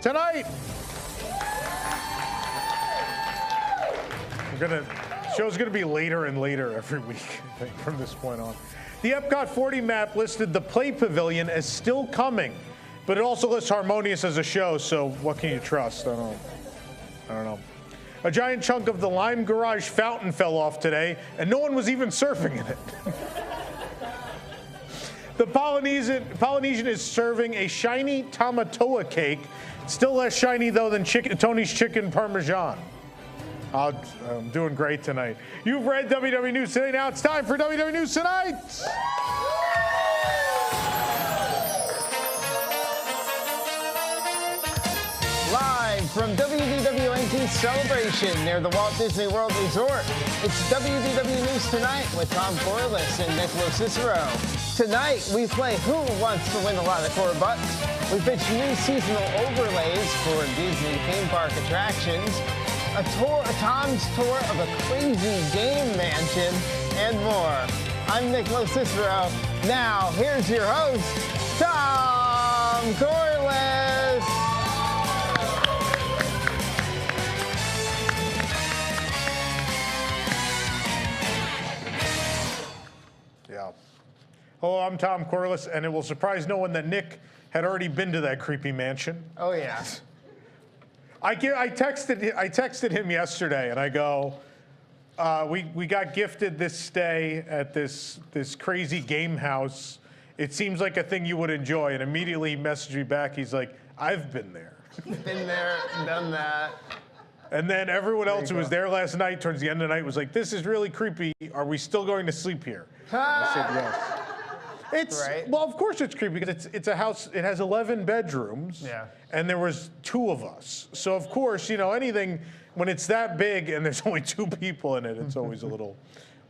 Tonight. Show's gonna be later and later every week, I think, from this point on. The Epcot 40 map listed the Play Pavilion as still coming, but it also lists Harmonious as a show, so what can you trust? I don't know. A giant chunk of the Lime Garage fountain fell off today, and no one was even surfing in it. The Polynesian is serving a shiny Tamatoa cake, still less shiny, though, than Tony's Chicken Parmesan. I'm doing great tonight. You've read WDW News Today. Now it's time for WDW News Tonight. Live from WDWNT Celebration near the Walt Disney World Resort, it's WDW News Tonight with Tom Corless and Nick LoCicero. Tonight, we play Who Wants to Win a Lot of Corbucks. We pitch new seasonal overlays for Disney theme park attractions, a Tom's tour of a crazy game mansion, and more. I'm Nick LoCicero. Now, here's your host, Tom Corless. Yeah. Hello, I'm Tom Corless, and it will surprise no one that Nick had already been to that creepy mansion. Oh, yeah. I texted him yesterday, and I go, we got gifted this stay at this crazy game house. It seems like a thing you would enjoy. And immediately he messaged me back. He's like, I've been there. Been there, done that. And then everyone else who was there last night, towards the end of the night, was like, this is really creepy. Are we still going to sleep here? I said yes. Well, of course it's creepy because it's a house. It has 11 bedrooms. Yeah. And there was 2 of us. So of course, you know, anything when it's that big and there's only 2 people in it, it's always a little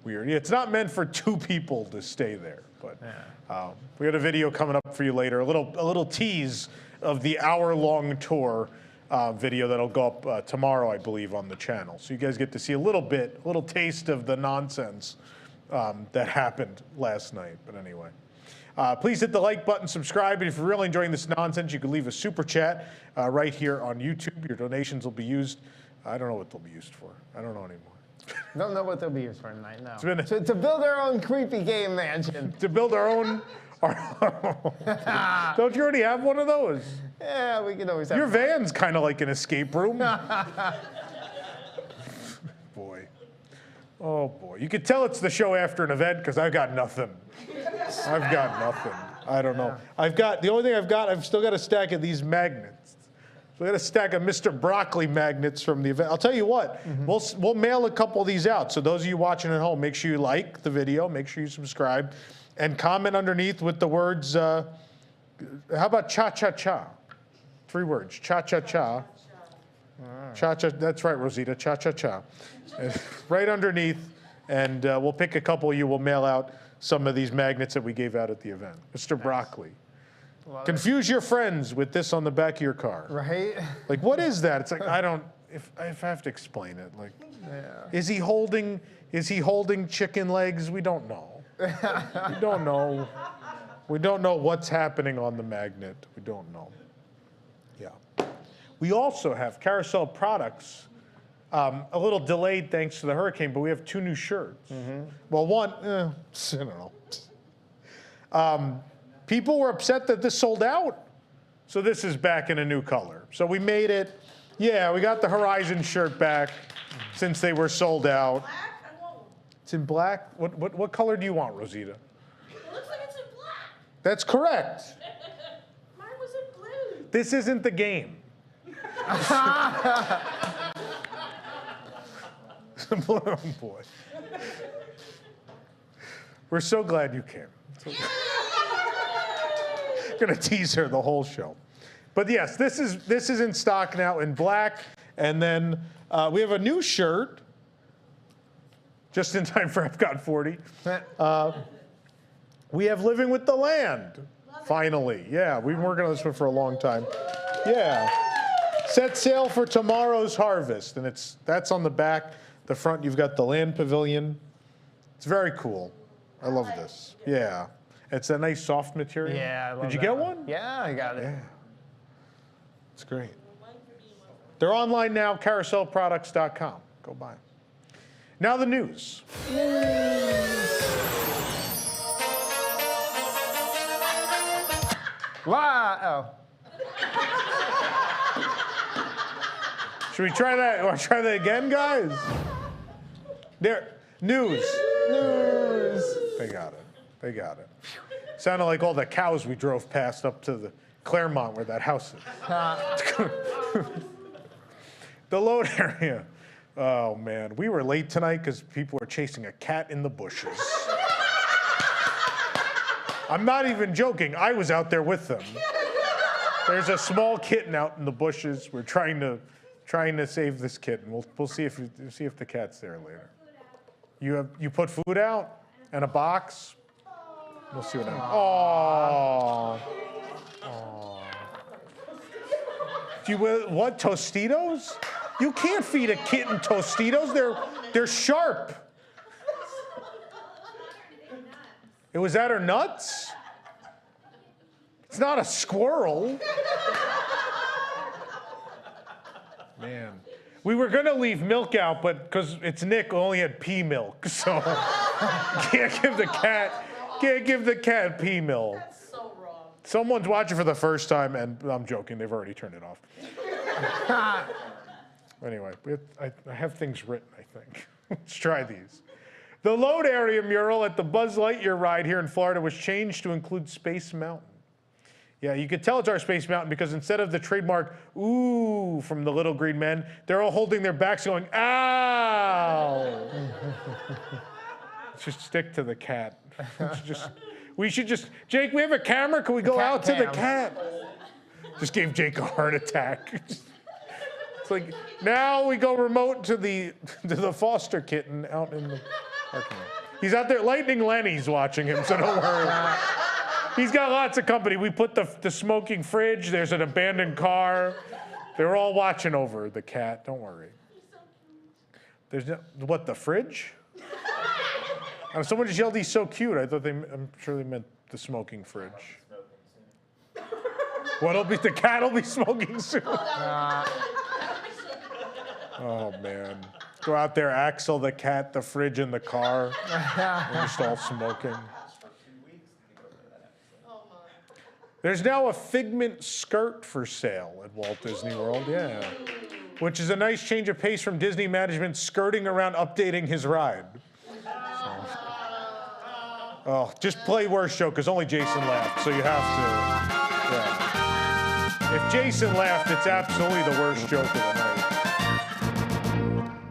weird. Yeah, it's not meant for 2 people to stay there. But we got a video coming up for you later. A little tease of the hour-long tour video that'll go up tomorrow, I believe, on the channel. So you guys get to see a little taste of the nonsense that happened last night. But anyway. Please hit the like button, subscribe, and if you're really enjoying this nonsense, you can leave a super chat right here on YouTube. Your donations will be used. I don't know what they'll be used for. I don't know anymore. Don't know what they'll be used for tonight, no. To build our own creepy game mansion. To build our own... Don't you already have one of those? Yeah, we can always have Your van's kind of like an escape room. Boy. Oh, boy. You could tell it's the show after an event because I've got nothing. I've got nothing. I don't know. The only thing I've still got a stack of these magnets. So I got a stack of Mr. Broccoli magnets from the event. I'll tell you what, we'll mail a couple of these out. So those of you watching at home, make sure you like the video, make sure you subscribe, and comment underneath with the words, how about cha-cha-cha? 3 words, cha-cha-cha. Cha-cha, that's right, Rosita, cha-cha-cha. Right underneath, and we'll pick a couple of you. We'll mail out some of these magnets that we gave out at the event. Mr. Broccoli. Confuse your friends with this on the back of your car. Right? Like, what is that? It's like, if I have to explain it, like, is he holding chicken legs? We don't know. We don't know. We don't know what's happening on the magnet. We don't know. Yeah. We also have Carousel products. A little delayed thanks to the hurricane, but we have 2 new shirts. Well, one, I don't know. People were upset that this sold out, so this is back in a new color. So we made it. Yeah, we got the Horizon shirt back since they were sold out. Black? I want one. It's in black. What color do you want, Rosita? It looks like it's in black. That's correct. Mine was in blue. This isn't the game. Oh, boy. We're so glad you came. Gonna tease her the whole show. But yes, this is in stock now in black. And then we have a new shirt, just in time for Epcot 40. We have Living with the Land, finally. Yeah, we've been working on this one for a long time. Yeah. Set sail for tomorrow's harvest. And that's on the back. The front, you've got the Land Pavilion. It's very cool. I love this. Yeah. It's a nice soft material. Yeah, I love Did you that get one? Yeah, I got it. Yeah. It's great. They're online now, carouselproducts.com. Go buy them. Now the news. Wow. Should we try that? Want to try that again, guys? There. News. News. They got it. They got it. Sounded like all the cows we drove past up to the Claremont where that house is. The load area. Oh, man. We were late tonight because people were chasing a cat in the bushes. I'm not even joking. I was out there with them. There's a small kitten out in the bushes. We're trying to save this kitten. We'll see if the cat's there later. You put food out and a box. We'll see what happens. Aww. Do you what? Tostitos? You can't feed a kitten Tostitos. They're sharp. It was that her nuts? It's not a squirrel. Man. We were gonna leave milk out, but because it's Nick, we only had pea milk, so can't give the cat pea milk. That's so wrong. Someone's watching for the first time, and I'm joking, they've already turned it off. Anyway, I have things written, I think. Let's try these. The load area mural at the Buzz Lightyear ride here in Florida was changed to include Space Mountain. Yeah, you could tell it's our Space Mountain because instead of the trademark "ooh" from the Little Green Men, they're all holding their backs going, "ow." Just stick to the cat. We should just, Jake, we have a camera. Can we go out to the cat? Just gave Jake a heart attack. It's like, now we go remote to the foster kitten out in the parking lot. He's out there, Lightning Lenny's watching him, so don't worry. He's got lots of company. We put the smoking fridge, there's an abandoned car. They're all watching over the cat, don't worry. There's no, what, the fridge? Someone just yelled, he's so cute. I'm sure they meant the smoking fridge. The cat will be smoking soon. Oh, man. Go out there, Axel, the cat, the fridge, and the car. They're just all smoking. There's now a Figment skirt for sale at Walt Disney World, yeah. Which is a nice change of pace from Disney management skirting around updating his ride. Oh, just play worst joke, because only Jason laughed, so you have to. Yeah. If Jason laughed, it's absolutely the worst joke of the night.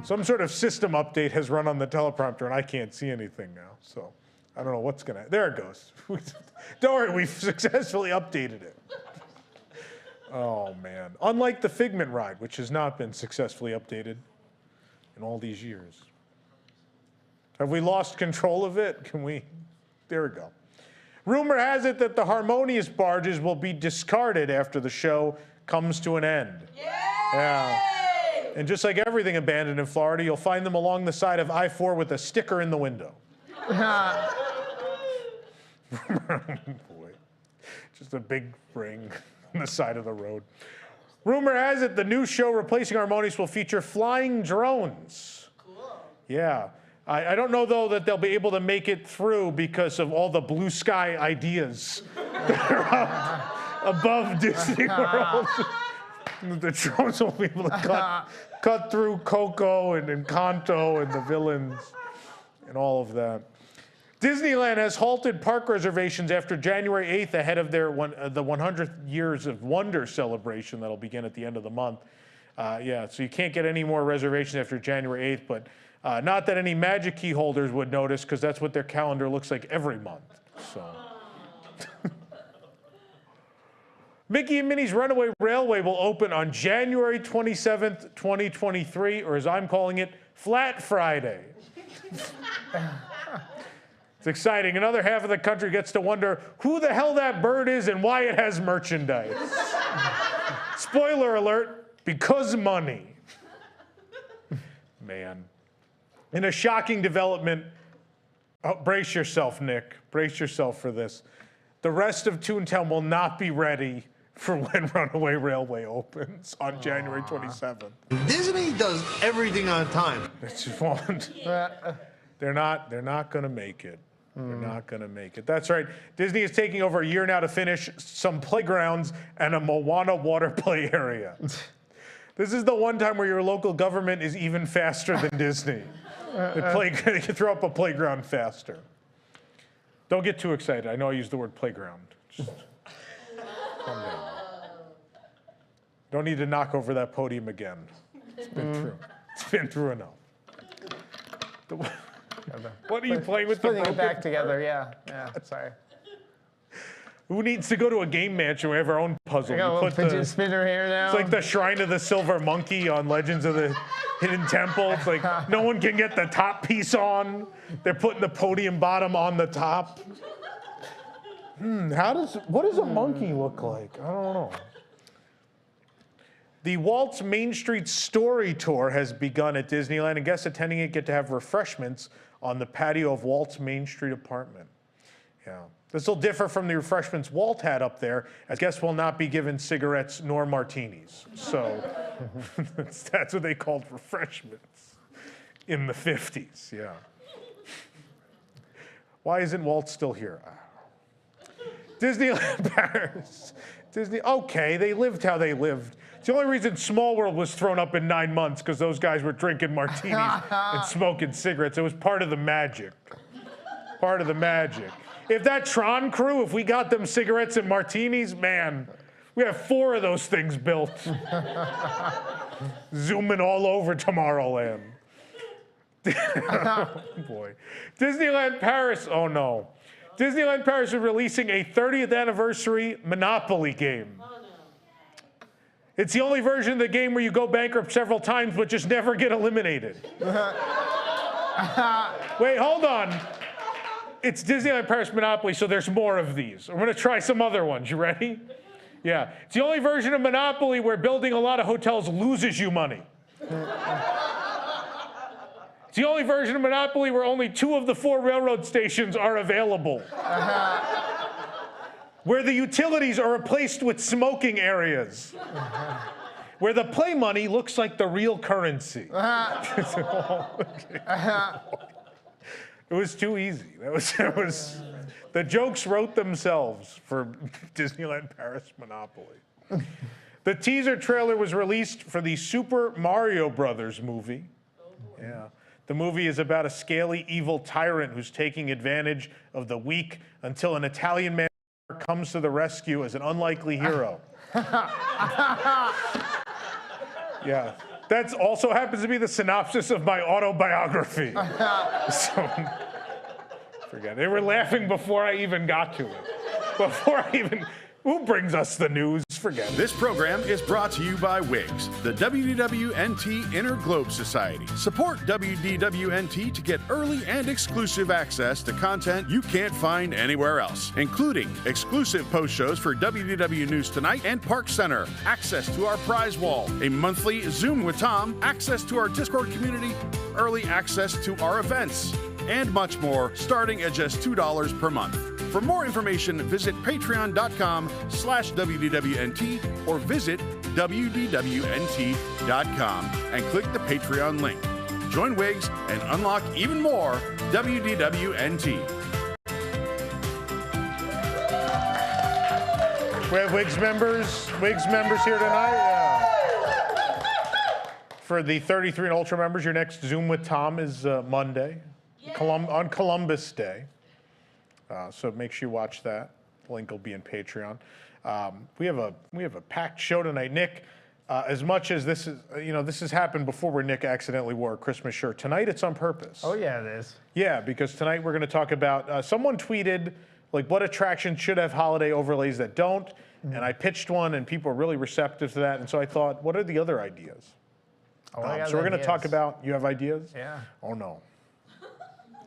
Some sort of system update has run on the teleprompter, and I can't see anything now, so I don't know what's gonna. There it goes. Don't worry, we've successfully updated it. Oh, man. Unlike the Figment ride, which has not been successfully updated in all these years. Have we lost control of it? There we go. Rumor has it that the Harmonious barges will be discarded after the show comes to an end. Yay! Yeah. And just like everything abandoned in Florida, you'll find them along the side of I-4 with a sticker in the window. Boy. Just a big ring on the side of the road. Rumor has it the new show replacing Harmonious will feature flying drones. Cool. Yeah. I don't know, though, that they'll be able to make it through because of all the blue sky ideas that are up above Disney World. The drones will be able to cut through Coco and Encanto and the villains and all of that. Disneyland has halted park reservations after January 8th ahead of their the 100th Years of Wonder celebration that'll begin at the end of the month. Yeah, so you can't get any more reservations after January 8th, but not that any Magic Key holders would notice because that's what their calendar looks like every month. So. Mickey and Minnie's Runaway Railway will open on January 27th, 2023, or as I'm calling it, Flat Friday. It's exciting. Another half of the country gets to wonder who the hell that bird is and why it has merchandise. Spoiler alert, because money. Man. In a shocking development, brace yourself, Nick. Brace yourself for this. The rest of Toontown will not be ready for when Runaway Railway opens on January 27th. Disney does everything on time. It's just one. They're not going to make it. They're not going to make it. That's right. Disney is taking over a year now to finish some playgrounds and a Moana water play area. This is the one time where your local government is even faster than Disney. They can throw up a playground faster. Don't get too excited. I know I used the word playground. Just calm down. Don't need to knock over that podium again. It's been through. It's been through enough. What are you playing with? Putting it back together, yeah. Sorry. Who needs to go to a game match and we have our own puzzle? I got a little fidget spinner here now. It's like the Shrine of the Silver Monkey on Legends of the Hidden Temple. It's like no one can get the top piece on. They're putting the podium bottom on the top. What does a monkey look like? I don't know. The Waltz Main Street Story Tour has begun at Disneyland, and guests attending it get to have refreshments on the patio of Walt's Main Street apartment. Yeah. This will differ from the refreshments Walt had up there, as guests will not be given cigarettes nor martinis. So that's what they called refreshments in the 50s, yeah. Why isn't Walt still here? Disneyland Paris. Okay, they lived how they lived. It's the only reason Small World was thrown up in 9 months, because those guys were drinking martinis and smoking cigarettes. It was part of the magic. Part of the magic. If that Tron crew, if we got them cigarettes and martinis, man, we have 4 of those things built. Zooming all over Tomorrowland. Oh, boy. Disneyland Paris, oh no. Disneyland Paris is releasing a 30th anniversary Monopoly game. Oh, no. It's the only version of the game where you go bankrupt several times but just never get eliminated. Wait, hold on. It's Disneyland Paris Monopoly, so there's more of these. I'm gonna try some other ones. You ready? Yeah. It's the only version of Monopoly where building a lot of hotels loses you money. It's the only version of Monopoly where only 2 of the 4 railroad stations are available. Where the utilities are replaced with smoking areas. Where the play money looks like the real currency. It was too easy. The jokes wrote themselves for Disneyland Paris Monopoly. The teaser trailer was released for the Super Mario Brothers movie. Yeah. The movie is about a scaly, evil tyrant who's taking advantage of the weak until an Italian man comes to the rescue as an unlikely hero. Yeah. That also happens to be the synopsis of my autobiography. So, forget it. They were laughing before I even got to it. Who brings us the news? Forget it. This program is brought to you by WIGS, the WDWNT Inner Globe Society. Support WDWNT to get early and exclusive access to content you can't find anywhere else, including exclusive post shows for WDW News Tonight and Park Center, access to our prize wall, a monthly Zoom with Tom, access to our Discord community, early access to our events, and much more, starting at just $2 per month. For more information, visit patreon.com/WDWNT or visit WDWNT.com and click the Patreon link. Join WIGS and unlock even more WDWNT. We have WIGS members here tonight. Yeah. For the 33 and Ultra members, your next Zoom with Tom is Monday, on Columbus Day. So make sure you watch that. The link will be in Patreon. We have a packed show tonight. Nick, as much as this is, this has happened before where Nick accidentally wore a Christmas shirt. Tonight it's on purpose. Oh yeah, it is. Yeah, because tonight we're going to talk about, someone tweeted like what attractions should have holiday overlays that don't, and I pitched one and people were really receptive to that, and so I thought, what are the other ideas? Oh, So we're going to talk about, you have ideas? Yeah. Oh no.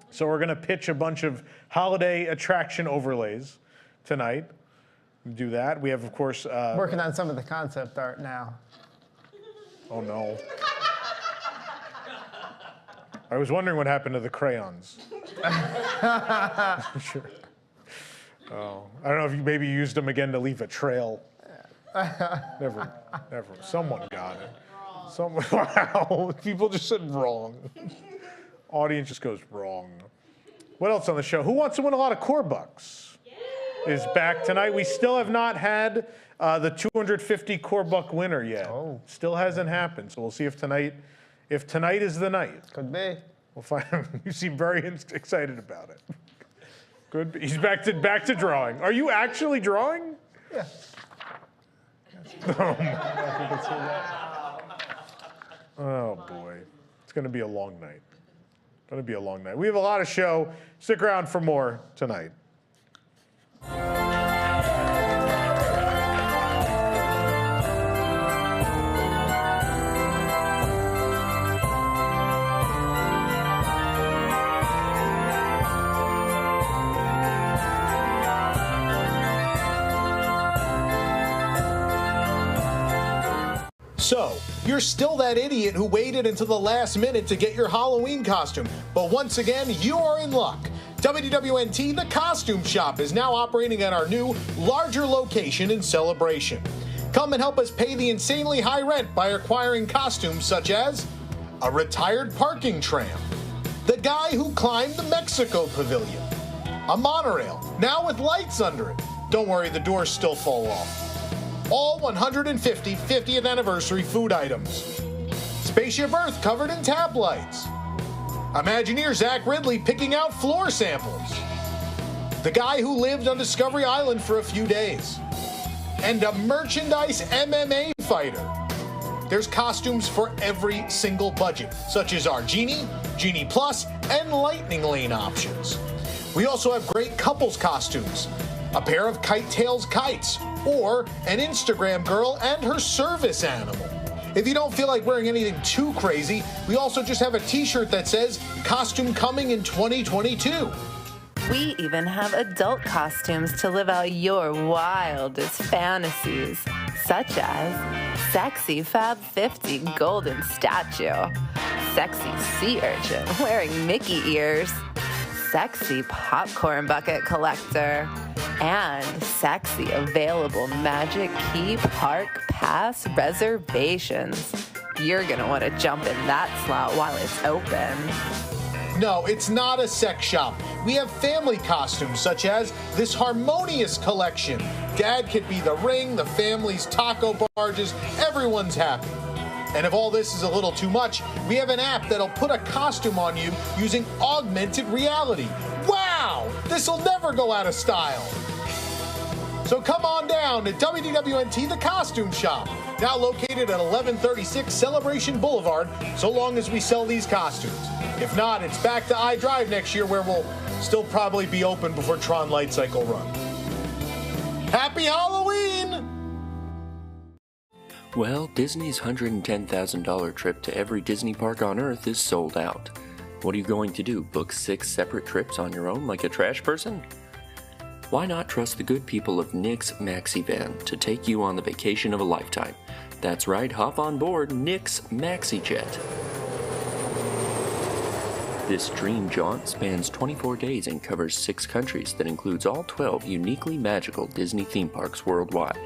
So we're going to pitch a bunch of holiday attraction overlays tonight. Do that. We have, of course... working on some of the concept art now. Oh, no. I was wondering what happened to the crayons. Sure. Oh, I don't know if you maybe used them again to leave a trail. Never. Someone got it. Wow. People just said wrong. Audience just goes wrong. What else on the show? Who wants to win a lot of Corbucks? Is back tonight. We still have not had the 250 Corbuck winner yet. Oh. Still hasn't happened. So we'll see if tonight is the night. Could be. We'll find. You seem very excited about it. Good. He's back to drawing. Are you actually drawing? Yeah. Oh boy, it's going to be a long night. We have a lot of show. Stick around for more tonight. So, you're still that idiot who waited until the last minute to get your Halloween costume. But once again, you're in luck. WDWNT, the costume shop, is now operating at our new, larger location in Celebration. Come and help us pay the insanely high rent by acquiring costumes such as a retired parking tram, the guy who climbed the Mexico Pavilion, a monorail, now with lights under it. Don't worry, the doors still fall off. All 150 50th anniversary food items. Spaceship Earth covered in tap lights. Imagineer Zach Ridley picking out floor samples. The guy who lived on Discovery Island for a few days. And a merchandise MMA fighter. There's costumes for every single budget, such as our Genie, Genie Plus, and Lightning Lane options. We also have great couples costumes. A pair of Kite Tails kites, or an Instagram girl and her service animal. If you don't feel like wearing anything too crazy, we also just have a t-shirt that says, costume coming in 2022. We even have adult costumes to live out your wildest fantasies, such as Sexy Fab 50 Golden Statue, Sexy Sea Urchin wearing Mickey ears, Sexy Popcorn Bucket Collector, and sexy available Magic Key Park Pass reservations. You're going to want to jump in that slot while it's open. No, it's not a sex shop. We have family costumes such as this Harmonious collection. Dad could be the ring, the family's taco barges, everyone's happy. And if all this is a little too much, we have an app that'll put a costume on you using augmented reality. Wow! This'll never go out of style. So come on down to WDWNT, the costume shop, now located at 1136 Celebration Boulevard, so long as we sell these costumes. If not, it's back to iDrive next year, where we'll still probably be open before Tron Light Cycle run. Happy Halloween! Well, Disney's $110,000 trip to every Disney park on Earth is sold out. What are you going to do, book 6 separate trips on your own like a trash person? Why not trust the good people of Nick's Maxi Van to take you on the vacation of a lifetime? That's right, hop on board Nick's Maxi Jet. This dream jaunt spans 24 days and covers 6 countries that includes all 12 uniquely magical Disney theme parks worldwide,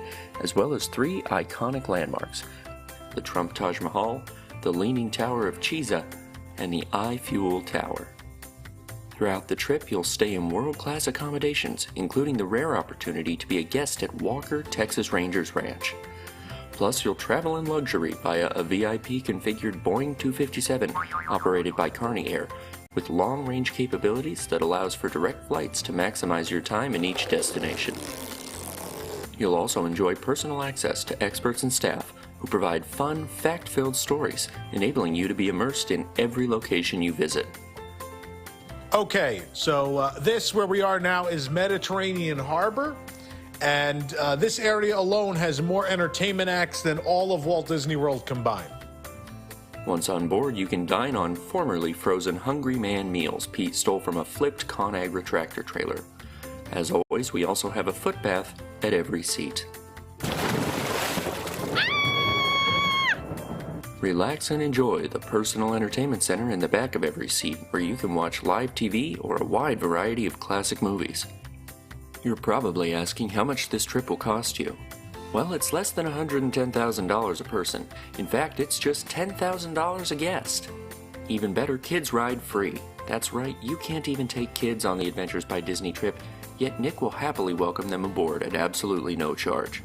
as well as 3 iconic landmarks: the Trump Taj Mahal, the Leaning Tower of Pisa, and the iFuel Tower. Throughout the trip, you'll stay in world-class accommodations, including the rare opportunity to be a guest at Walker Texas Rangers Ranch. Plus, you'll travel in luxury via a VIP-configured Boeing 257 operated by Carney Air, with long-range capabilities that allows for direct flights to maximize your time in each destination. You'll also enjoy personal access to experts and staff who provide fun, fact-filled stories, enabling you to be immersed in every location you visit. Okay, so this, where we are now, is Mediterranean Harbor, and this area alone has more entertainment acts than all of Walt Disney World combined. Once on board, you can dine on formerly frozen Hungry Man meals Pete stole from a flipped ConAgra tractor trailer. As always, we also have a foot bath at every seat. Relax and enjoy the personal entertainment center in the back of every seat, where you can watch live TV or a wide variety of classic movies. You're probably asking how much this trip will cost you. Well, it's less than $110,000 a person. In fact, it's just $10,000 a guest. Even better, kids ride free. That's right, you can't even take kids on the Adventures by Disney trip, yet Nick will happily welcome them aboard at absolutely no charge.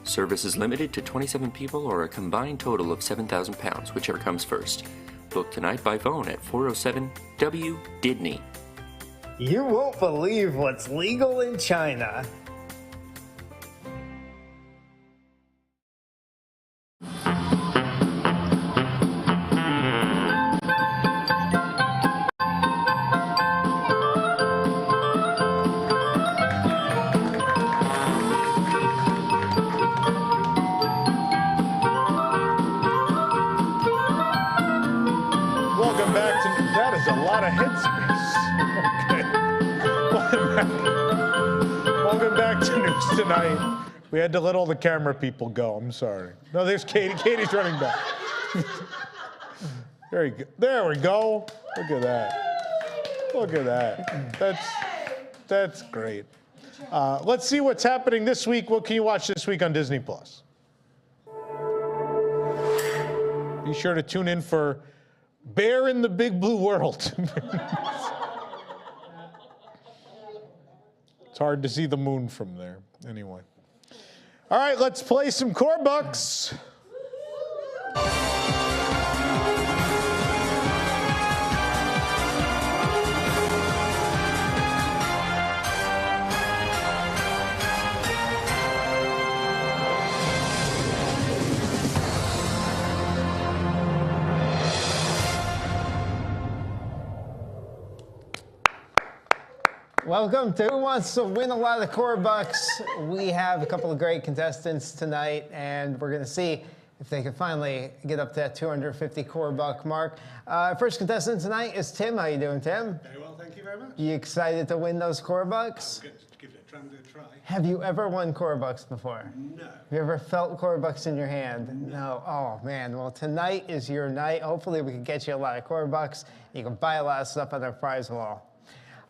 Service is limited to 27 people or a combined total of 7,000 pounds, whichever comes first. Book tonight by phone at 407-WDWNT. You won't believe what's legal in China. Welcome back to, that is a lot of headspace. Okay. Welcome back to News Tonight. We had to let all the camera people go, I'm sorry. No, there's Katie. Katie's running back. Very good. There we go. Look at that. Look at that. That's great. Let's see what's happening this week. What can you watch this week on Disney+. Be sure to tune in for Bear in the Big Blue World. It's hard to see the moon from there. Anyway. All right, let's play some Corbucks. Welcome to Who Wants to Win a Lot of Corbucks. We have a couple of great contestants tonight, and we're going to see if they can finally get up to that 250 Corbuck mark. First contestant tonight is Tim. How you doing, Tim? Very well, thank you very much. You excited to win those Corbucks? Good. Give it a try. Have you ever won Corbucks before? No. Have you ever felt Corbucks in your hand? No. Oh, man. Well, tonight is your night. Hopefully, we can get you a lot of Corbucks. You can buy a lot of stuff on our prize wall.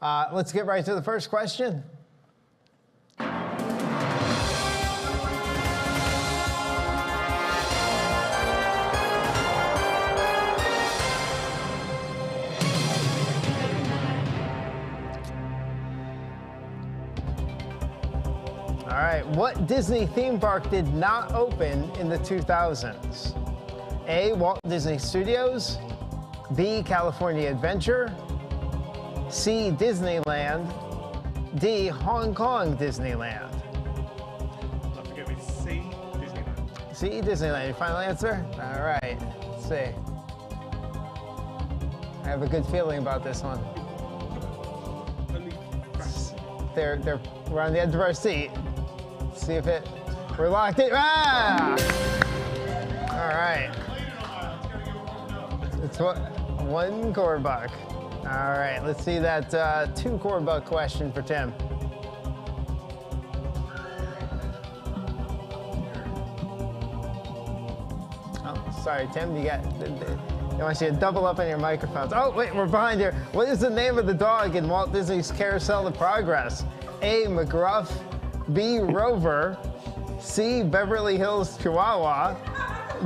Let's get right to the first question. All right, what Disney theme park did not open in the 2000s? A, Walt Disney Studios, B, California Adventure, C, Disneyland, D, Hong Kong Disneyland. Don't forget with C, Disneyland. C, Disneyland. Your final answer? All right, let's see. I have a good feeling about this one. We're on the edge of our seat. Let's see if we're locked in. Ah! All right. It's one Corbuck. All right, let's see that 2 Corbuck question for Tim. Oh, sorry, Tim, I want you to double up on your microphones. Oh, wait, we're behind here. What is the name of the dog in Walt Disney's Carousel of Progress? A, McGruff, B, Rover, C, Beverly Hills Chihuahua,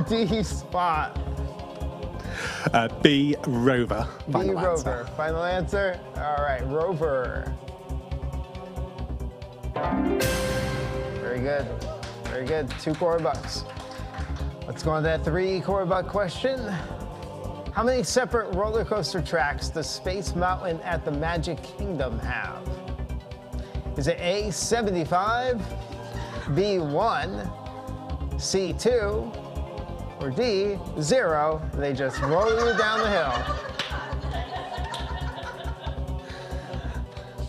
D, Spot. B, Rover. B, Rover. Final answer? All right, Rover. Very good. Very good. 2 Corbucks. Let's go on to that 3 Corbuck question. How many separate roller coaster tracks does Space Mountain at the Magic Kingdom have? Is it A, 75, B, 1, C, 2, or D, 0, they just roll you down the hill?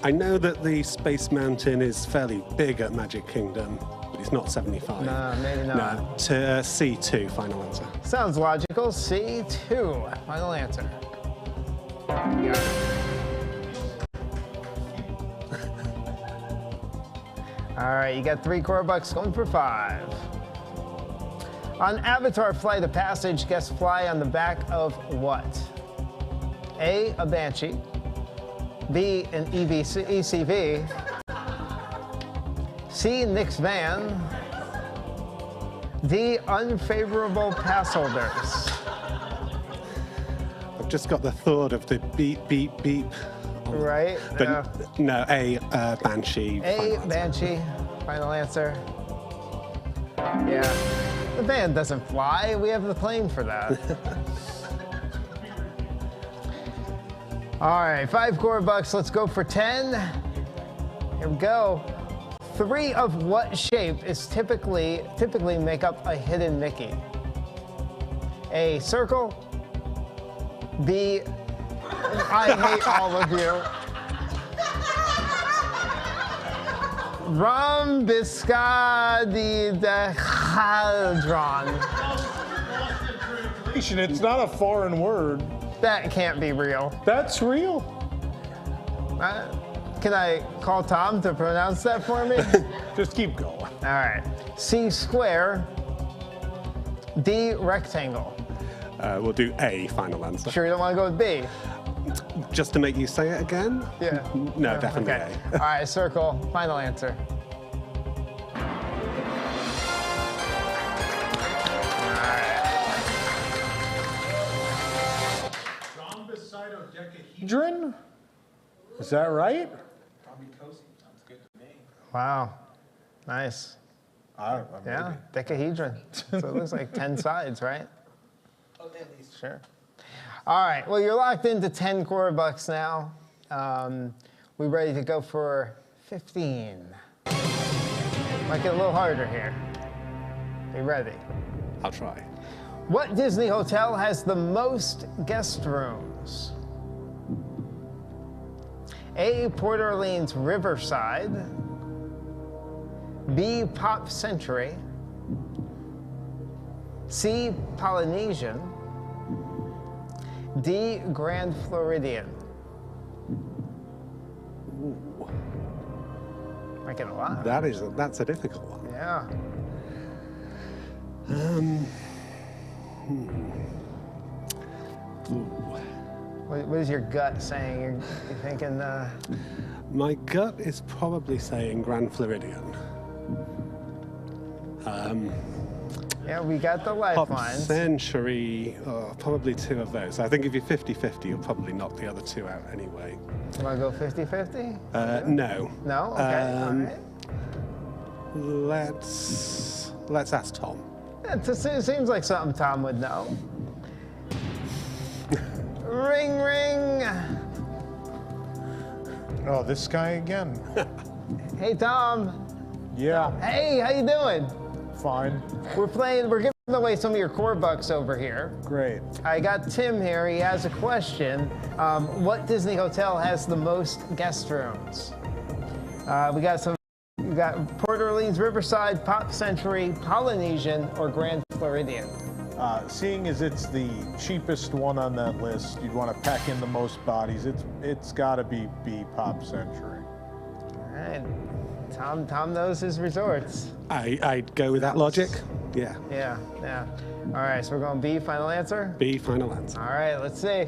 I know that the Space Mountain is fairly big at Magic Kingdom, but it's not 75. No, maybe not. No, to C2, final answer. Sounds logical. C2, final answer. You got it. All right, you got 3 Corbucks, going for 5. On Avatar Flight of Passage, guests fly on the back of what? A, a Banshee, B, an ECV, C, Nick's van, D, unfavorable pass holders. I've just got the thought of the beep, beep, beep. Right? But no, A, Banshee. A, final answer. Banshee. Final answer. Yeah. The van doesn't fly. We have the plane for that. All right, 5 Corbucks. Let's go for 10. Here we go. 3 of what shape is typically make up a hidden Mickey? A, circle. B, I hate all of you. Rhombuscadahedron. It's not a foreign word. That can't be real. That's real. Can I call Tom to pronounce that for me? Just keep going. All right. C, square. D, rectangle. We'll do A, final answer. Sure you don't want to go with B? Just to make you say it again? Yeah. No, definitely Okay. A. All right, circle. Final answer. Dren? Is that right? Wow. Nice. Yeah, decahedron. So it looks like 10 sides, right? Oh, at least. Sure. All right, well, you're locked into 10 Corbucks now. We ready to go for 15. Might get a little harder here. Be ready. I'll try. What Disney hotel has the most guest rooms? A, Port Orleans Riverside. B, Pop Century. C, Polynesian. D, Grand Floridian. Ooh. Might get a lot. That's a difficult one. Yeah. What is your gut saying? You're thinking, My gut is probably saying Grand Floridian. yeah, we got the Pop lifelines. Century, probably 2 of those. I think if you're 50-50, you'll probably knock the other 2 out anyway. You want to go 50-50? No. No? Okay, all right. Let's ask Tom. It seems like something Tom would know. Ring, ring. Oh, this guy again. Hey, Tom. Yeah, Hey, how you doing? fine. We're giving away some of your Corbucks over here. Great. I got Tim here. He has a question. What Disney hotel has the most guest rooms? We got Port Orleans Riverside, Pop Century, Polynesian, or Grand Floridian. Seeing as it's the cheapest one on that list, you'd want to pack in the most bodies. It's got to be B, Pop Century. All right. Tom knows his resorts. I'd go with that logic. Yeah. Yeah. All right, so we're going B, final answer? B, final answer. All right, let's see.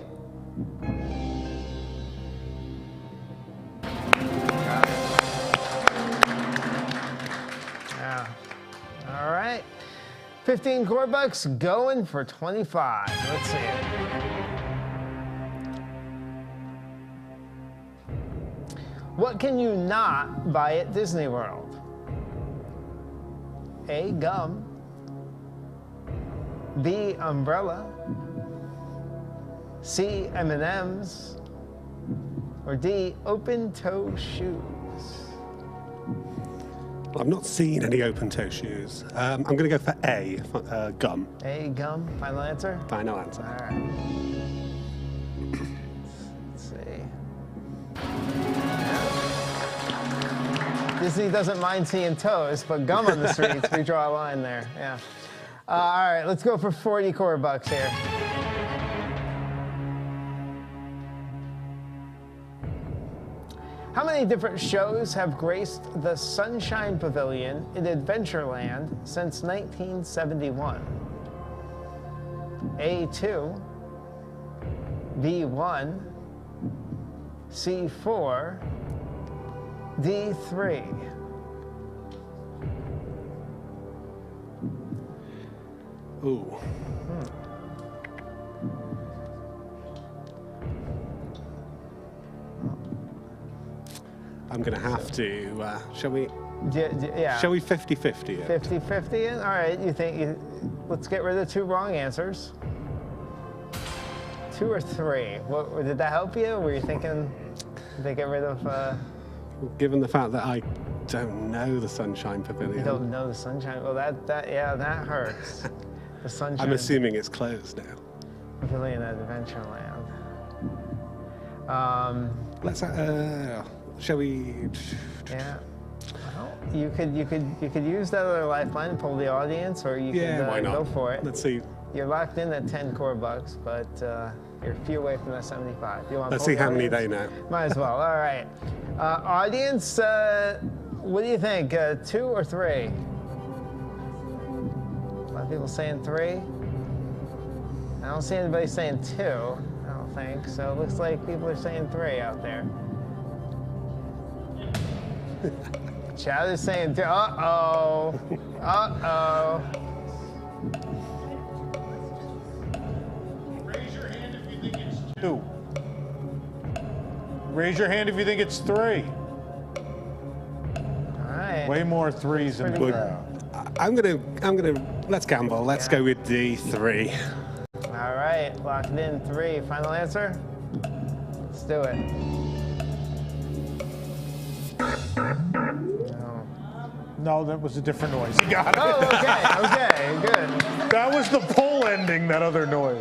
Yeah. All right. 15 Corbucks going for 25. Let's see it. What can you not buy at Disney World? A, gum. B, umbrella. C, M&Ms. Or D, open-toe shoes. I've not seen any open-toe shoes. I'm going to go for A, gum. A, gum. Final answer? Final answer. All right. Let's see. Disney doesn't mind seeing toes, but gum on the streets, we draw a line there. Yeah. All right, let's go for 40 Corbucks here. How many different shows have graced the Sunshine Pavilion in Adventureland since 1971? A2, B1, C4, D3. Ooh. I'm going to have to, shall we Yeah. Shall we 50-50 it? 50-50? All right, let's get rid of 2 wrong answers. 2 or 3? Did that help you? Were you thinking they get rid of... Given the fact that I don't know the Sunshine Pavilion. You don't know the Sunshine? Well, that hurts. The Sunshine I'm assuming it's closed now. Pavilion at Adventureland. Let's, shall we... Yeah. Well, you could use that other lifeline and pull the audience, or you could why not? go for it. Let's see. You're locked in at 10 Corbucks, but you're a few away from that 75. You want Let's pull see the how many audience? they know. Might as well. All right. Audience, what do you think? 2 or 3? A lot of people saying 3. I don't see anybody saying 2. I don't think. So it looks like people are saying 3 out there. Chad is saying 2. Uh-oh. Uh-oh. Raise your hand if you think it's 2. Raise your hand if you think it's 3. All right. Way more 3s in the Pretty crowd. I'm gonna, let's gamble. Let's go with D3. All right, locked in 3. Final answer? Let's do it. No, that was a different noise. You got it. Oh, okay, good. That was the poll ending, that other noise.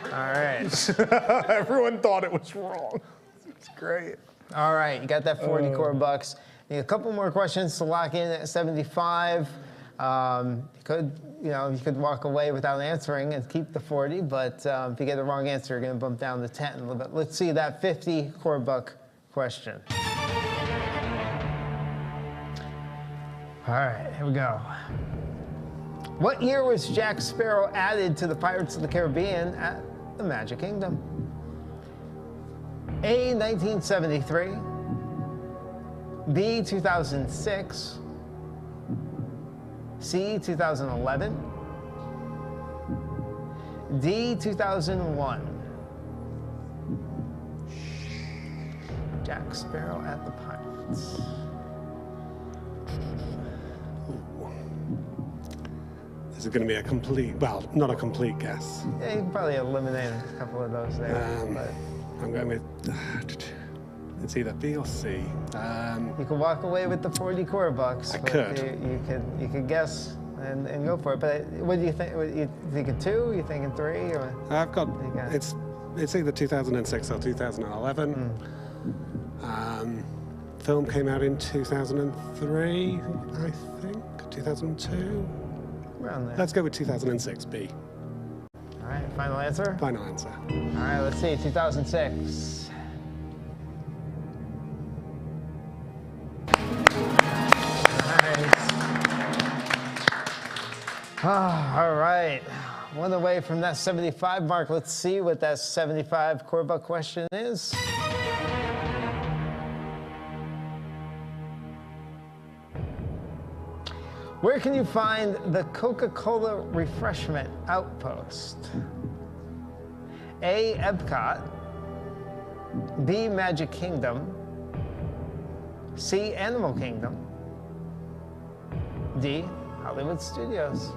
All right. Everyone thought it was wrong. It's great. All right, you got that 40 Corbucks. Need a couple more questions to lock in at 75. You could walk away without answering and keep the 40, but if you get the wrong answer, you're going to bump down to 10 a little bit. Let's see that 50 Corbuck question. All right, here we go. What year was Jack Sparrow added to the Pirates of the Caribbean at the Magic Kingdom? A, 1973, B, 2006, C, 2011, D, 2001. Jack Sparrow at the Pirates. This is going to be a complete, well, not a complete guess. Yeah, you can probably eliminate a couple of those there. But I'm going with, it's either B or C. you could walk away with the 40 Corbucks. I but could. You could guess and go for it. But what do you think? You thinking 2? You thinking 3? Or I've got, you got? it's either 2006 or 2011. Film came out in 2003, I think, 2002. Around there. Let's go with 2006, B. All right, final answer? Final answer. All right, let's see, 2006. All right, 1 away from that 75 mark. Let's see what that 75 Corbuck question is. Where can you find the Coca-Cola refreshment outpost? A, Epcot, B, Magic Kingdom, C, Animal Kingdom, D, Hollywood Studios.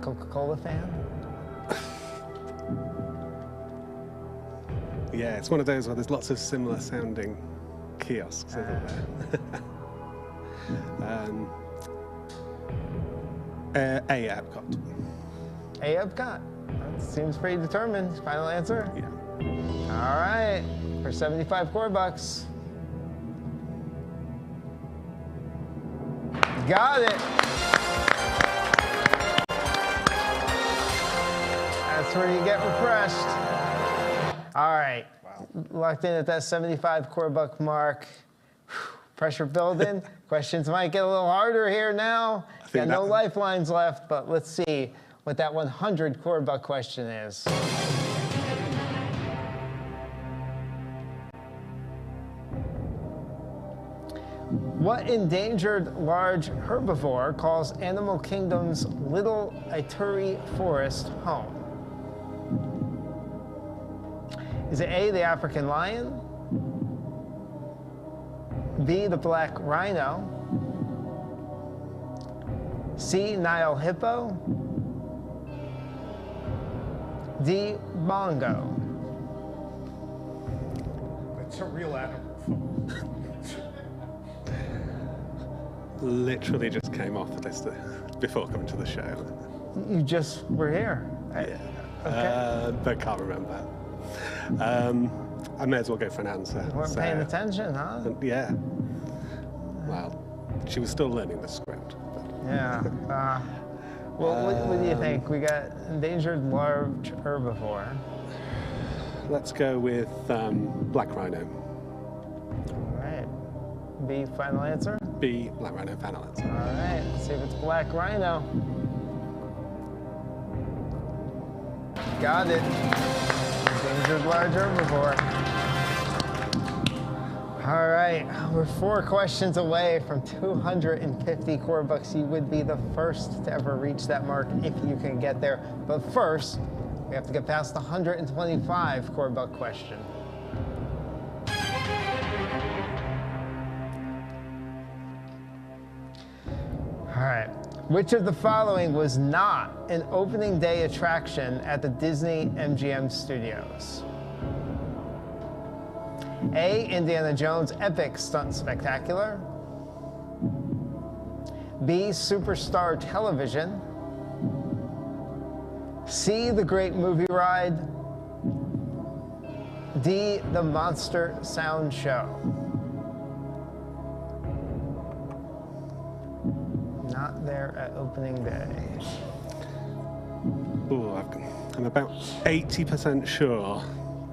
Coca-Cola fan? Yeah, it's one of those where there's lots of similar sounding kiosks, isn't there? A, Epcot. A, Epcot. That seems pretty determined. Final answer? Yeah. All right, for 75 Corbucks. Got it. That's where you get refreshed. All right, locked in at that 75 Corbuck mark. Pressure building. Questions might get a little harder here now. Got no lifelines left, but let's see what that 100 Corbuck question is. What endangered large herbivore calls Animal Kingdom's Little Ituri Forest home? Is it A, the African lion, B, the black rhino, C, Nile hippo, D, bongo? It's a real animal. Literally just came off the list before coming to the show. You just were here. Yeah. Okay. But can't remember. I may as well go for an answer. Weren't paying attention, huh? Yeah. Well, she was still learning the script. Yeah. Well, what do you think? We got endangered large herbivore. Let's go with black rhino. All right. B, final answer? B, black rhino, final answer. All right. Let's see if it's black rhino. Got it. Endangered large herbivore. All right, we're 4 questions away from 250 Corbucks. You would be the first to ever reach that mark if you can get there. But first, we have to get past the 125 Corbuck question. All right. Which of the following was not an opening day attraction at the Disney MGM Studios? A, Indiana Jones Epic Stunt Spectacular. B, Superstar Television. C, The Great Movie Ride. D, The Monster Sound Show. Not there at opening day. Ooh, I'm about 80% sure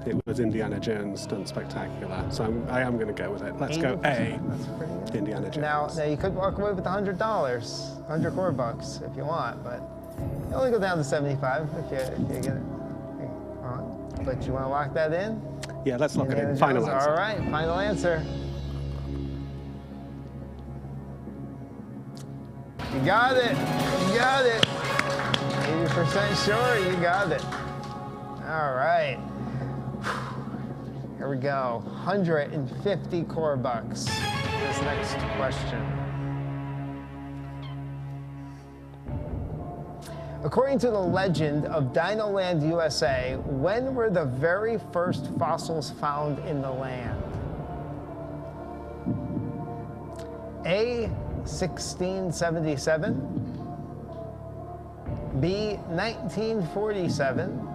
it was Indiana Jones Stunt Spectacular, so I am going to go with it. Let's go A. That's pretty good. Indiana Jones. Now you could walk away with $100, 100 Corbucks if you want, but you only go down to 75 if you get it. But you want to lock that in? Yeah, let's lock Indiana it in. Final Jones? answer. All right, final answer. You got it. You got it. 80% sure you got it. All right. Here we go. 150 Corbucks. This next question. According to the legend of Dinoland USA, when were the very first fossils found in the land? A, 1677. B, 1947.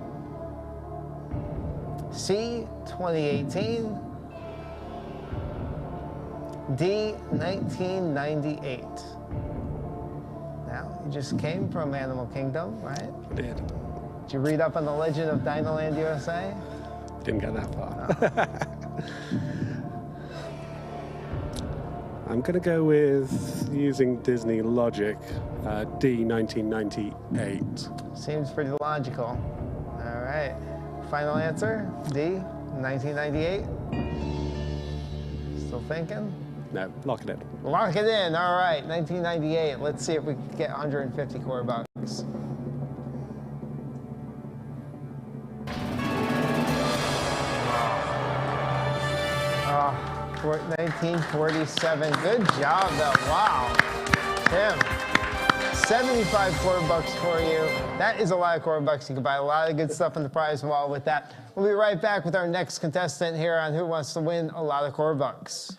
C, 2018. D, 1998. Now, you just came from Animal Kingdom, right? I did. Did you read up on the legend of Dinoland USA? Didn't get that far. I'm going to go with, using Disney logic, D, 1998. Seems pretty logical. All right. Final answer, D, 1998. Still thinking? No, lock it in. Lock it in. All right, 1998. Let's see if we can get 150 Corbucks. Oh, 1947. Good job, though. Wow. Tim, 75 Corbucks for you. That is a lot of Corbucks. You can buy a lot of good stuff on the prize wall with that. We'll be right back with our next contestant here on Who Wants to Win a Lot of Corbucks.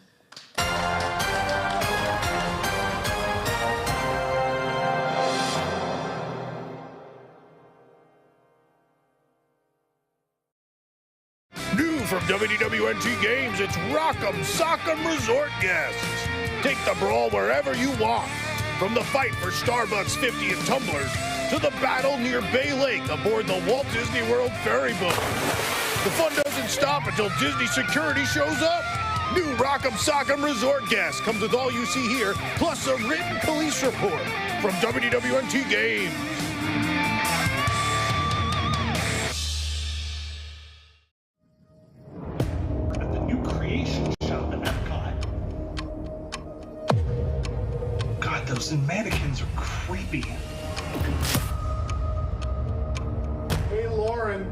New from WDWNT Games, it's Rock'em Sock'em Resort guests. Take the brawl wherever you want. From the fight for Starbucks 50 and tumblers to the battle near Bay Lake aboard the Walt Disney World ferry boat. The fun doesn't stop until Disney security shows up. New Rock'em Sock'em Resort guest comes with all you see here, plus a written police report from WDWNT Games. At the new creation show at Epcot. Those mannequins are creepy. Hey, Lauren.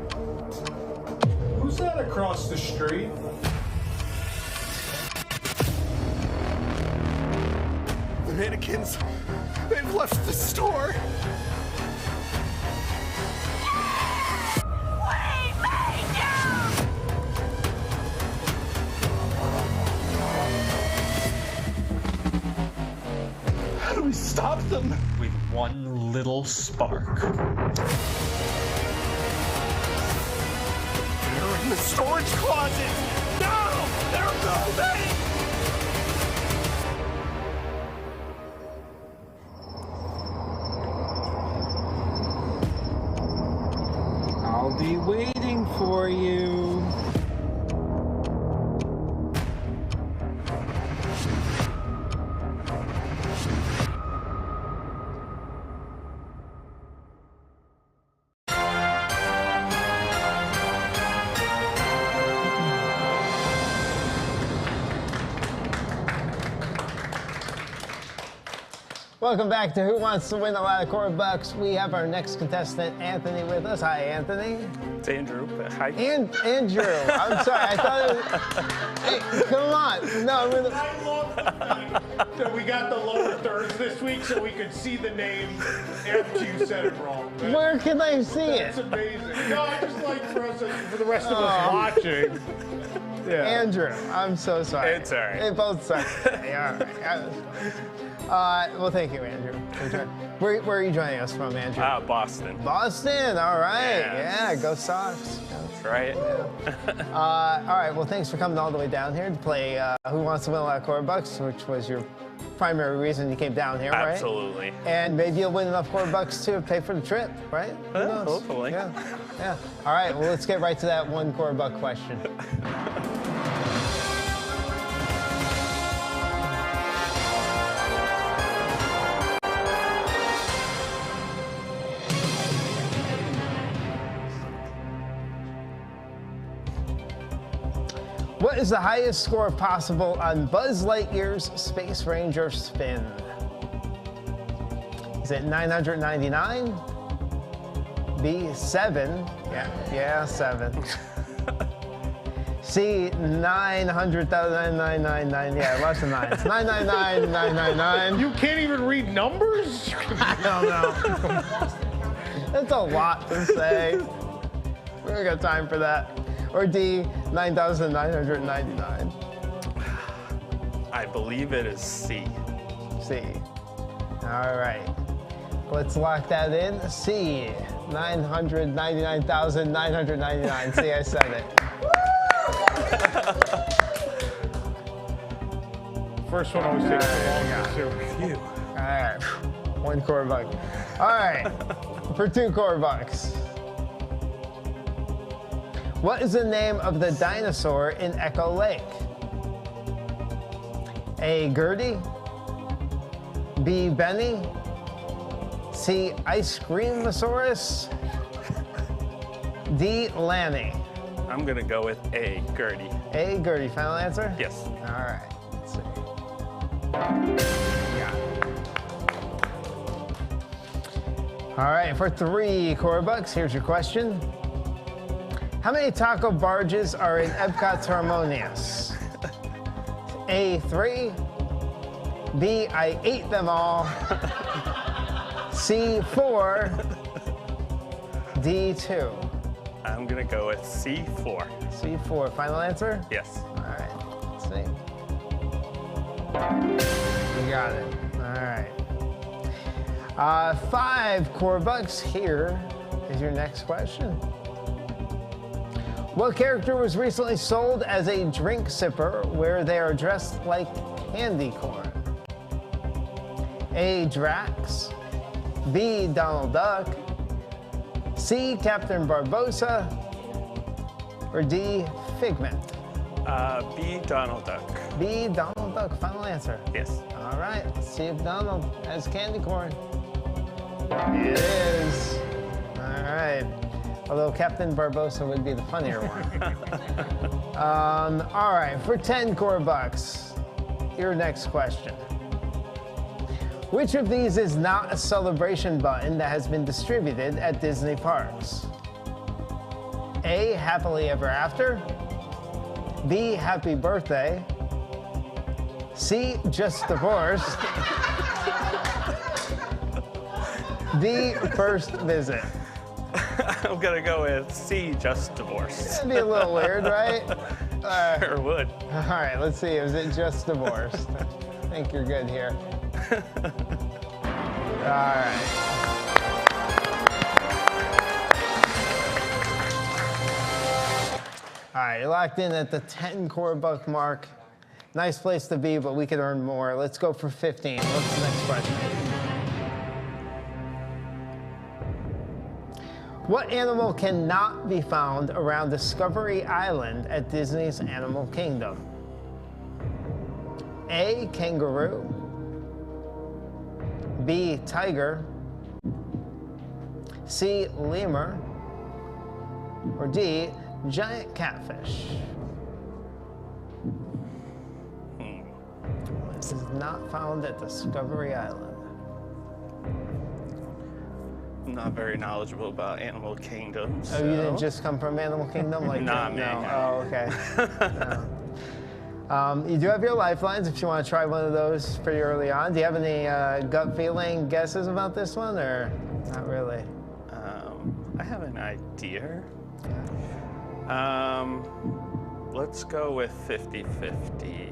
Who's that across the street? The mannequins, they've left the store. How do we stop them? With one little spark. They're in the storage closet. No! They're moving! I'll be waiting for you. Welcome back to Who Wants to Win a Lot of Corbucks. We have our next contestant, Anthony, with us. Hi, Anthony. It's Andrew. Hi. Andrew. I'm sorry. I thought it was... Hey, come on. No, I'm gonna... I love the fact that we got the lower thirds this week so we could see the name after you said it wrong. Where can I see That's it? amazing. No, I just like for the rest of us watching. Yeah. Andrew, I'm so sorry. It's all right. They both suck. Yeah, all right. Well, thank you, Andrew. Where are you joining us from, Andrew? Boston. Boston, all right. Yes. Yeah, go Sox. That's right. All right, well, thanks for coming all the way down here to play Who Wants to Win a Lot of Corbucks, which was your primary reason you came down here, right? Absolutely. And maybe you'll win enough Corbucks to pay for the trip, right? Who knows? Hopefully. Yeah. All right, well, let's get right to that one Corbuck question. What is the highest score possible on Buzz Lightyear's Space Ranger spin? Is it 999? B, 7? Yeah, 7. C, 900,999. Yeah, lots of nines. 999,999. You can't even read numbers? I don't know. That's a lot to say. We don't got time for that. Or D, 9,999. I believe it is C. C. All right. Let's lock that in. C, 999,999. See, I said it. First one always takes the longest, too. Phew. All right. One Corbuck. All right. For 2 Corbucks. What is the name of the dinosaur in Echo Lake? A, Gertie. B, Benny. C, Ice Creamosaurus. D, Lanny. I'm going to go with A, Gertie. A, Gertie. Final answer? Yes. All right. Let's see. Got it. All right. For 3 Corbucks, here's your question. How many taco barges are in Epcot's Harmonious? A, 3. B, I ate them all. C, 4. D, 2. I'm going to go with C4. C4. Final answer? Yes. All right. Let's see. You got it. All right. 5 Corbucks. Here is your next question. What character was recently sold as a drink sipper where they are dressed like candy corn? A, Drax. B, Donald Duck. C, Captain Barbossa. Or D, Figment? B, Donald Duck. B, Donald Duck. Final answer? Yes. All right, let's see if Donald has candy corn. It is. All right. Although Captain Barbossa would be the funnier one. All right, for 10 Corbucks, your next question. Which of these is not a celebration button that has been distributed at Disney parks? A, happily ever after. B, happy birthday. C, just divorced. D, first visit. I'm gonna go with C, just divorced. That'd be a little weird, right? Sure would. All right, let's see. Is it just divorced? I think you're good here. All right. All right, you're locked in at the 10 Corbuck mark. Nice place to be, but we could earn more. Let's go for 15. What's the next question? What animal cannot be found around Discovery Island at Disney's Animal Kingdom? A, kangaroo. B, tiger. C, lemur. Or D, giant catfish. This is not found at Discovery Island. I'm not very knowledgeable about Animal Kingdom. Oh, you didn't just come from Animal Kingdom? Like Not me. No. Oh, okay. No. You do have your lifelines if you want to try one of those pretty early on. Do you have any gut feeling guesses about this one, or not really? I have an idea. Let's go with 50-50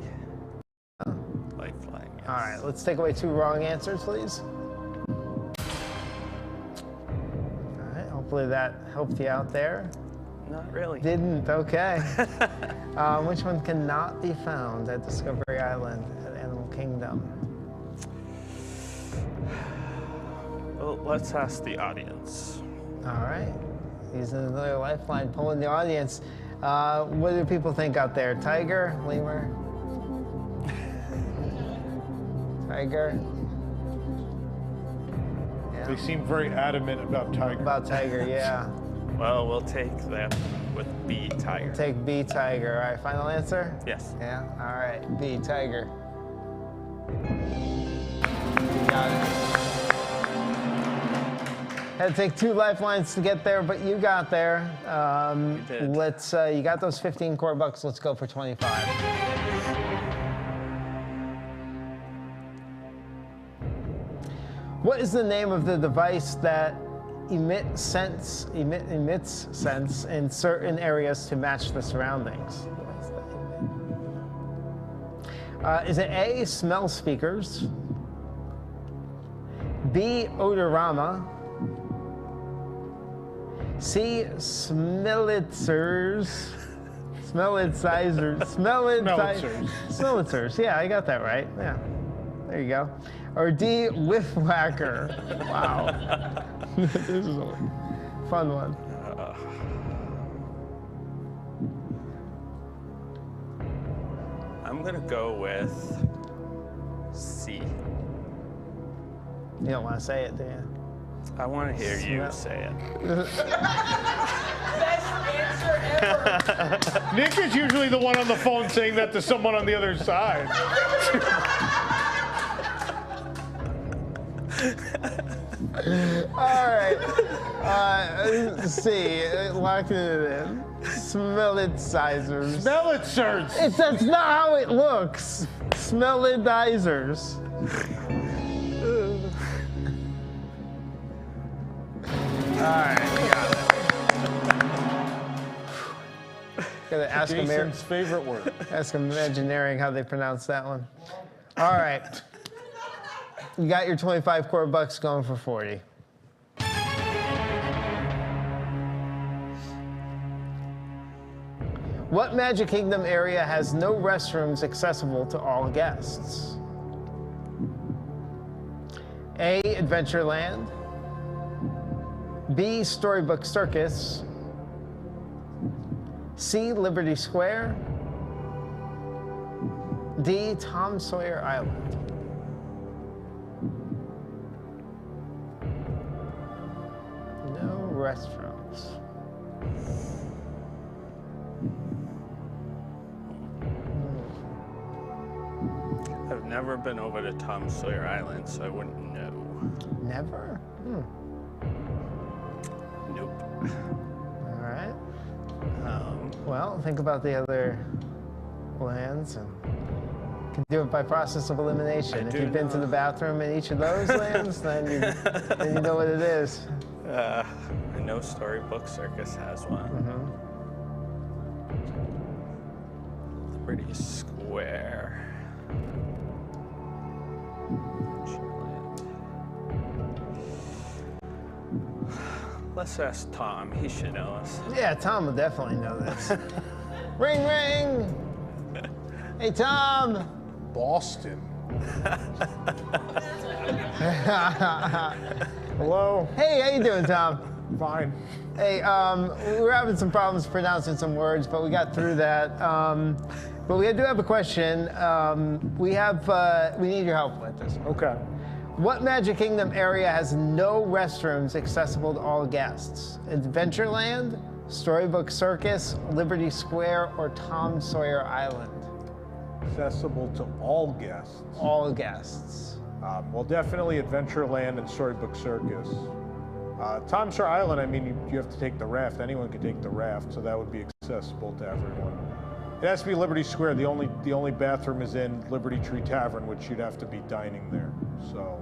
lifeline. Yes. All right, let's take away 2 wrong answers, please. All right, hopefully that helped you out there. Not really. Didn't, okay. Which one cannot be found at Discovery Island at Animal Kingdom? Well, let's ask the audience. All right, using another lifeline, pulling the audience. What do people think out there? Tiger, lemur? Tiger? Yeah. They seem very adamant about tiger. About tiger, yeah. Well, we'll take that with B, tiger. Take B, tiger. All right, final answer? Yes. Yeah, all right, B, tiger. You got it. Had to take 2 lifelines to get there, but you got there. You did. Let's, you got those 15 Corbucks. Let's go for 25. What is the name of the device that emits sense in certain areas to match the surroundings? Is it A, smell speakers? B, odorama? C, smellitzers. Smellitzers. Yeah, I got that right. Yeah. There you go. Or D, whiff whacker. Wow. This is a fun one. I'm gonna go with C. You don't want to say it, do you? I want to hear you say it. Best answer ever. Nick is usually the one on the phone saying that to someone on the other side. All right. C, locking it in. Smellitzers. Smellitzers. That's not how it looks. Smellidizers. All right, got it. Gotta ask Jason's favorite word. Ask Imagineering how they pronounce that one. All right. You got your 25 Corbucks going for 40. What Magic Kingdom area has no restrooms accessible to all guests? A, Adventureland. B, Storybook Circus. C, Liberty Square. D, Tom Sawyer Island. No restrooms. I've never been over to Tom Sawyer Island, so I wouldn't know. Never? Nope. All right. Well, think about the other lands and you can do it by process of elimination. If you've been to the bathroom in each of those lands, then you know what it is. I know Storybook Circus has one. Liberty Square. Let's ask Tom. He should know us. Yeah, Tom will definitely know this. Ring, ring! Hey, Tom! Boston. Hello. Hey, how you doing, Tom? Fine. Hey, we were having some problems pronouncing some words, but we got through that. But we do have a question. We need your help with this. Okay. What Magic Kingdom area has no restrooms accessible to all guests? Adventureland, Storybook Circus, Liberty Square, or Tom Sawyer Island? Accessible to all guests. All guests. Well, definitely Adventureland and Storybook Circus. Tom Sawyer Island, I mean, you have to take the raft. Anyone can take the raft, so that would be accessible to everyone. It has to be Liberty Square. The only bathroom is in Liberty Tree Tavern, which you'd have to be dining there. So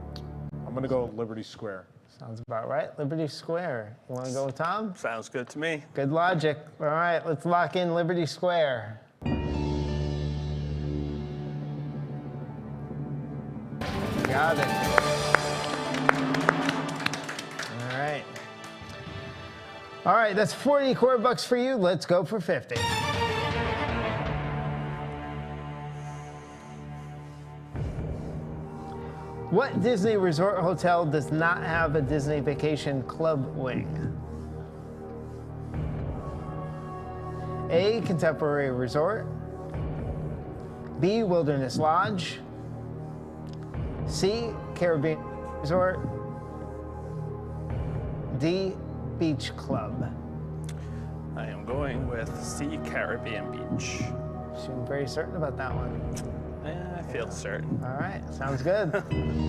I'm gonna go with Liberty Square. Sounds about right. Liberty Square. You want to go with Tom? Sounds good to me. Good logic. All right, let's lock in Liberty Square. Got it. All right. All right, that's 40 Corbucks for you. Let's go for 50. What Disney Resort Hotel does not have a Disney Vacation Club wing? A, Contemporary Resort. B, Wilderness Lodge. C, Caribbean Resort. D, Beach Club. I am going with C, Caribbean Beach. Seem very certain about that one. I feel certain. All right, sounds good.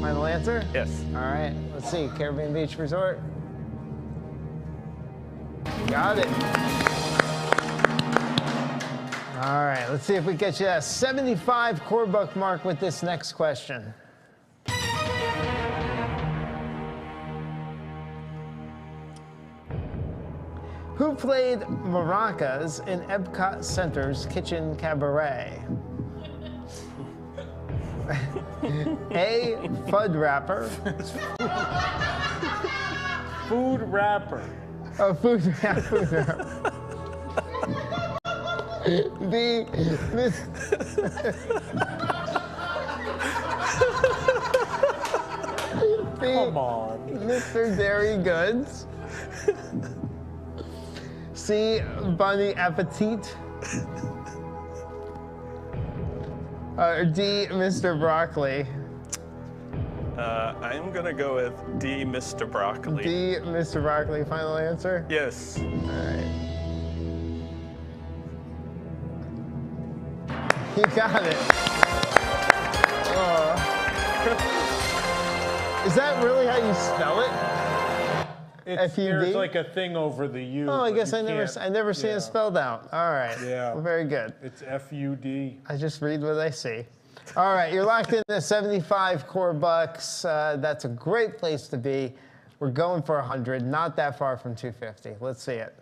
Final answer? Yes. All right, let's see, Caribbean Beach Resort. Got it. All right, let's see if we get you a 75 Corbuck mark with this next question. Who played Maracas in Epcot Center's Kitchen Cabaret? A, Fud Rapper. Food rapper. Oh, food rapper. B, Come on. Mr. Dairy Goods. C, Bunny Appetit. D, Mr. Broccoli. I am gonna go with D, Mr. Broccoli. D, Mr. Broccoli. Final answer? Yes. All right. You got it. Is that really how you spell it? There's like a thing over the U. Oh, I but guess you I never seen it spelled out. All right. Yeah. Well, very good. It's F-U-D. I just read what I see. All right, you're locked in at 75 Corbucks. That's a great place to be. We're going for 100, not that far from 250. Let's see it.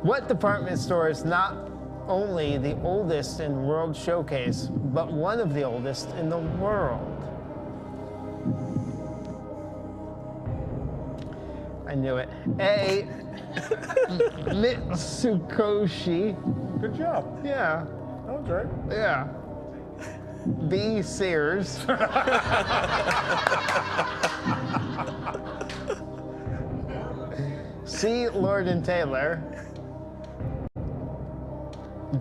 What department store is not only the oldest in World Showcase, but one of the oldest in the world? I knew it. A, Mitsukoshi. Good job. Yeah. That was right. Yeah. B, Sears. C, Lord and Taylor.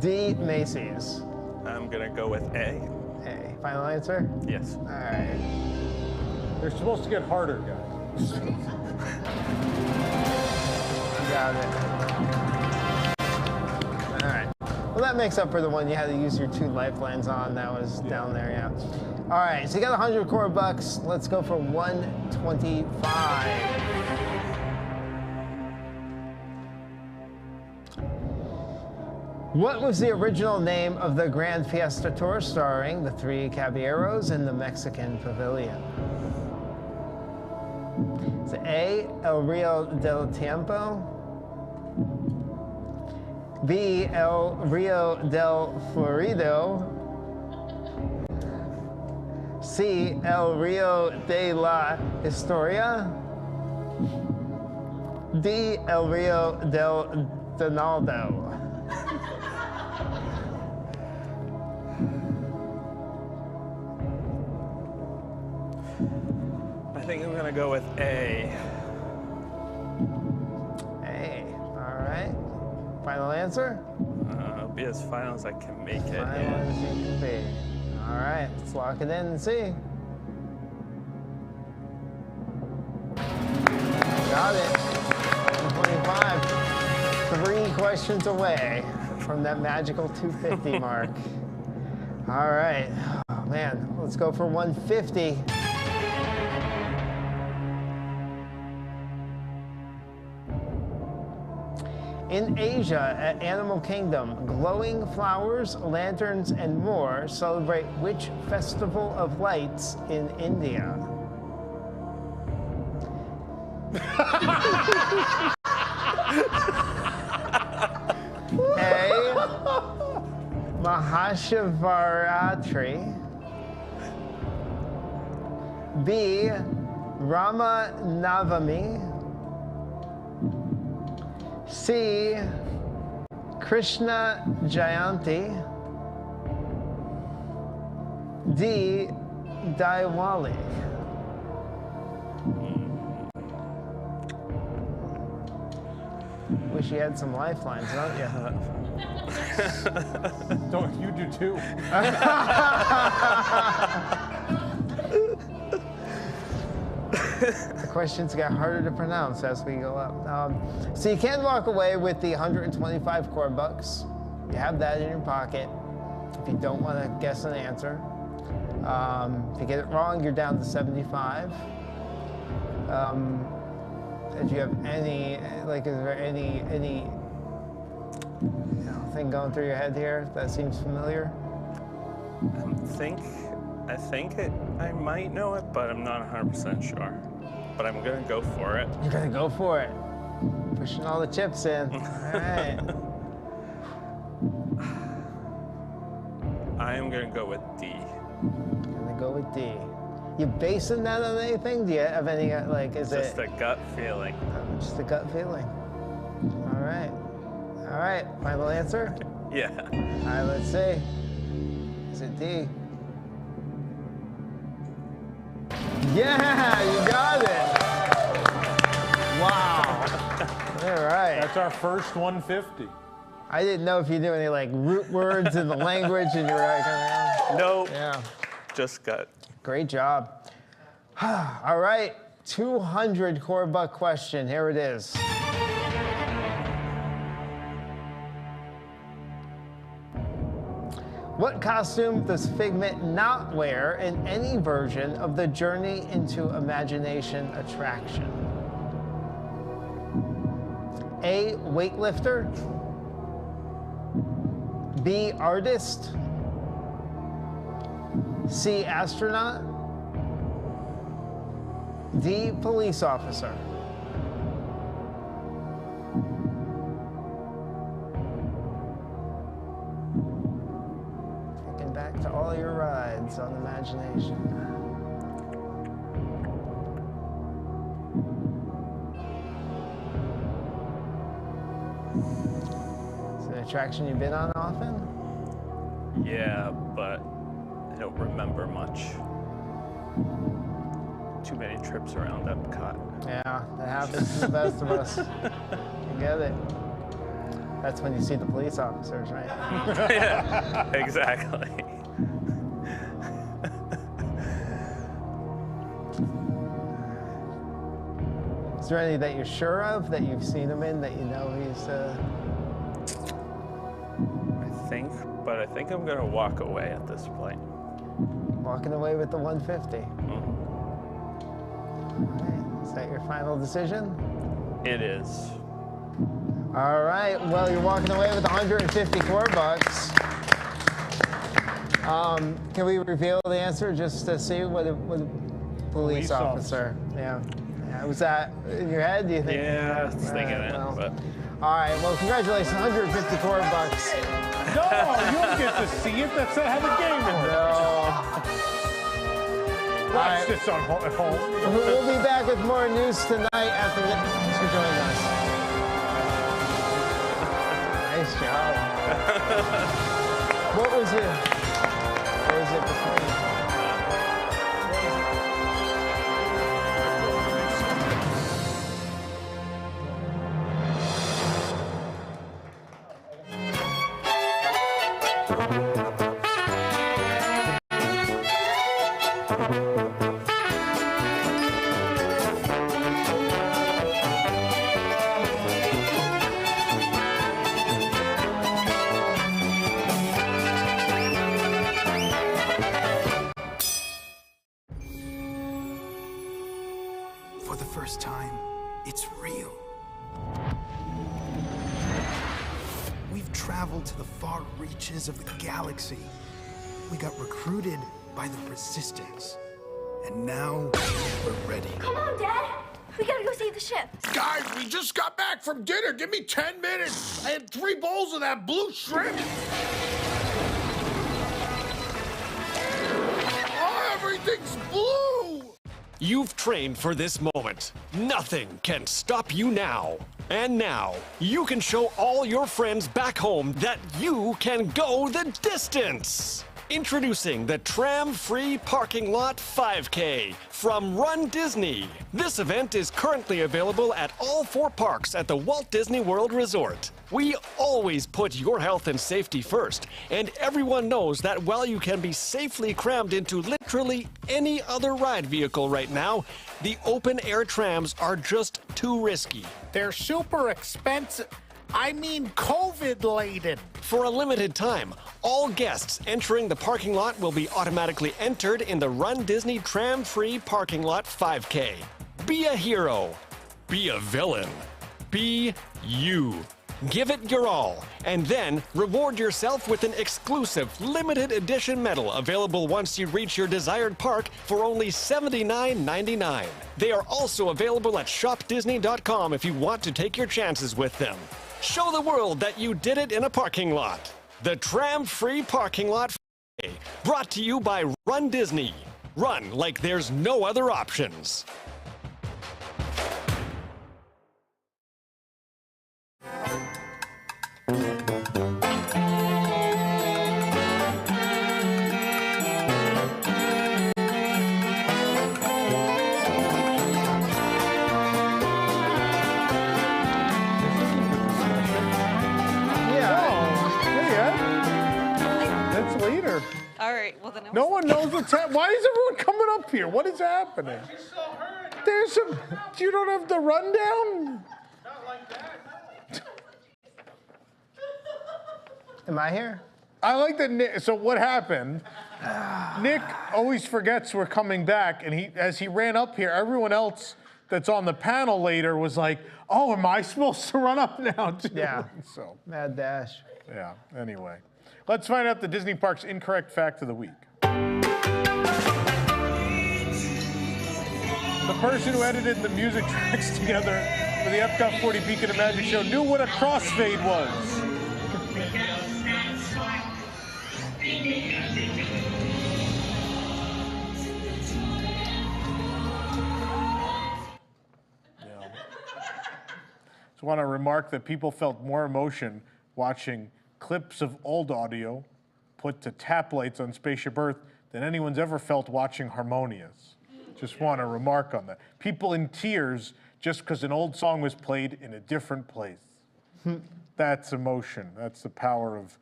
D, Macy's. I'm gonna go with A. A. Final answer? Yes. All right. They're supposed to get harder, guys. Got it. that makes up for the one you had to use your 2 lifelines on. That was down there, yeah. All right, so you got 100 Corbucks. Let's go for 125. What was the original name of the Grand Fiesta Tour starring the 3 Caballeros in the Mexican Pavilion? Is it A, El Rio del Tiempo? B, El Rio del Florido? C, El Rio de la Historia? D, El Rio del Donaldo? I think I'm gonna go with A. A, all right. Final answer? It'll be as final as I can make it. Final as you can be. All right, let's lock it in and see. Got it. 125. 3 questions away from that magical 250 mark. All right. Oh, man, let's go for 150. In Asia, at Animal Kingdom, glowing flowers, lanterns, and more celebrate which festival of lights in India? A, Mahashivaratri. B, Rama Navami. C, Krishna Jayanti. D, Diwali. Wish you had some lifelines, don't you? Don't you do too? The questions get harder to pronounce as we go up. So you can walk away with the 125 Corbucks. You have that in your pocket if you don't want to guess an answer. If you get it wrong, you're down to 75. If you have any, like, is there any thing going through your head here that seems familiar? I think I might know it, but I'm not 100% sure. But I'm gonna go for it. You're gonna go for it. Pushing all the chips in. All right. I am gonna go with D. Gonna go with D. You basing that on anything? Do you have any, like, is it? Just a gut feeling. Just a gut feeling. All right. All right, final answer? Yeah. All right, let's see. Is it D? Yeah, you got it. Wow. All right. That's our first 150. I didn't know if you knew any, like, root words in the language and you were like, Nope. Yeah. Just gut. Great job. All right, 200 Corbuck question. Here it is. What costume does Figment not wear in any version of the Journey into Imagination attraction? A, weightlifter. B, artist. C, astronaut. D, police officer. Thinking back to all your rides on Imagination. Is it an attraction you've been on often? Yeah, but I don't remember much. Too many trips around Epcot. Yeah, that happens to the best of us. You get it. That's when you see the police officers, right? Yeah, exactly. Is there any that you're sure of, that you've seen him in, that you know he's... I think but I think I'm going to walk away at this point. Walking away with the 150. All right. Is that your final decision? It is. All right. Well, you're walking away with 150 Corbucks. Can we reveal the answer just to see what a police officer? Yeah. Was that in your head, do you think? Yeah, I was thinking it, but... All right, well, congratulations, 150 Corbucks. No, you don't get to see it. That's not how the game works. Watch this on home. We'll be back with more news tonight after this. Thanks for joining us. Nice job. What was it before? For the first time, it's real. We've traveled to the far reaches of the galaxy. We got recruited by the Resistance. And now, we're ready. Come on, Dad. We gotta go save the ship. Guys, we just got back from dinner. Give me 10 minutes. I had 3 bowls of that blue shrimp. Oh, everything's blue. You've trained for this moment. Nothing can stop you now. And now, you can show all your friends back home that you can go the distance. Introducing the Tram-Free Parking Lot 5K from Run Disney. This event is currently available at all 4 parks at the Walt Disney World Resort. We always put your health and safety first, and everyone knows that while you can be safely crammed into literally any other ride vehicle right now, the open-air trams are just too risky. They're super expensive. I mean COVID-laden. For a limited time, all guests entering the parking lot will be automatically entered in the Run Disney Tram-Free Parking Lot 5K. Be a hero. Be a villain. Be you. Give it your all, and then reward yourself with an exclusive limited edition medal available once you reach your desired park for only $79.99. They are also available at shopdisney.com if you want to take your chances with them. Show the world that you did it in a parking lot. The Tram-Free Parking Lot 5K, brought to you by Run Disney. Run like there's no other options. All right, well then. No one knows what's happening. Why is everyone coming up here? What is happening? There's some. You don't have the rundown? Not like that. Am I here? I like that. Nick, so what happened? Nick always forgets we're coming back, and as he ran up here, everyone else that's on the panel later was like, "Oh, am I supposed to run up now too?" Yeah. So mad dash. Yeah. Anyway. Let's find out the Disney Parks incorrect fact of the week. The person who edited the music tracks together for the Epcot 40 Beacon of Magic show knew what a crossfade was. So I want to remark that people felt more emotion watching clips of old audio put to tap lights on Spaceship Earth than anyone's ever felt watching Harmonious. Just want to remark on that. People in tears just because an old song was played in a different place. That's emotion. That's the power of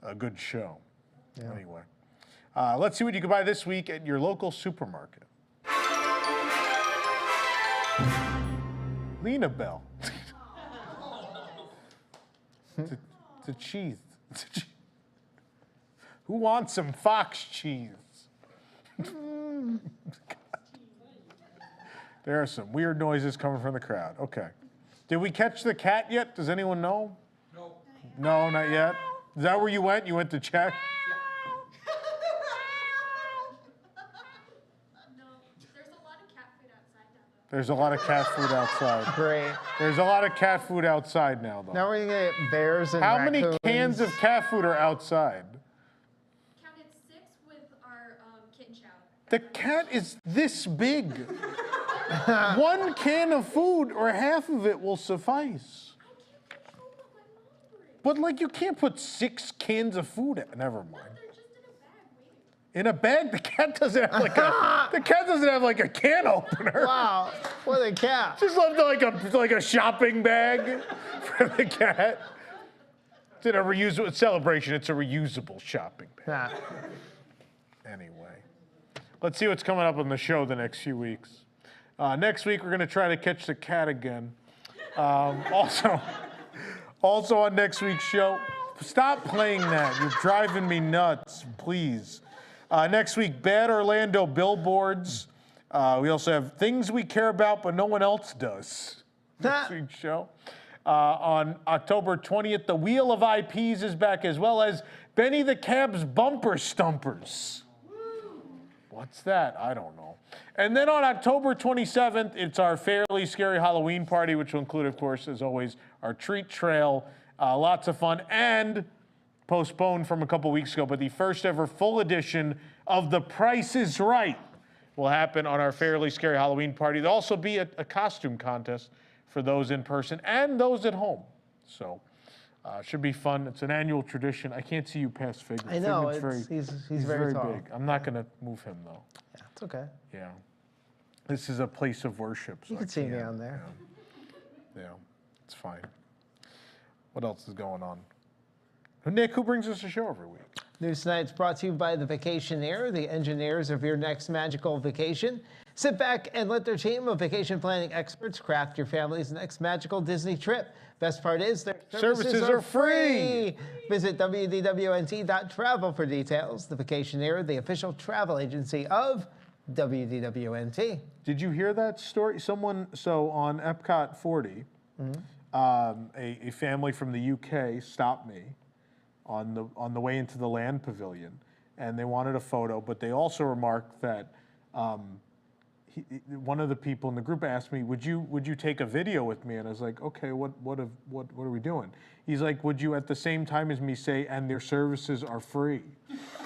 a good show. Yeah. Anyway, let's see what you can buy this week at your local supermarket. Lena Bell. It's a cheese. Who wants some fox cheese? There are some weird noises coming from the crowd. Okay. Did we catch the cat yet? Does anyone know? No. No, not yet. Is that where you went? You went to check? There's a lot of cat food outside. Great. There's a lot of cat food outside now, though. Now we're gonna get bears and How raccoons. many cans of cat food are outside? Counted 6 with our kitten chow. The cat is this big. One can of food or half of it will suffice. But like you can't put 6 cans of food in. Never mind. In a bag? The cat doesn't have like a can opener. Wow, what a cat. Just left like a shopping bag for the cat. It's in a reusable celebration. It's a reusable shopping bag. Anyway, let's see what's coming up on the show the next few weeks. Next week we're gonna try to catch the cat again. Also on next week's show, stop playing that. You're driving me nuts. Please. Next week, bad Orlando billboards. We also have things we care about, but no one else does. Next week's show. On October 20th, the Wheel of IPs is back, as well as Benny the Cab's Bumper Stumpers. What's that? I don't know. And then on October 27th, it's our Fairly Scary Halloween party, which will include, of course, as always, our treat trail. Lots of fun. And postponed from a couple weeks ago, but the first ever full edition of The Price is Right will happen on our Fairly Scary Halloween party. There'll also be a costume contest for those in person and those at home. So should be fun. It's an annual tradition. I can't see you past Figment. I know, Figment's he's very tall. big. I'm not gonna move him though. Yeah, it's okay. Yeah. This is a place of worship. So You can see me on there. Yeah, it's fine. What else is going on? Nick, who brings us a show every week? News Tonight's brought to you by The Vacationeer, the engineers of your next magical vacation. Sit back and let their team of vacation planning experts craft your family's next magical Disney trip. Best part is their services are free. Visit WDWNT.travel for details. The Vacationeer, the official travel agency of WDWNT. Did you hear that story? So on Epcot 40, a family from the UK stopped me on the way into the land pavilion, and they wanted a photo, but they also remarked that one of the people in the group asked me, would you take a video with me? And I was like, okay, what are we doing? He's like, would you at the same time as me say, and their services are free?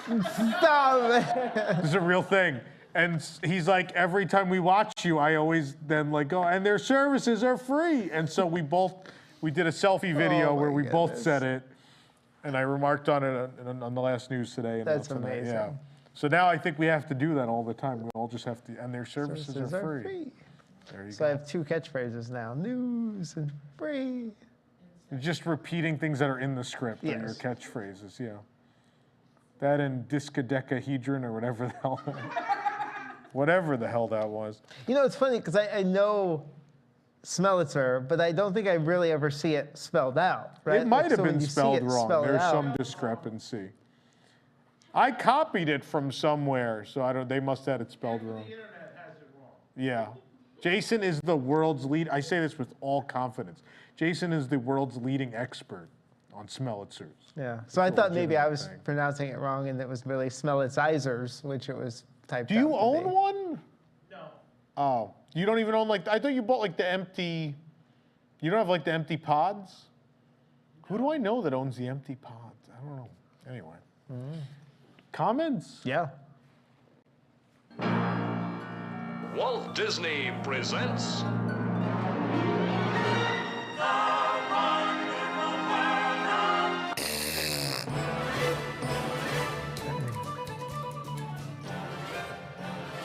Stop it. This is a real thing. And he's like, every time we watch you, I always then like go, and their services are free. And so we did a selfie video where we both said it. And I remarked on it on the last news today. And That's amazing. Yeah. So now I think we have to do that all the time. We all just have to, and their services are free. There you So go. I have 2 catchpredits now, news and free. You're just repeating things that are in the script or your catchphrases, yeah. That and discodecahedron or whatever the hell that was. You know, it's funny because I know Smellitzer, but I don't think I really ever see it spelled out, right? It might have So when been you see spelled it wrong. spelled There's out- some discrepancy. I copied it from somewhere, so they must have had it spelled wrong. The internet has it wrong. Yeah. Jason is the world's lead. I say this with all confidence. Jason is the world's leading expert on Smellitzers. Yeah. So I thought maybe I was pronouncing it wrong, and it was really Smellitzizers, which it was typed. Do you out to own be. one? No. Oh, you don't even own I thought you bought the empty. You don't have the empty pods? Who do I know that owns the empty pods? I don't know. Anyway. Comments? Yeah. Walt Disney presents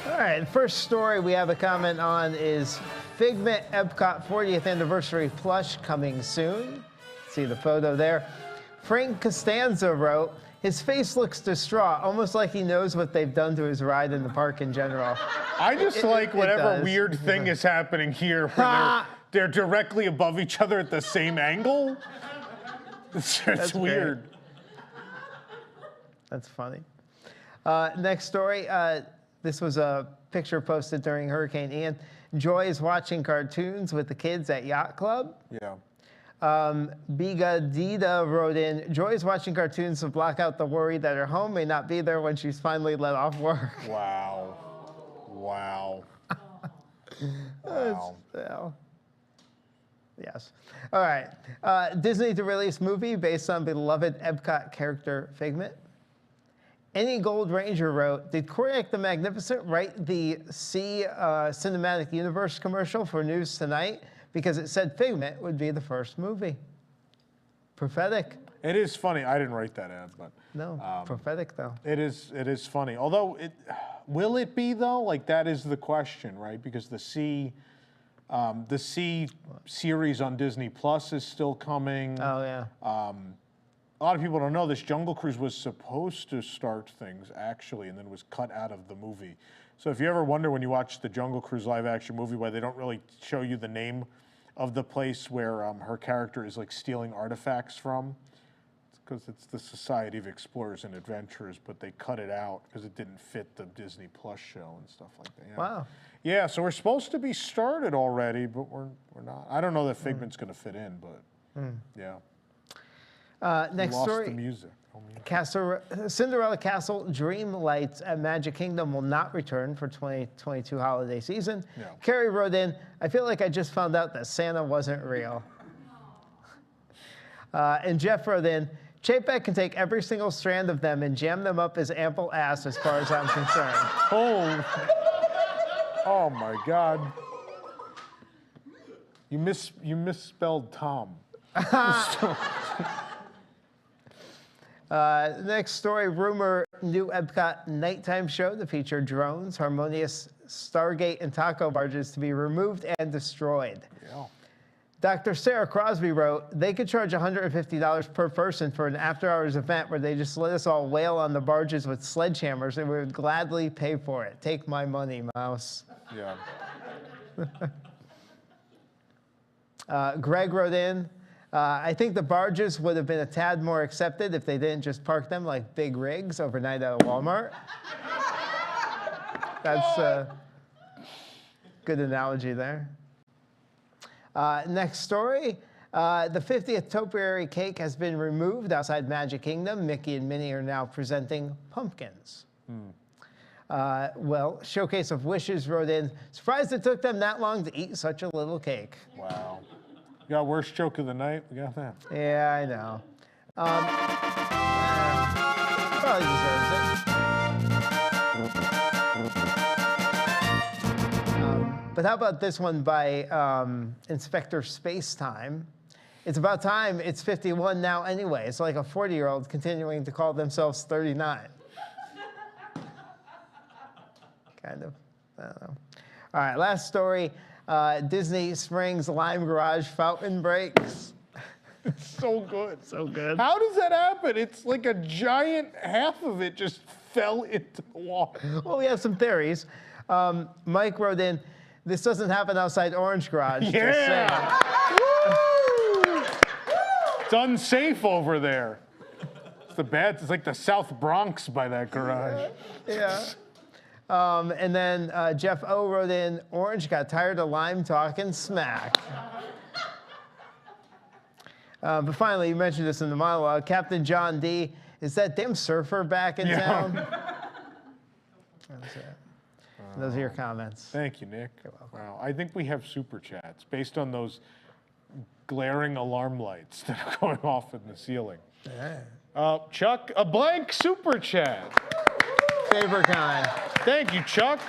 All right, the first story we have a comment on is Figment Epcot 40th Anniversary Plush coming soon. See the photo there. Frank Costanza wrote, his face looks distraught, almost like he knows what they've done to his ride in the park in general. I just like whatever does. weird thing is happening here where they're directly above each other at the same angle. It's That's weird. That's funny. Next story. This was a picture posted during Hurricane Ian. Joy is watching cartoons with the kids at Yacht Club. Yeah. Bigadida wrote in, Joy is watching cartoons to block out the worry that her home may not be there when she's finally let off work. Wow. Wow. Wow. Yes. All right. Disney to release movie based on beloved Epcot character Figment. Any Gold Ranger wrote, did Koryak the Magnificent write the Sea Cinematic Universe commercial for News Tonight? Because it said Figment would be the first movie. Prophetic. It is funny. I didn't write that ad, but no, prophetic though. It is funny. Although will it be though? Like that is the question, right? Because the Sea series on Disney Plus is still coming. Oh yeah. A lot of people don't know this. Jungle Cruise was supposed to start things actually, and then was cut out of the movie. So if you ever wonder when you watch the Jungle Cruise live action movie why they don't really show you the name of the place where her character is like stealing artifacts from, it's because it's the Society of Explorers and Adventurers, but they cut it out because it didn't fit the Disney Plus show and stuff like that. Yeah. Wow. Yeah, so we're supposed to be started already, but we're not. I don't know that Figment's going to fit in, but yeah. Next Lost story. the music. Cinderella Castle Dream Lights at Magic Kingdom will not return for 2022 holiday season. No. Carrie wrote in, I feel like I just found out that Santa wasn't real. And Jeff wrote in, Chapek can take every single strand of them and jam them up his ample ass as far as I'm concerned. Oh my God. You misspelled Tom. Next story, rumor, new Epcot nighttime show to feature drones, Harmonious, Stargate, and taco barges to be removed and destroyed. Yeah. Dr. Sarah Crosby wrote, they could charge $150 per person for an after-hours event where they just let us all wail on the barges with sledgehammers and we would gladly pay for it. Take my money, mouse. Yeah. Greg wrote in, I think the barges would have been a tad more accepted if they didn't just park them like big rigs overnight at a Walmart. That's a good analogy there. Next story. The 50th topiary cake has been removed outside Magic Kingdom. Mickey and Minnie are now presenting pumpkins. Well, Showcase of Wishes wrote in, surprised it took them that long to eat such a little cake. Wow. You got worst joke of the night? We got that. Yeah, I know. Probably deserves it. But how about this one by Inspector Spacetime? It's about time. It's 51 now anyway. It's like a 40-year-old continuing to call themselves 39. Kind of. I don't know. All right, last story. Disney Springs Lime Garage fountain breaks. So good. So good. How does that happen? It's like a giant, half of it just fell into the water. Well, we have some theories. Mike wrote in, this doesn't happen outside Orange Garage. Yeah. Woo! It's unsafe over there. It's like the South Bronx by that garage. Yeah. And then Jeff O wrote in, Orange got tired of Lime talking smack. But finally, you mentioned this in the monologue, Captain John D, is that damn surfer back in town? That's it. Those are your comments. Thank you, Nick. You're welcome. Wow, I think we have super chats based on those glaring alarm lights that are going off in the ceiling. Yeah. Chuck, a blank super chat. Favorite kind. Thank you, Chuck.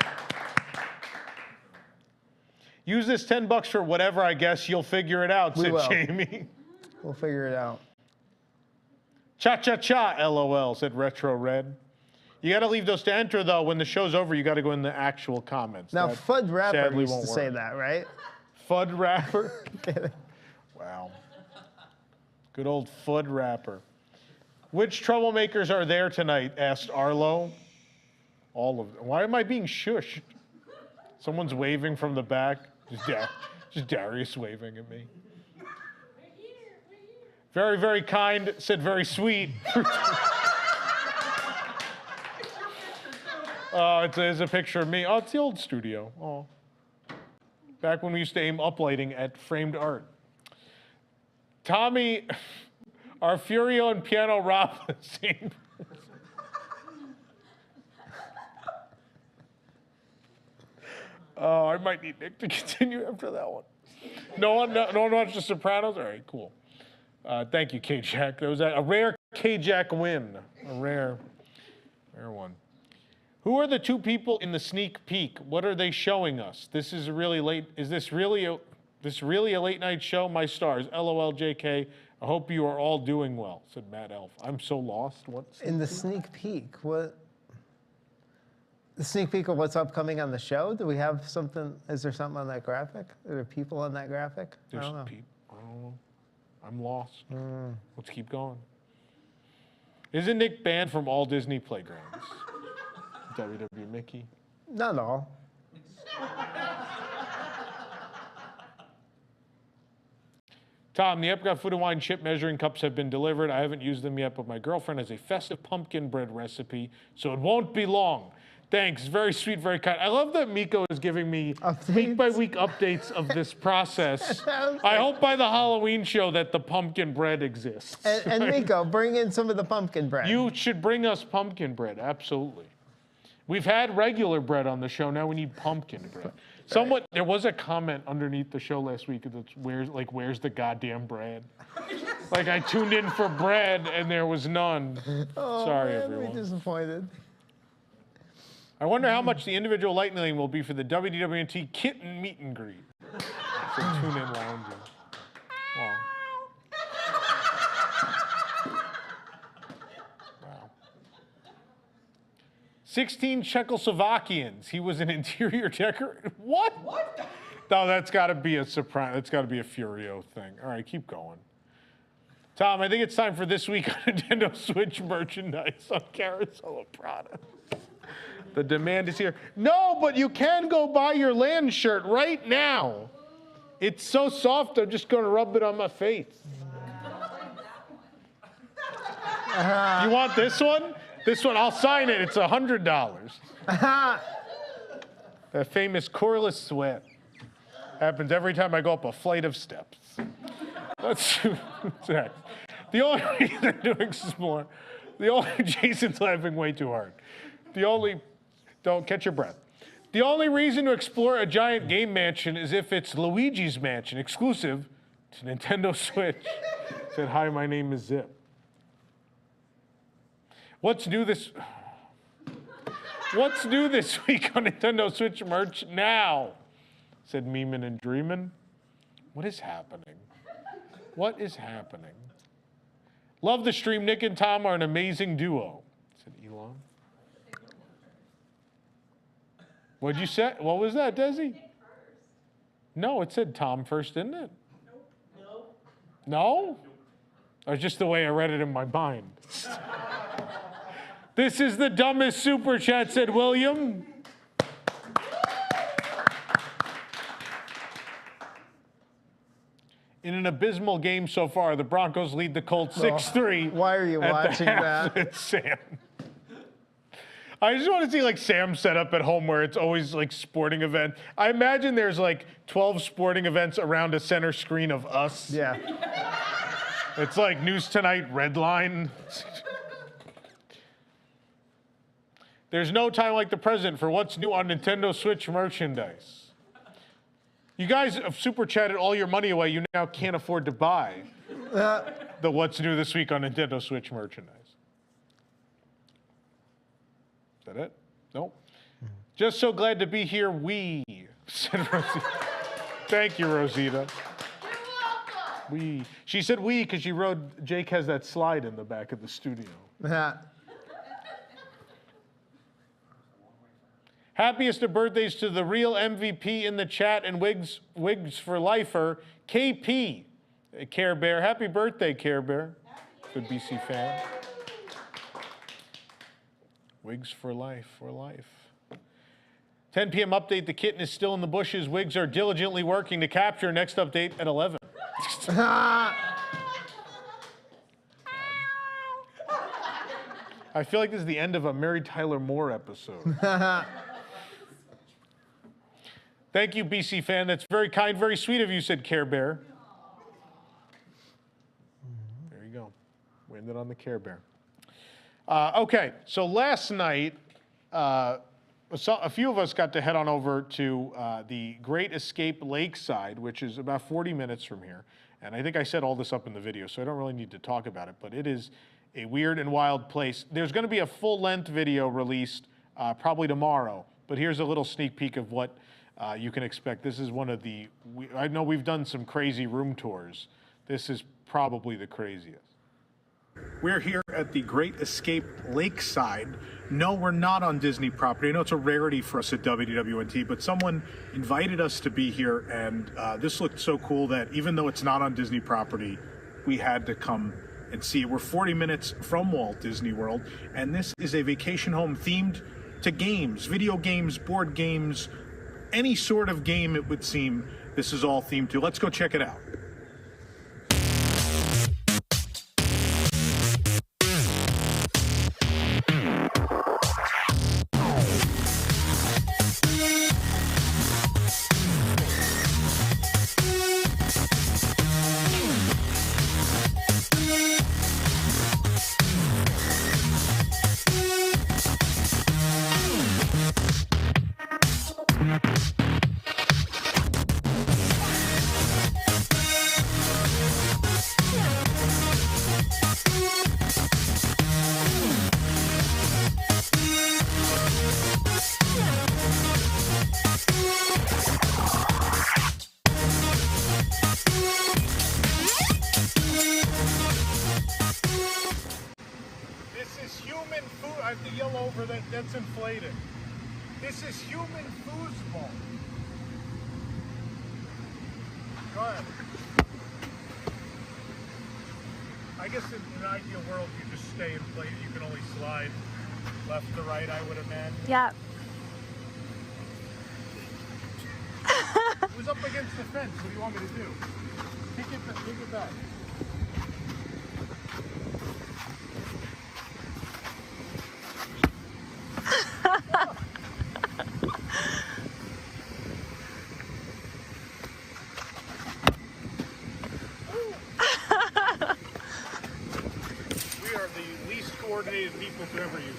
Use this $10 for whatever, I guess. You'll figure it out, said Jamie. We'll figure it out. Cha-cha-cha, LOL, said Retro Red. You got to leave those to enter, though. When the show's over, you got to go in the actual comments. Now, that Fudd Rapper used to won't say work. that, right? Fudd Rapper? Wow. Good old Fudd Rapper. Which troublemakers are there tonight, asked Arlo. All of them. Why am I being shushed? Someone's waving from the back. Just Darius waving at me. Very, very kind, said very sweet. It's a picture of me. Oh, it's the old studio. Oh. Back when we used to aim uplighting at framed art. Tommy, are Furio and Piano Rob the same? Oh, I might need Nick to continue after that one. No one watched The Sopranos? All right, cool. Thank you, K-Jack. That was a rare K-Jack win. A rare one. Who are the two people in the sneak peek? What are they showing us? This is really late. Is this really a late night show? My stars. LOL, JK. I hope you are all doing well, said Matt Elf. I'm so lost. What? In the sneak peek, what? The sneak peek of what's upcoming on the show? Do we have something? Is there something on that graphic? Are there people on that graphic? I don't know. I don't know. I'm lost. Let's keep going. Isn't Nick banned from all Disney playgrounds? WW Mickey? Not all. Tom, the Epcot Food and Wine chip measuring cups have been delivered. I haven't used them yet, but my girlfriend has a festive pumpkin bread recipe, so it won't be long. Thanks, very sweet, very kind. I love that Miko is giving me week-by-week updates of this process. I hope by the Halloween show that the pumpkin bread exists. And Miko, bring in some of the pumpkin bread. You should bring us pumpkin bread, absolutely. We've had regular bread on the show, now we need pumpkin bread. There was a comment underneath the show last week that's where's the goddamn bread? Like I tuned in for bread and there was none. Sorry, everyone. I'm disappointed. I wonder how much the individual lightning lane will be for the WDWNT kitten meet and greet. So tune in lounging. Wow. Wow. 16 Czechoslovakians. He was an interior decorator. What? What? No, that's got to be a surprise. That's got to be a Furio thing. All right, keep going. Tom, I think it's time for this week on Nintendo Switch merchandise on Carousel of Progress. The demand is here. No, but you can go buy your land shirt right now. It's so soft, I'm just going to rub it on my face. You want this one? This one, I'll sign it. It's $100. That famous Corless sweat. Happens every time I go up a flight of steps. Let's next. The only reason I'm doing some more, Jason's laughing way too hard. Don't catch your breath. The only reason to explore a giant game mansion is if it's Luigi's Mansion, exclusive to Nintendo Switch. Said, hi, my name is Zip. What's new this week on Nintendo Switch merch now? Said Meeman and Dreamin'. What is happening? What is happening? Love the stream. Nick and Tom are an amazing duo. Said Elon. What'd you say? What was that, Desi? No, it said Tom first, didn't it? No. No? Or just the way I read it in my mind. This is the dumbest super chat, said William. In an abysmal game so far, the Broncos lead the Colts 6-3. Why are you watching that? It's Sam. I just want to see like Sam set up at home where it's always like sporting event. I imagine there's like 12 sporting events around a center screen of us. Yeah. It's like News Tonight, Redline. There's no time like the present for what's new on Nintendo Switch merchandise. You guys have super chatted all your money away. You now can't afford to buy the what's new this week on Nintendo Switch merchandise. Is that it? Nope. Just so glad to be here, said Rosita. Thank you, Rosita. She said we because she wrote, Jake has that slide in the back of the studio. Happiest of birthdays to the real MVP in the chat and Wigs for Lifer, KP, Care Bear. Happy birthday, Care Bear. Good BC fan. Wigs for life, 10 p.m. update, the kitten is still in the bushes. Wigs are diligently working to capture. Next update at 11. I feel like this is the end of a Mary Tyler Moore episode. Thank you, BC fan. That's very kind, very sweet of you, said Care Bear. There you go. Winded on the Care Bear. Okay, so last night, a few of us got to head on over to the Great Escape Lakeside, which is about 40 minutes from here. And I think I set all this up in the video, so I don't really need to talk about it, but it is a weird and wild place. There's going to be a full-length video released probably tomorrow, but here's a little sneak peek of what you can expect. This is one of the, I know we've done some crazy room tours. This is probably the craziest. We're here at the Great Escape Lakeside. No, we're not on Disney property. I know it's a rarity for us at WDWNT, but someone invited us to be here, and this looked so cool that even though it's not on Disney property, we had to come and see it. We're 40 minutes from Walt Disney World, and this is a vacation home themed to games, video games, board games, any sort of game it would seem this is all themed to. Let's go check it out. That's inflated. This is human foosball. Go ahead. I guess in an ideal world, you just stay in place. You can only slide left to right, I would imagine. Yeah. It was up against the fence. What do you want me to do? Take it back. We are the least coordinated people to ever use it.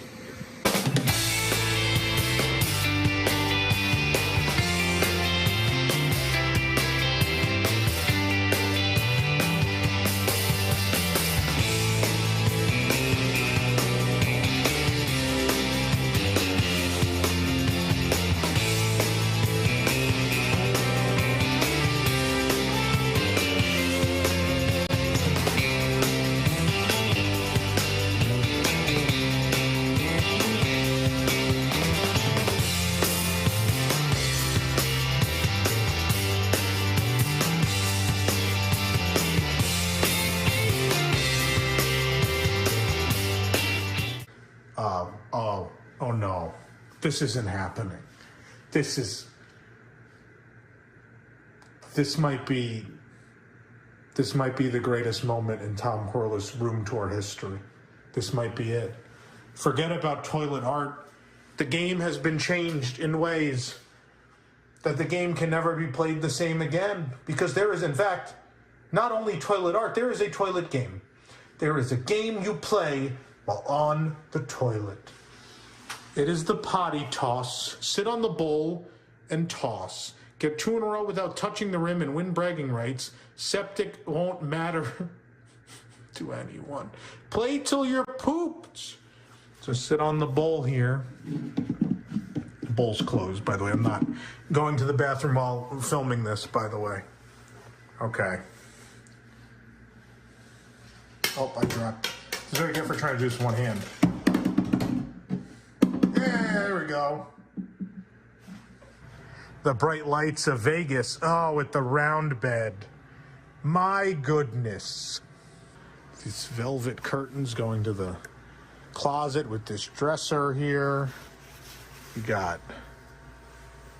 Oh no, this isn't happening. This might be the greatest moment in Tom Corless room tour history. This might be it. Forget about toilet art. The game has been changed in ways that the game can never be played the same again, because there is, in fact, not only toilet art, there is a toilet game. There is a game you play while on the toilet. It is the potty toss. Sit on the bowl and toss. Get 2 in a row without touching the rim and win bragging rights. Septic won't matter to anyone. Play till you're pooped. So sit on the bowl here. The bowl's closed, by the way. I'm not going to the bathroom while filming this, by the way. Okay. Oh, I dropped. This is what I get for trying to do this with one hand. Yeah, there we go. The bright lights of Vegas. Oh, with the round bed. My goodness. These velvet curtains going to the closet with this dresser here. You got,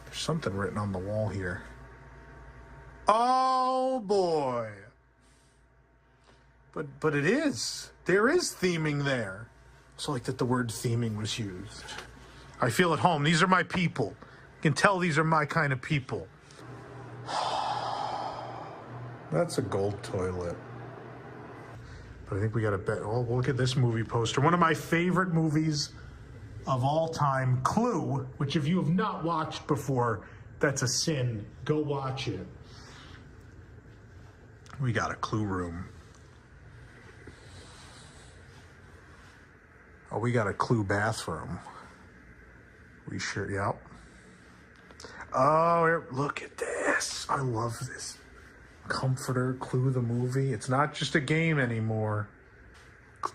there's something written on the wall here. Oh boy. But it is. There is theming there. It's like that the word theming was used. I feel at home. These are my people. You can tell these are my kind of people. That's a gold toilet. But I think we got to bet. Oh, look at this movie poster. One of my favorite movies of all time, Clue, which if you have not watched before, that's a sin. Go watch it. We got a Clue room. Oh, we got a Clue bathroom. We sure, yep. Oh, look at this. I love this. Comforter, Clue the movie. It's not just a game anymore.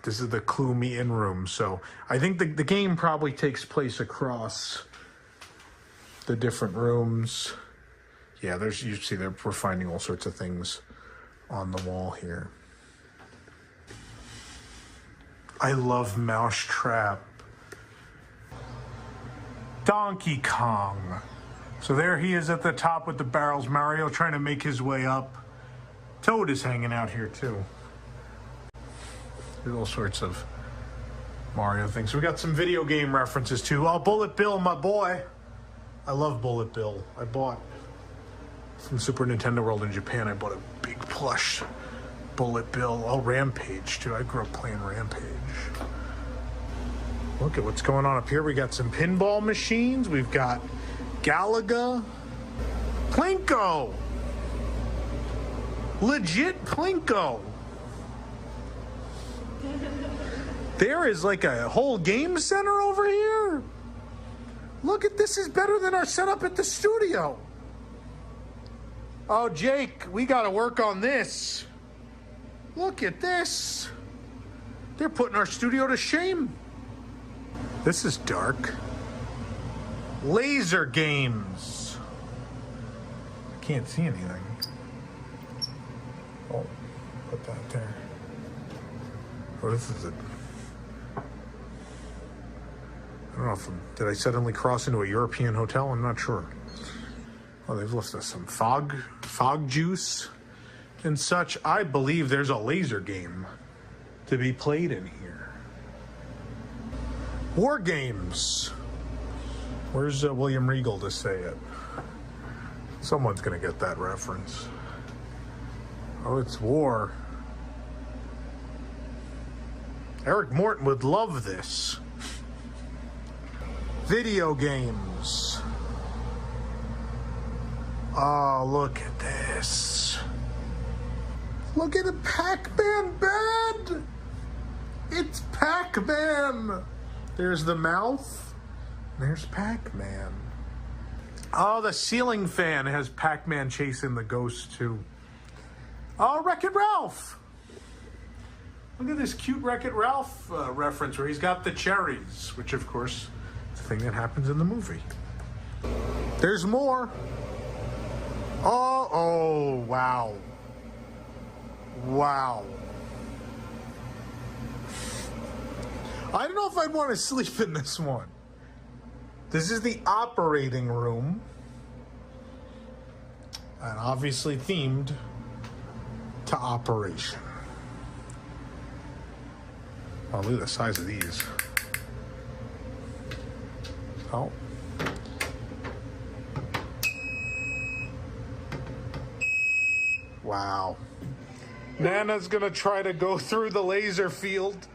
This is the Clue me-in room. So I think the game probably takes place across the different rooms. Yeah, there's, you see there, we're finding all sorts of things on the wall here. I love Mousetrap. Donkey Kong. So there he is at the top with the barrels. Mario trying to make his way up. Toad is hanging out here too. There's all sorts of Mario things. We got some video game references too. Oh, Bullet Bill, my boy. I love Bullet Bill. I bought from Super Nintendo World in Japan. I bought a big plush Bullet Bill. Oh, Rampage too. I grew up playing Rampage. Look at what's going on up here. We got some pinball machines. We've got Galaga. Plinko. Legit Plinko. There is like a whole game center over here. Look at this, is better than our setup at the studio. Oh, Jake, we got to work on this. Look at this. They're putting our studio to shame. This is dark. Laser games. I can't see anything. Oh, put that there. Oh, this is it. I don't know if did I suddenly cross into a European hotel? I'm not sure. Oh, they've left us some fog juice and such. I believe there's a laser game to be played in here. War games. Where's William Regal to say it? Someone's gonna get that reference. Oh, it's war. Eric Morton would love this. Video games. Oh, look at this. Look at a Pac-Man bed. It's Pac-Man. There's the mouth. There's Pac-Man. Oh, the ceiling fan has Pac-Man chasing the ghost too. Oh, Wreck-It Ralph. Look at this cute Wreck-It Ralph reference where he's got the cherries, which of course is the thing that happens in the movie. There's more. Oh, wow. Wow. I don't know if I'd want to sleep in this one. This is the operating room. And obviously themed to operation. Oh, look at the size of these. Oh. Wow. Nana's gonna try to go through the laser field.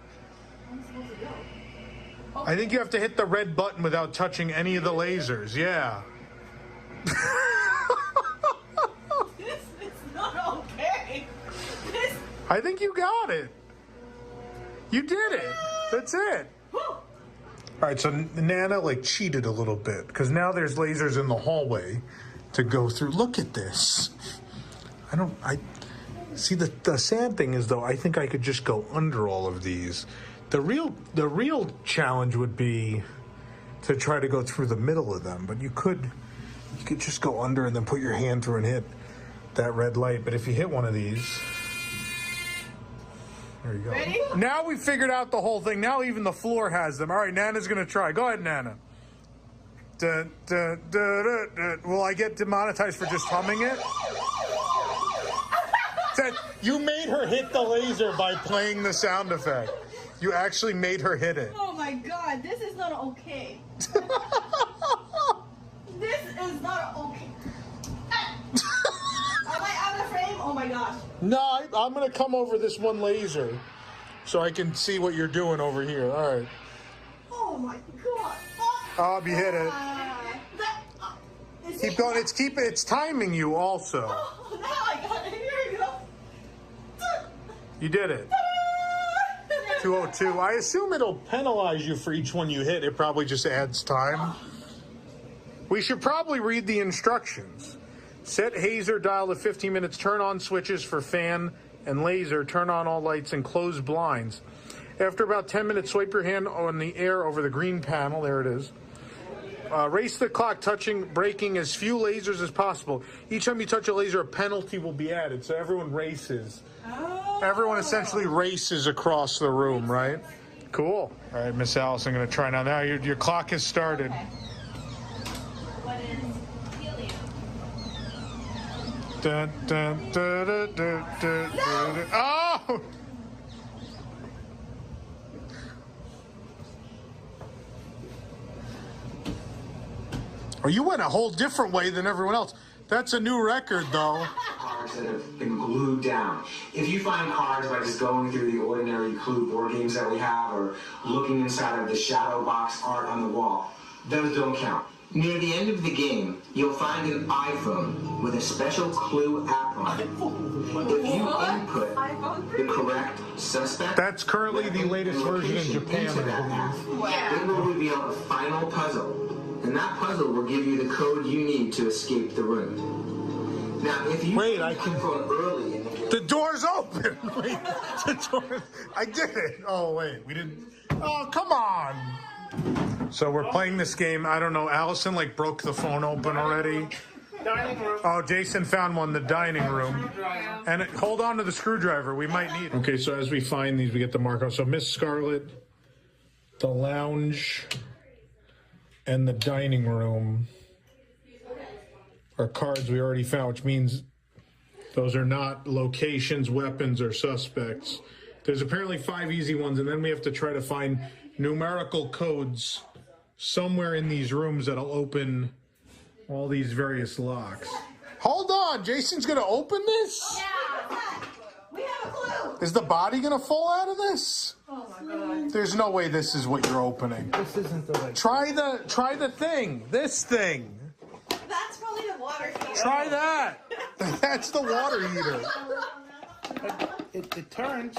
I think you have to hit the red button without touching any of the lasers. Yeah. This is not okay. I think you got it. You did it. That's it. All right, so Nana like cheated a little bit because now there's lasers in the hallway to go through. Look at this. I see the sad thing is though, I think I could just go under all of these. The real challenge would be to try to go through the middle of them, but you could just go under and then put your hand through and hit that red light. But if you hit one of these, there you go. Ready? Now we figured out the whole thing. Now even the floor has them. All right, Nana's gonna try. Go ahead, Nana. Will I get demonetized for just humming it? You made her hit the laser by playing the sound effect. You actually made her hit it. Oh my god, this is not okay. This is not okay. Am I out of frame? Oh my gosh. No, I'm going to come over this one laser so I can see what you're doing over here. All right. Oh my god. Oh, you hit it. Keep going. It's timing you also. Oh, now I got it. Here we go. You did it. 202. I assume it'll penalize you for each one you hit. It probably just adds time. We should probably read the instructions. Set hazer dial to 15 minutes. Turn on switches for fan and laser. Turn on all lights and close blinds. After about 10 minutes, swipe your hand on the air over the green panel. There it is. Race the clock, breaking as few lasers as possible. Each time you touch a laser, a penalty will be added. So everyone races. Oh. Everyone essentially races across the room, right? Cool. All right, Miss Alice, I'm going to try now. Now your clock has started. Okay. What is helium? Dun, dun, dun, dun, dun, dun, dun. Oh! Oh, you went a whole different way than everyone else. That's a new record, though. Cards that have been glued down. If you find cards by just going through the ordinary Clue board games that we have or looking inside of the shadow box art on the wall, those don't count. Near the end of the game, you'll find an iPhone with a special Clue app on it. If you input the correct suspect... That's currently the latest version in Japan. Into that app, it will reveal a final puzzle. And that puzzle will give you the code you need to escape the room. Now, if you early in the game, the door's open. Wait, the door. I did it. Oh wait, we didn't. Oh come on. So we're playing this game. I don't know. Allison broke the phone open already. Dining room. Oh, Jason found one. The dining room. And hold on to the screwdriver. We might need it. Okay, so as we find these, we get the mark off. So Miss Scarlet, the lounge, and the dining room are cards we already found, which means those are not locations, weapons, or suspects. There's apparently 5 easy ones, and then we have to try to find numerical codes somewhere in these rooms that'll open all these various locks. Hold on, Jason's gonna open this? Yeah. We have a clue. Is the body gonna fall out of this? Oh my god. There's no way this is what you're opening. This isn't the way. Try the thing. This thing. That's probably the water heater. Try that. That's the water heater. It turns.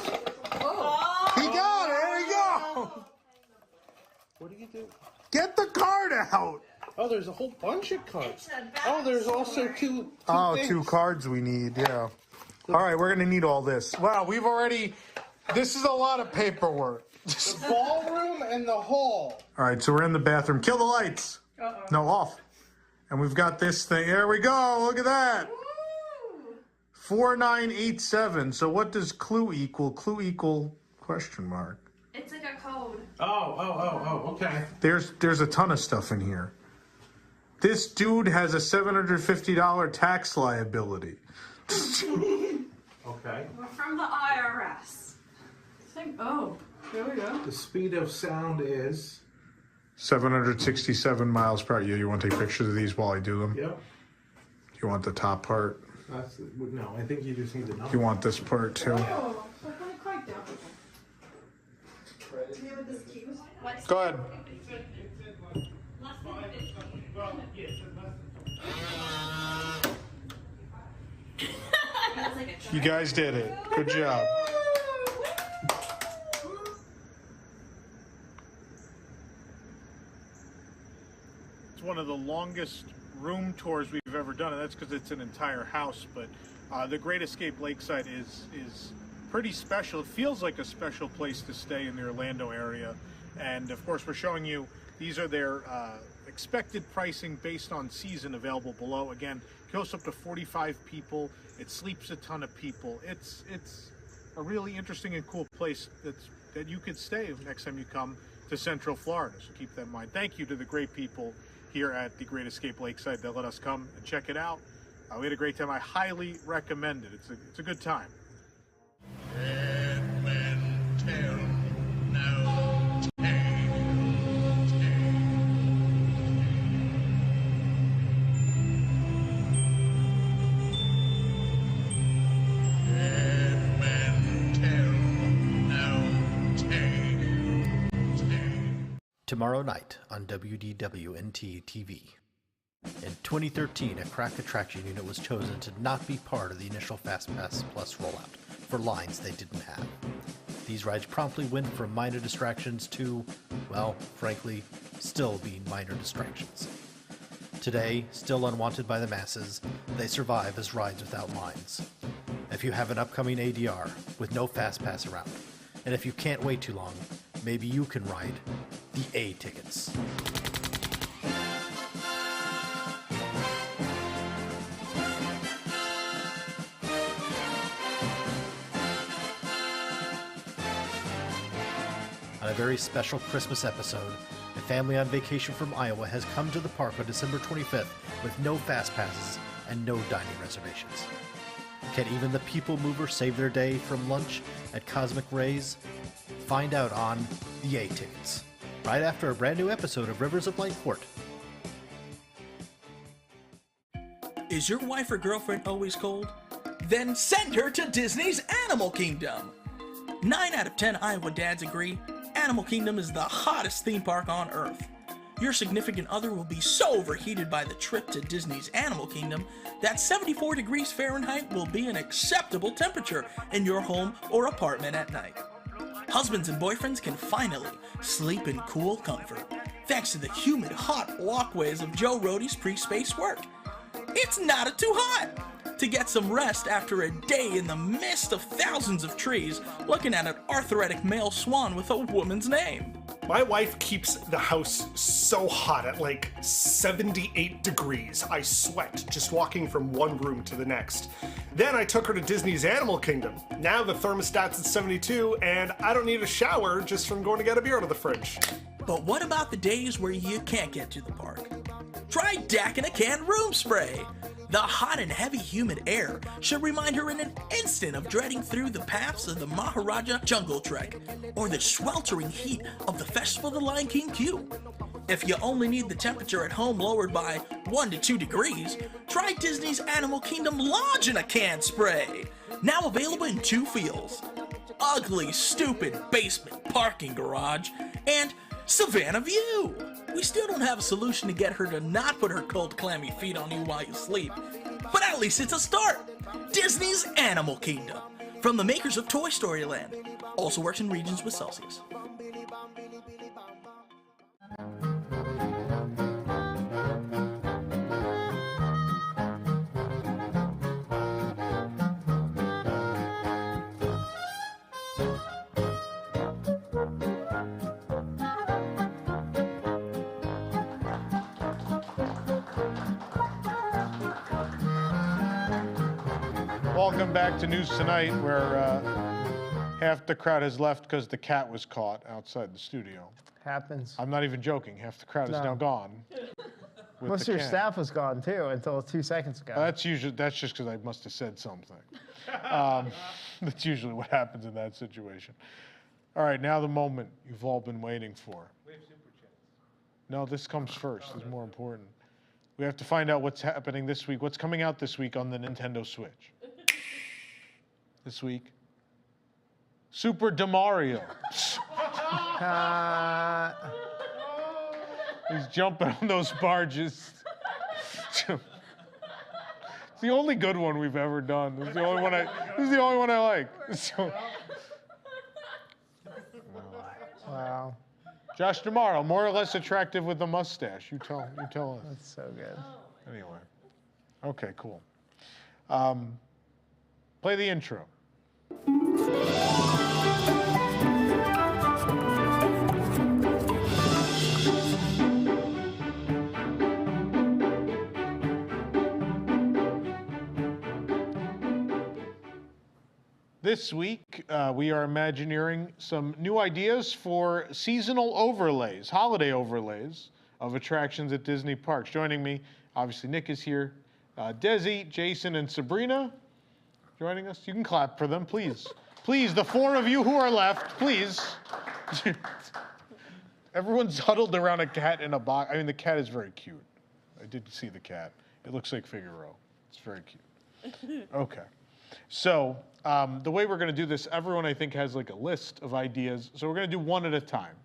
Oh. He got it. There we go. What do you do? Get the card out. Oh, there's a whole bunch of cards. Oh, there's also two things. 2 cards we need, yeah. All right, we're going to need all this. Wow, this is a lot of paperwork. The ballroom and the hall. All right, so we're in the bathroom. Kill the lights. No, off. And we've got this thing. There we go. Look at that. 4987. So what does clue equal? Clue equal question mark. It's like a code. Oh, okay. There's a ton of stuff in here. This dude has a $750 tax liability. Okay. We're from the IRS. Oh, here we go. The speed of sound is 767 miles per hour. You want to take pictures of these while I do them? Yep. You want the top part? No, I think you just need the number. You want this part too? Oh, so put it quite down. Do you have this key? Go ahead. You guys did it. Good job. It's one of the longest room tours we've ever done, and that's because it's an entire house. But the Great Escape Lakeside is pretty special. It feels like a special place to stay in the Orlando area. And of course, we're showing you these are their expected pricing based on season available below. Again, it goes up to 45 people. It sleeps a ton of people. It's a really interesting and cool place that you could stay next time you come to Central Florida. So keep that in mind. Thank you to the great people here at the Great Escape Lakeside that let us come and check it out. We had a great time. I highly recommend it. It's a good time. Dead men tell tomorrow night on WDWNT TV. In 2013, a crack attraction unit was chosen to not be part of the initial FastPass Plus rollout for lines they didn't have. These rides promptly went from minor distractions to, well, frankly, still being minor distractions. Today, still unwanted by the masses, they survive as rides without lines. If you have an upcoming ADR with no FastPass around, and if you can't wait too long, maybe you can ride the A tickets. On a very special Christmas episode, a family on vacation from Iowa has come to the park on December 25th with no fast passes and no dining reservations. Can even the people mover save their day from lunch at Cosmic Rays? Find out on the A Tickets, right after a brand new episode of Rivers of Light Court. Is your wife or girlfriend always cold? Then send her to Disney's Animal Kingdom. 9 out of 10 Iowa dads agree Animal Kingdom is the hottest theme park on Earth. Your significant other will be so overheated by the trip to Disney's Animal Kingdom that 74 degrees Fahrenheit will be an acceptable temperature in your home or apartment at night. Husbands and boyfriends can finally sleep in cool comfort thanks to the humid, hot walkways of Joe Rohde's pre-space work. It's not too hot to get some rest after a day in the midst of thousands of trees looking at an arthritic male swan with a woman's name. My wife keeps the house so hot at like 78 degrees. I sweat just walking from one room to the next. Then I took her to Disney's Animal Kingdom. Now the thermostat's at 72 and I don't need a shower just from going to get a beer out of the fridge. But what about the days where you can't get to the park? Try Dak in a Can room spray. The hot and heavy humid air should remind her in an instant of dreading through the paths of the Maharaja Jungle Trek or the sweltering heat of the Festival of the Lion King queue. If you only need the temperature at home lowered by 1 to 2 degrees, try Disney's Animal Kingdom Lodge in a Can spray. Now available in 2 feels: ugly, stupid basement parking garage and Savannah View. We still don't have a solution to get her to not put her cold, clammy feet on you while you sleep, but at least it's a start. Disney's Animal Kingdom, from the makers of Toy Story Land. Also works in regions with Celsius. Welcome back to News Tonight, where half the crowd has left because the cat was caught outside the studio. Happens. I'm not even joking. Half the crowd is now gone. Most of your staff was gone too until 2 seconds ago. That's just because I must have said something. That's usually what happens in that situation. All right, now the moment you've all been waiting for. We have super chats. No, this comes first. It's more important. We have to find out what's happening this week, what's coming out this week on the Nintendo Switch. This week, Super DeMario. He's jumping on those barges. It's the only good one we've ever done. This is the only one I like. So, wow. Josh DeMario, more or less attractive with the mustache. You tell us. That's so good. Anyway. Okay, cool. Play the intro. This week, we are imagineering some new ideas for seasonal overlays, holiday overlays of attractions at Disney parks. Joining me, obviously Nick is here, Desi, Jason, and Sabrina joining us. You can clap for them, please. Please, the 4 of you who are left, please. Everyone's huddled around a cat in a box. I mean, the cat is very cute. I did see the cat. It looks like Figaro. It's very cute. Okay. So the way we're going to do this, everyone, I think, has like a list of ideas. So we're going to do one at a time.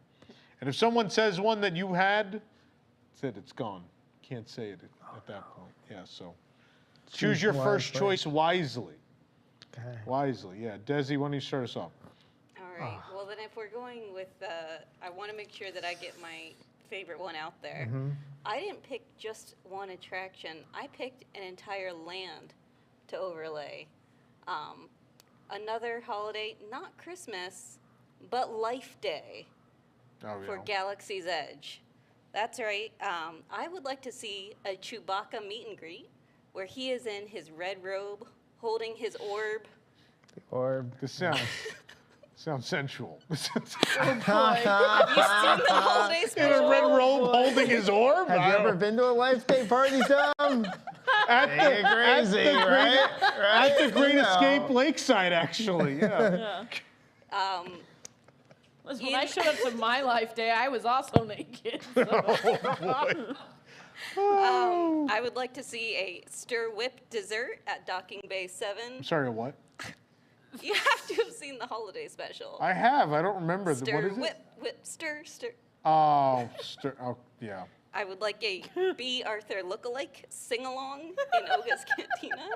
And if someone says one that you had, that's it, it's gone. Can't say it at that point. Yeah, so choose your first choice wisely. Okay. Wisely, yeah. Desi, why don't you start us off? All right. Well, then if we're going with, I want to make sure that I get my favorite one out there. I didn't pick just one attraction. I picked an entire land to overlay. Another holiday, not Christmas, but Life Day for Galaxy's Edge. That's right. I would like to see a Chewbacca meet and greet where he is in his red robe holding his orb. The orb. This sounds sensual. Have you seen the holiday special? In a red robe holding his orb? Have you ever been to a Life Day party, Tom? At the Great You know. Escape Lakeside, actually. Yeah. Listen, when I showed up to my Life Day, I was also naked. So. I would like to see a stir whip dessert at Docking Bay 7. I'm sorry, what? You have to have seen the holiday special. I have. I don't remember. What Stir is whip, it? whip, stir, stir. Oh, yeah. I would like a B. Arthur lookalike sing-along in Oga's Cantina.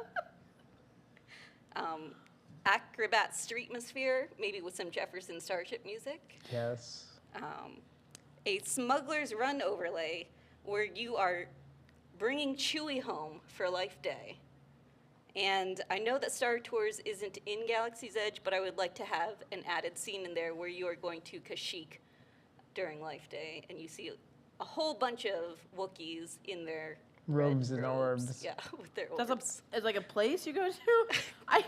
Acrobat Streetmosphere, maybe with some Jefferson Starship music. Yes. A Smugglers Run overlay where you are bringing Chewie home for Life Day. And I know that Star Tours isn't in Galaxy's Edge, but I would like to have an added scene in there where you are going to Kashyyyk during Life Day, and you see a whole bunch of Wookiees in their Robes red and orbs. Yeah, with their That's orbs. it's like a place you go to? I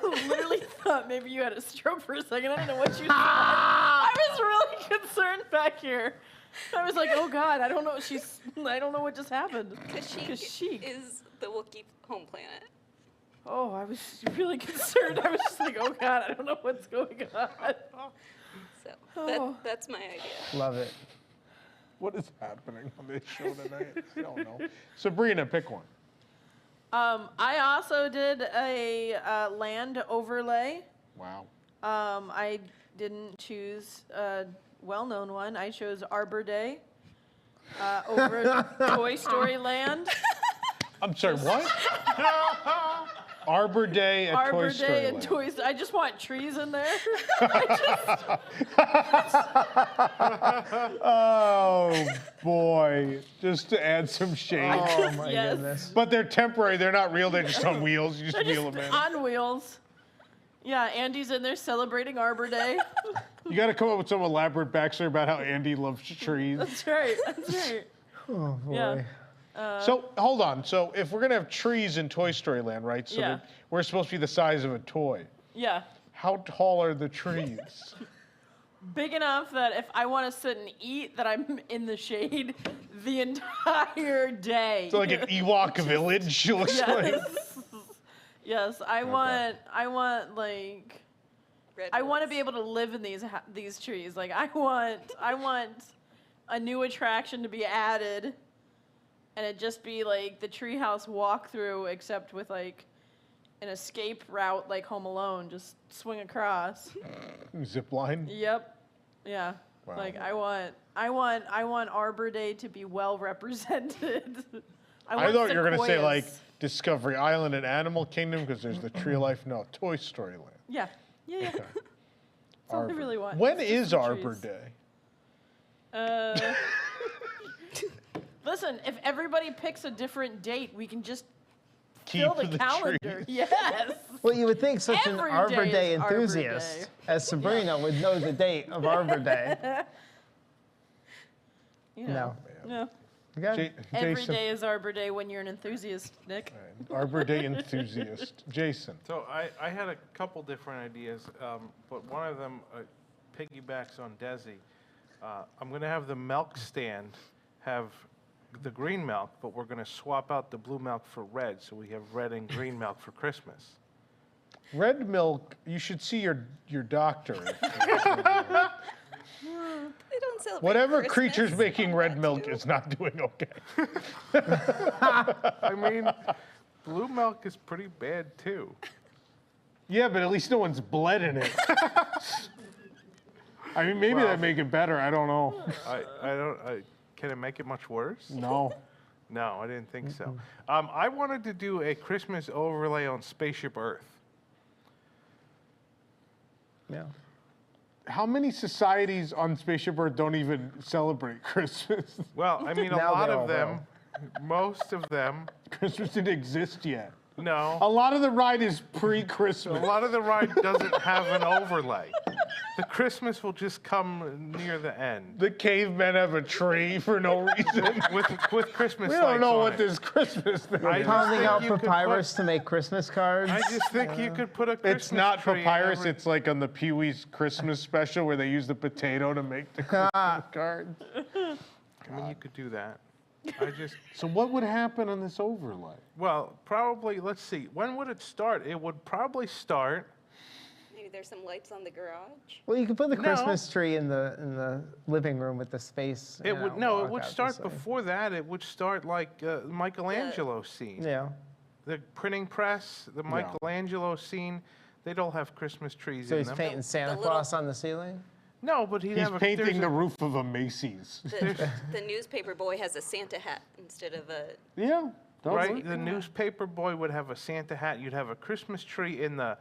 literally thought maybe you had a stroke for a second. I didn't know what you said. I was really concerned back here. I was like, oh God, I don't know what just happened. Kashyyyk is the Wookiee home planet. Oh, I was really concerned. I was just like, oh God, I don't know what's going on. So that's my idea. Love it. What is happening on this show tonight? I don't know. Sabrina, pick one. I also did a land overlay. Wow. I didn't choose a well-known one. I chose Arbor Day over Toy Story Land. I'm sorry, what? Arbor Day at Toy Story Day and Land. Toy Story. I just want trees in there. Oh boy, just to add some shade. Oh my goodness. But they're temporary, they're not real, they're just on wheels. You just They're wheel just them in. on wheels. Yeah, Andy's in there celebrating Arbor Day. You gotta come up with some elaborate backstory about how Andy loves trees. That's right. That's right. Oh boy. Yeah. So hold on. So if we're gonna have trees in Toy Story Land, right? So Yeah. we're supposed to be the size of a toy. Yeah. How tall are the trees? Big enough that if I want to sit and eat, that I'm in the shade the entire day. So like an Ewok village looks like. Yes, I want like, I want to be able to live in these trees. Like I want a new attraction to be added, and it just be like the treehouse walkthrough, except with like an escape route like Home Alone, just swing across. Zip line. Yep. Yeah. Wow. Like I want Arbor Day to be well represented. I thought you were gonna say sequoias. like Discovery Island and Animal Kingdom because there's the Tree of Life. No, Toy Story Land. Yeah. Yeah. Yeah. Okay. That's all I really want. When Just is some Arbor trees. Day? Listen, if everybody picks a different date, we can just Keep fill the the calendar. trees. Yes. Well, you would think such an Every Arbor day Day is Arbor enthusiast Day. as Sabrina would know the date of Arbor Day. You know. No. No. Okay. Every Jason. day is Arbor Day when you're an enthusiast, Nick. Arbor Day enthusiast. Jason. So I had a couple different ideas, but one of them piggybacks on Desi. I'm going to have the milk stand have the green milk, but we're going to swap out the blue milk for red, so we have red and green milk for Christmas. Red milk, you should see your doctor. They don't celebrate Whatever Christmas. creature's making red milk is not doing okay. I mean, blue milk is pretty bad too. Yeah, but at least no one's bled in it. I mean, maybe that'd make it better. I don't know. Can it make it much worse? No. No, I didn't think so. I wanted to do a Christmas overlay on Spaceship Earth. Yeah. How many societies on Spaceship Earth don't even celebrate Christmas? Well, I mean, a Now lot they of all them, most of them. Christmas didn't exist yet. No. A lot of the ride is pre-Christmas. A lot of the ride doesn't have an overlay. The Christmas will just come near the end. The cavemen have a tree for no reason. with Christmas We lights don't know on what it. this Christmas thing We're is. pounding out papyrus to make Christmas cards. I just think you could put a Christmas It's not tree in papyrus, every- it's like on the Pee-wee's Christmas special where they use the potato to make the Christmas cards. I mean, you could do that. I just. So what would happen on this overlay? Well, probably, let's see. When would it start? It would probably start. Maybe there's some lights on the garage. Well, you could put the No. Christmas tree in the living room with the space. It would no. It walk would out start this way. before that. It would start like Michelangelo scene. Yeah. The printing press, the Michelangelo scene. They'd all have Christmas trees So in he's them. painting Santa Claus on the ceiling? No, but he'd He's have a, painting the there's roof of a Macy's. The newspaper boy has a Santa hat instead of a. Yeah. right. The newspaper boy would have a Santa hat. You'd have a Christmas tree in the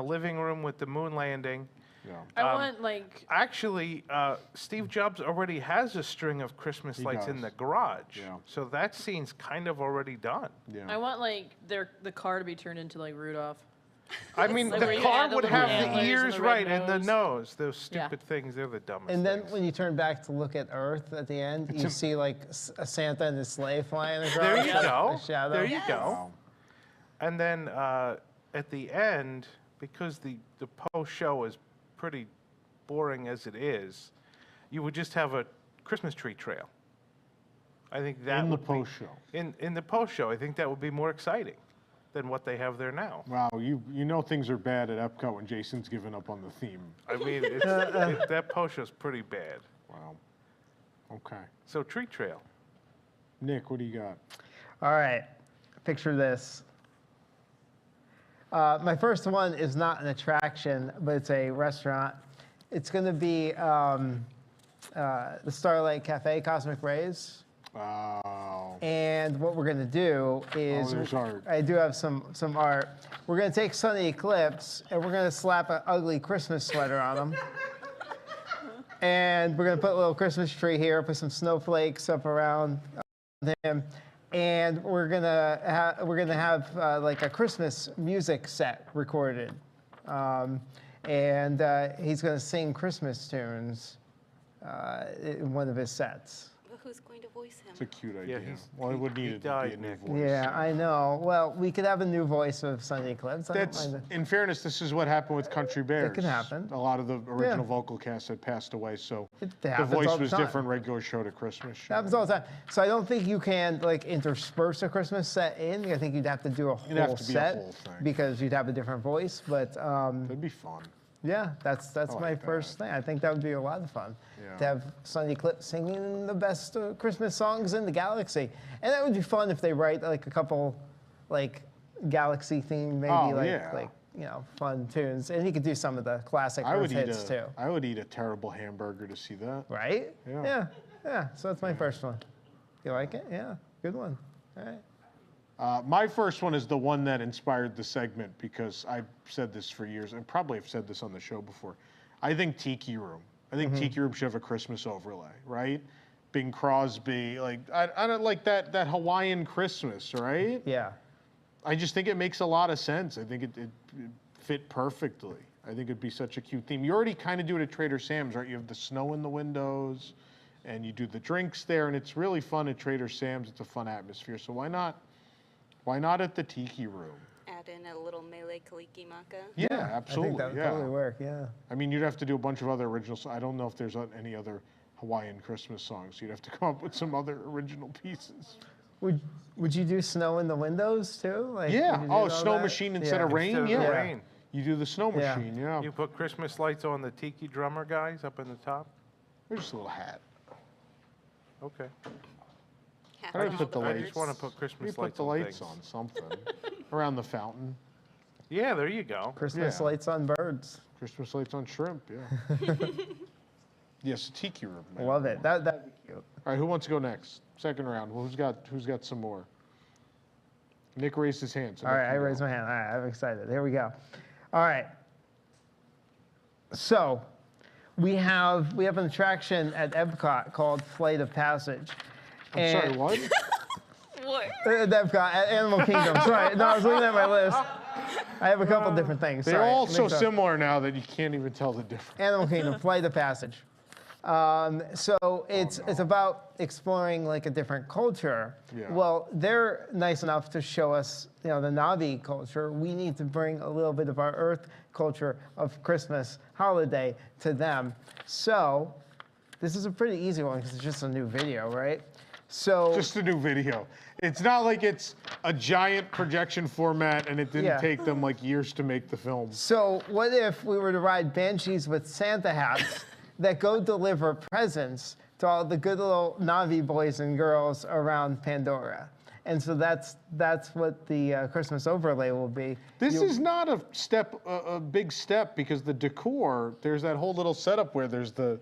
living room with the moon landing. Yeah. I want like. Actually, Steve Jobs already has a string of Christmas lights in does. the garage. Yeah. So that scene's kind of already done. Yeah. I want like the car to be turned into like Rudolph. I mean, Like the where you car add the would little have antlers the and ears the right red and the nose. nose. Those Yeah. stupid things, they're the dumbest And then things. when you turn back to look at Earth at the end, you see like a Santa and his sleigh flying across. There you go. A shadow. There you go. And then at the end, because the post-show is pretty boring as it is, you would just have a Christmas tree trail. I think that In the would be- post-show. In the post-show, I think that would be more exciting than what they have there now. Wow, you know things are bad at Epcot when Jason's given up on the theme. I mean, that post-show's pretty bad. Wow. Okay. So tree trail. Nick, what do you got? All right, picture this. My first one is not an attraction, but it's a restaurant. It's going to be the Starlight Cafe, Cosmic Rays. Wow. And what we're going to do is, there's art. I do have some art. We're going to take Sunny Eclipse and we're going to slap an ugly Christmas sweater on him. And we're going to put a little Christmas tree here, put some snowflakes up around him. And we're gonna have like a Christmas music set recorded, and he's gonna sing Christmas tunes in one of his sets. But who's going to voice him? It's a cute idea. Yeah, Well, it would need to be a died, new Nick. voice. Yeah, I know. Well, we could have a new voice of Sunny Eclipse. I don't That's, mind it. in fairness, this is what happened with Country Bears. can happen. A lot of the original vocal cast had passed away, so It the happens voice all the was time. different regular show to Christmas show. That happens all the time. So I don't think you can like intersperse a Christmas set in. I think you'd have to do a It'd have whole to be a set whole thing. because you'd have a different voice. But That'd be fun. yeah, that's I my like that. first thing. I think that would be a lot of fun Yeah. to have Sunny Eclipse singing the best Christmas songs in the galaxy. And that would be fun if they write like a couple like galaxy themed, maybe Oh, like yeah. you know, fun tunes. And he could do some of the classic I Earth would hits too. I would eat a terrible hamburger to see that. Right? Yeah. Yeah. So that's my first one. You like it? Yeah. Good one. All right. My first one is the one that inspired the segment because I've said this for years and probably have said this on the show before. I think Tiki Room. I think Tiki Room should have a Christmas overlay, right? Bing Crosby, like I don't like that Hawaiian Christmas, right? Yeah. I just think it makes a lot of sense. I think it fit perfectly. I think it'd be such a cute theme. You already kind of do it at Trader Sam's, right? You have the snow in the windows, and you do the drinks there, and it's really fun at Trader Sam's. It's a fun atmosphere. So why not? Why not at the Tiki Room? Add in a little Mele Kalikimaka. Yeah, absolutely. I think that would totally work. Yeah. I mean, you'd have to do a bunch of other originals. I don't know if there's any other Hawaiian Christmas songs. You'd have to come up with some other original pieces. Would you do snow in the windows too? Like, Yeah. would you do Oh, all snow that? machine instead of rain. Instead of Yeah. the rain. You do the snow Yeah. machine. Yeah. You put Christmas lights on the tiki drummer guys up in the top. There's just a little hat. Okay. I don't put the I lights. just want to put Christmas You put lights the on lights things. on something around the fountain. Yeah, there you go. Christmas Yeah. lights on birds. Christmas lights on shrimp. Yeah. Yes, a tiki room. Love it. That'd be cute. All right, who wants to go next? Second round. Well, who's got some more? Nick raised his hand. So All right, I raised my hand. All right, I'm excited. Here we go. All right. So we have an attraction at Epcot called Flight of Passage. I'm sorry, what? What? At Epcot, at Animal Kingdom. Sorry, no, I was looking at my list. I have a couple different things. They're Sorry, all so mixed up. similar now that you can't even tell the difference. Animal Kingdom, Flight of Passage. So it's about exploring like a different culture. Yeah. Well, they're nice enough to show us, the Na'vi culture. We need to bring a little bit of our Earth culture of Christmas holiday to them. So this is a pretty easy one because it's just a new video, right? So Just a new video. It's not like it's a giant projection format and it didn't take them like years to make the film. So what if we were to ride banshees with Santa hats that go deliver presents to all the good little Na'vi boys and girls around Pandora? And so that's what the Christmas overlay will be. This is not a big step because the decor, there's that whole little setup where there's the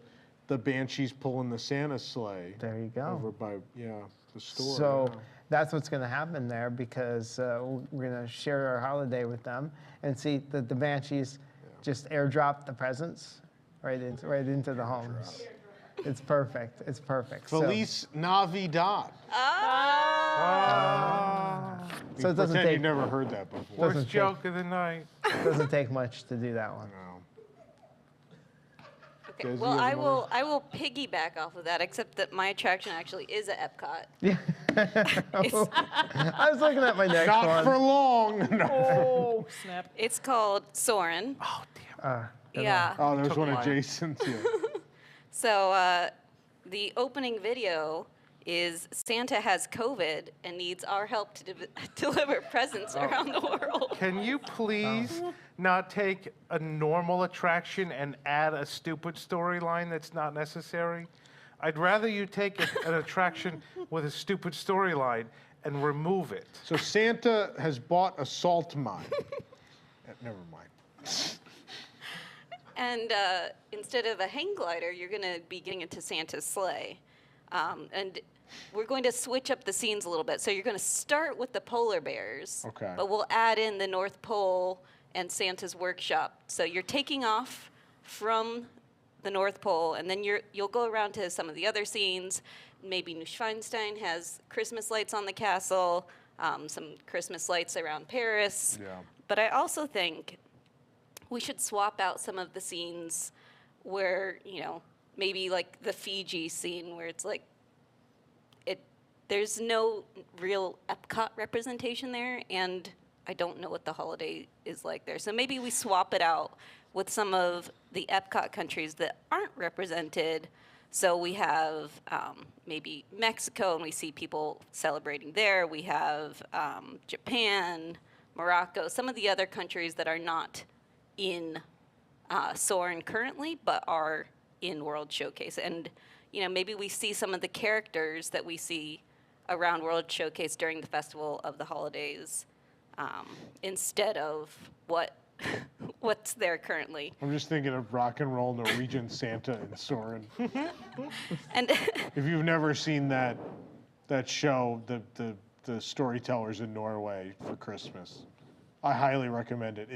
banshees pulling the Santa sleigh. There you go. Over by, the store. So that's what's going to happen there because we're going to share our holiday with them and see that the banshees just airdrop the presents right into the homes. It's perfect. It's perfect. Feliz Navidad. So it doesn't take. You never heard that before. Worst joke of the night. It doesn't take much to do that one. Okay, Desi, well, you have I will piggyback off of that, except that my attraction actually is at Epcot. Yeah. I was looking at my next one. Not for long. No. Oh, snap. It's called Soarin'. Oh, damn. Yeah. Oh, there's one of Jason's. Yeah. So the opening video is Santa has COVID and needs our help to deliver presents around the world. Can you please not take a normal attraction and add a stupid storyline that's not necessary? I'd rather you take an attraction with a stupid storyline and remove it. So Santa has bought a salt mine. Never mind. And instead of a hang glider, you're going to be getting into Santa's sleigh. And we're going to switch up the scenes a little bit. So you're going to start with the polar bears. Okay. But we'll add in the North Pole and Santa's workshop. So you're taking off from the North Pole, and then you'll go around to some of the other scenes. Maybe Neuschwanstein has Christmas lights on the castle, some Christmas lights around Paris. Yeah. But I also think we should swap out some of the scenes where, maybe like the Fiji scene where it's like, there's no real Epcot representation there, and I don't know what the holiday is like there. So maybe we swap it out with some of the Epcot countries that aren't represented. So we have maybe Mexico, and we see people celebrating there. We have Japan, Morocco, some of the other countries that are not in Soarin' currently, but are in World Showcase. And, maybe we see some of the characters that we see around World Showcase during the Festival of the Holidays instead of what's there currently. I'm just thinking of rock and roll Norwegian Santa and Soarin'. And if you've never seen that show, the storytellers in Norway for Christmas, I highly recommend it.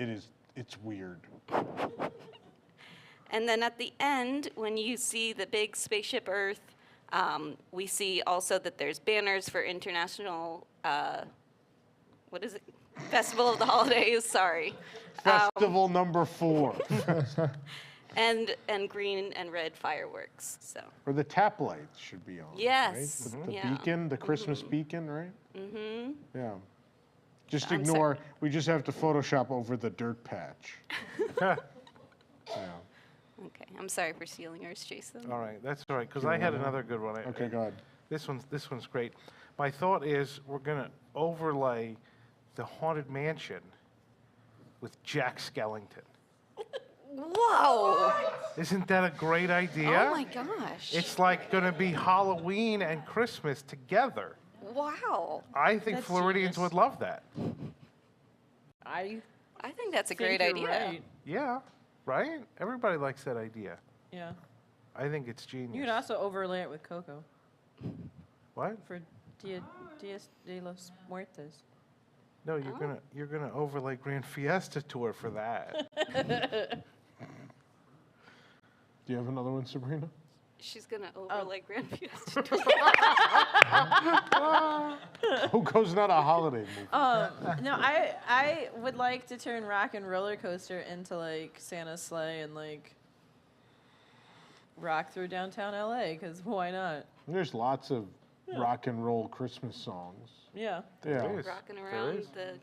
It's weird. And then at the end, when you see the big Spaceship Earth, we see also that there's banners for International, Festival of the Holidays, sorry. Festival number 4. and green and red fireworks, so. Or the tap lights should be on. Yes. Right? The beacon, the Christmas beacon, right? Mm-hmm. Yeah. Just I'm ignore, we just have to Photoshop over the dirt patch. Yeah. Okay, I'm sorry for stealing yours, Jason. All right, that's all right, because I had another good one. Okay, go ahead. This one's great. My thought is we're going to overlay the Haunted Mansion with Jack Skellington. Whoa! Isn't that a great idea? Oh my gosh. It's like going to be Halloween and Christmas together. Wow. I think That's Floridians genius. would love that. I think that's a think great you're idea. right. Yeah, right? Everybody likes that idea. Yeah. I think it's genius. You can also overlay it with Coco. What? For Dias de los Muertos. No, you're gonna overlay Grand Fiesta Tour for that. Do you have another one, Sabrina? She's gonna overlay Grand Fiesta. Coco's not a holiday movie. No, I would like to turn Rock and Roller Coaster into like Santa's sleigh and like rock through downtown LA, because why not? There's lots of rock and roll Christmas songs. Yeah. Yeah. Rocking around the.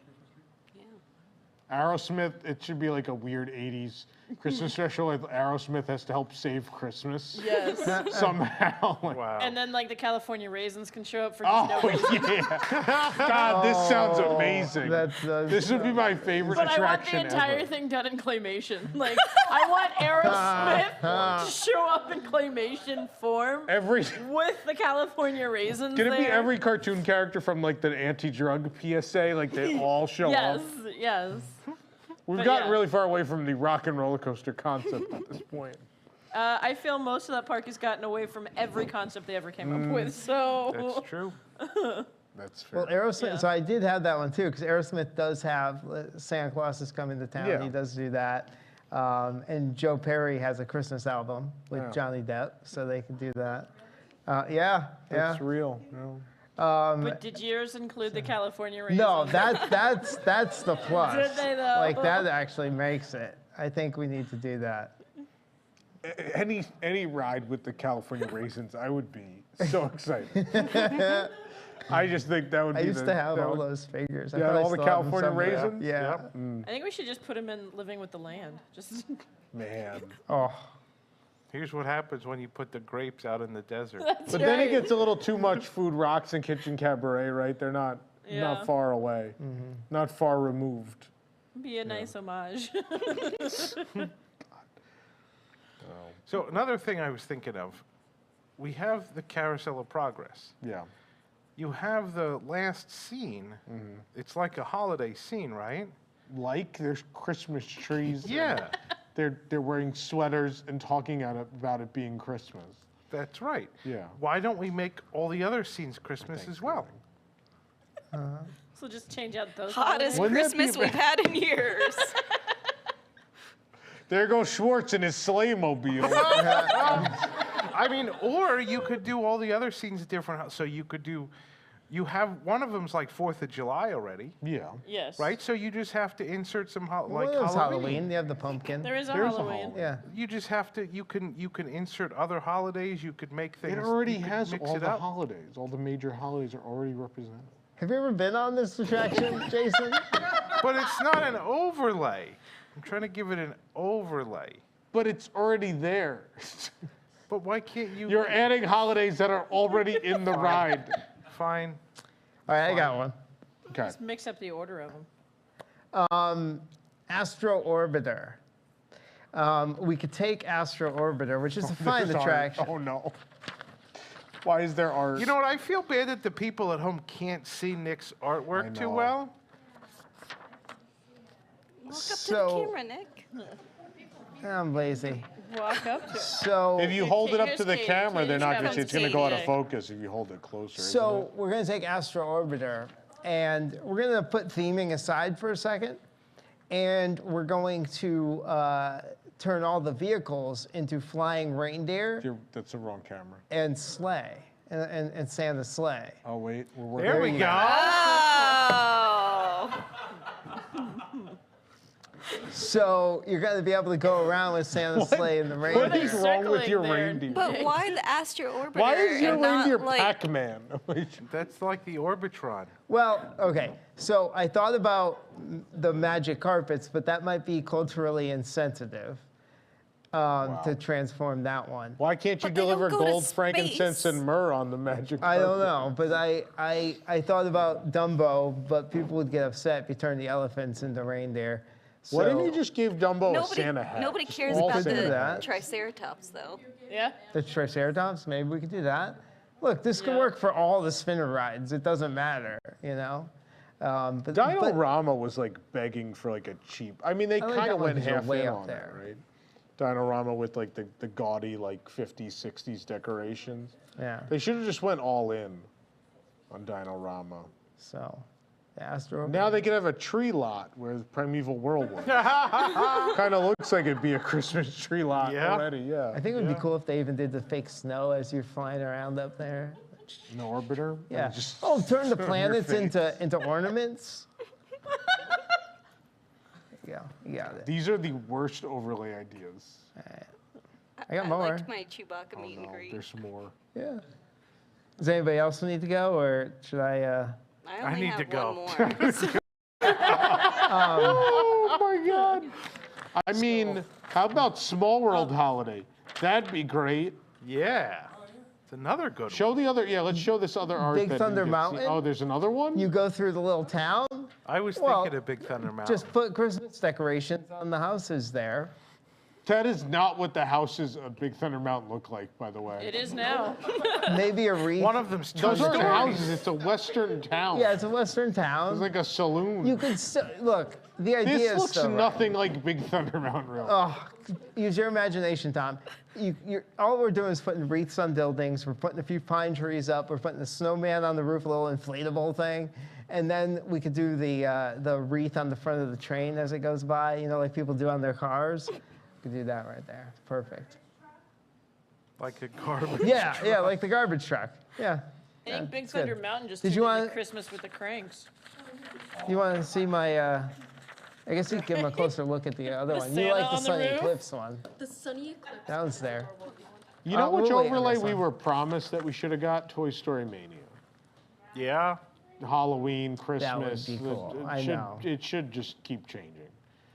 Aerosmith, it should be like a weird 80s Christmas special. Like Aerosmith has to help save Christmas. Yes. Somehow. Like, wow. And then like the California Raisins can show up for oh, no reason. yeah. God, this sounds amazing. This would be my favorite But attraction I want the entire ever. thing done in claymation. Like, I want Aerosmith to show up in claymation form with the California Raisins Can it be there. every cartoon character from like the anti-drug PSA? Like they all show up? Yes. We've But gotten yeah. really far away from the rock and roller coaster concept at this point. I feel most of that park has gotten away from every concept they ever came up with, so. That's true. That's fair. Well, Aerosmith, so I did have that one too, because Aerosmith does have Santa Claus is coming to town. Yeah. He does do that. And Joe Perry has a Christmas album with Yeah. Johnny Depp, so they can do that. Yeah. That's real. Yeah. But did yours include the California Raisins? No, that's the plus. Did they though? Like that actually makes it. I think we need to do that. Any ride with the California Raisins, I would be so excited. I just think that would be I used to have all those figures. I Yeah, probably all the still have them California somewhere. Raisins? Yeah. Yep. I think we should just put him in Living with the Land. Just. Man. Oh. Here's what happens when you put the grapes out in the desert. But then it gets a little too much Food Rocks and Kitchen Cabaret, right? They're not far away, not far removed. Be a nice homage. So another thing I was thinking of, we have the Carousel of Progress. Yeah. You have the last scene. It's like a holiday scene, right? Like there's Christmas trees. Yeah. They're wearing sweaters and talking about it being Christmas. That's right. Yeah. Why don't we make all the other scenes Christmas as well? So just change out those. Hottest holidays. Christmas we've had in years. There goes Schwartz in his sleigh mobile. I mean, or you could do all the other scenes different. So you could do, you have one of them's like 4th of July already. Yeah. Yes. Right. So you just have to insert some Well, like there's Halloween. Halloween. You have the pumpkin. There is a There's a Halloween. Halloween. Yeah. You just have to. You can insert other holidays. You could make things. It already you could has mix all it the up. holidays. All the major holidays are already represented. Have you ever been on this attraction, Jason? But it's not an overlay. I'm trying to give it an overlay. But it's already there. But why can't you? You're adding holidays that are already in the ride. Fine. All right, I got one. Okay. Just mix up the order of them. Astro Orbiter. We could take Astro Orbiter, which is a fine There's art. attraction. Oh no. Why is there art? You know what? I feel bad that the people at home can't see Nick's artwork too know. well. Walk up So- to the camera, Nick. I'm lazy. Walk up to it. So If you hold it up to the Katie. camera, they're not going to Katie's see. It's going to go out of Katie. focus if you hold it closer. So we're going to take Astro Orbiter, and we're going to put theming aside for a second, and we're going to turn all the vehicles into flying reindeer That's the wrong camera. and sleigh, and Santa's sleigh. Oh wait, we're working. There we go. Oh. So you're going to be able to go around with Santa's sleigh and the reindeer. What is wrong with your reindeer? But why the Astro Orbiter? Why is your and not, reindeer like, Pac-Man? That's like the Orbitron. Well, okay. So I thought about the magic carpets, but that might be culturally insensitive to transform that one. Why can't you But they don't deliver go to gold, frankincense, space. and myrrh on the magic I don't carpet? know, but I thought about Dumbo, but people would get upset if you turned the elephants into reindeer. Why didn't So- you just give Dumbo a Nobody, Santa hat? nobody Just cares all about Santa the hats. Triceratops, though. Yeah. The Triceratops, maybe we could do that. Look, this could work for all the spinner rides. It doesn't matter, you know. But Dino-Rama was like begging for like a cheap. I mean, they I think kind that of one went was half way in up on there. it, right? Dinorama with like the gaudy like 50s, 60s decorations. Yeah. They should have just went all in on Dinorama. So, the Astro. Now they could have a tree lot where the Primeval World was. Kind of looks like it'd be a Christmas tree lot already, yeah. I think it would be cool if they even did the fake snow as you're flying around up there. An orbiter? Yeah. Just Turn the on your planets face. into ornaments. Yeah, you got it. These are the worst overlay ideas. I got more. I liked my Chewbacca meet and greet. There's more. Yeah. Does anybody else need to go, or should I? I only need to have go. one more. Oh my God. I mean, how about Small World Holiday? That'd be great. Yeah. It's another good one. Show the other, let's show this other art. Big that Thunder you get to see. Mountain? Oh, there's another one? You go through the little town. I was thinking of Big Thunder Mountain. Just put Christmas decorations on the houses there. That is not what the houses of Big Thunder Mountain look like, by the way. It is now. Maybe a wreath. One of them's Those aren't two-story. houses, it's a western town. Yeah, it's a western town. It's like a saloon. You could still look. The idea This is looks so right. nothing like Big Thunder Mountain, really. Oh, use your imagination, Tom. All we're doing is putting wreaths on buildings. We're putting a few pine trees up. We're putting a snowman on the roof, a little inflatable thing. And then we could do the wreath on the front of the train as it goes by, like people do on their cars. We could do that right there. Perfect. Like a garbage Yeah, truck. yeah, like the garbage truck. Yeah. I think Big it's good. Thunder Mountain just Did did you want? Christmas with the Cranks. You want to see my? I guess you can give them a closer look at the other The one. You Santa like the on the Sunny roof? Eclipse one? The Sunny Eclipse. That one's there. You know which we'll wait on overlay this we one. were promised that we should have got? Toy Story Mania. Yeah. Halloween, Christmas. That would be cool. I know. It should just keep changing.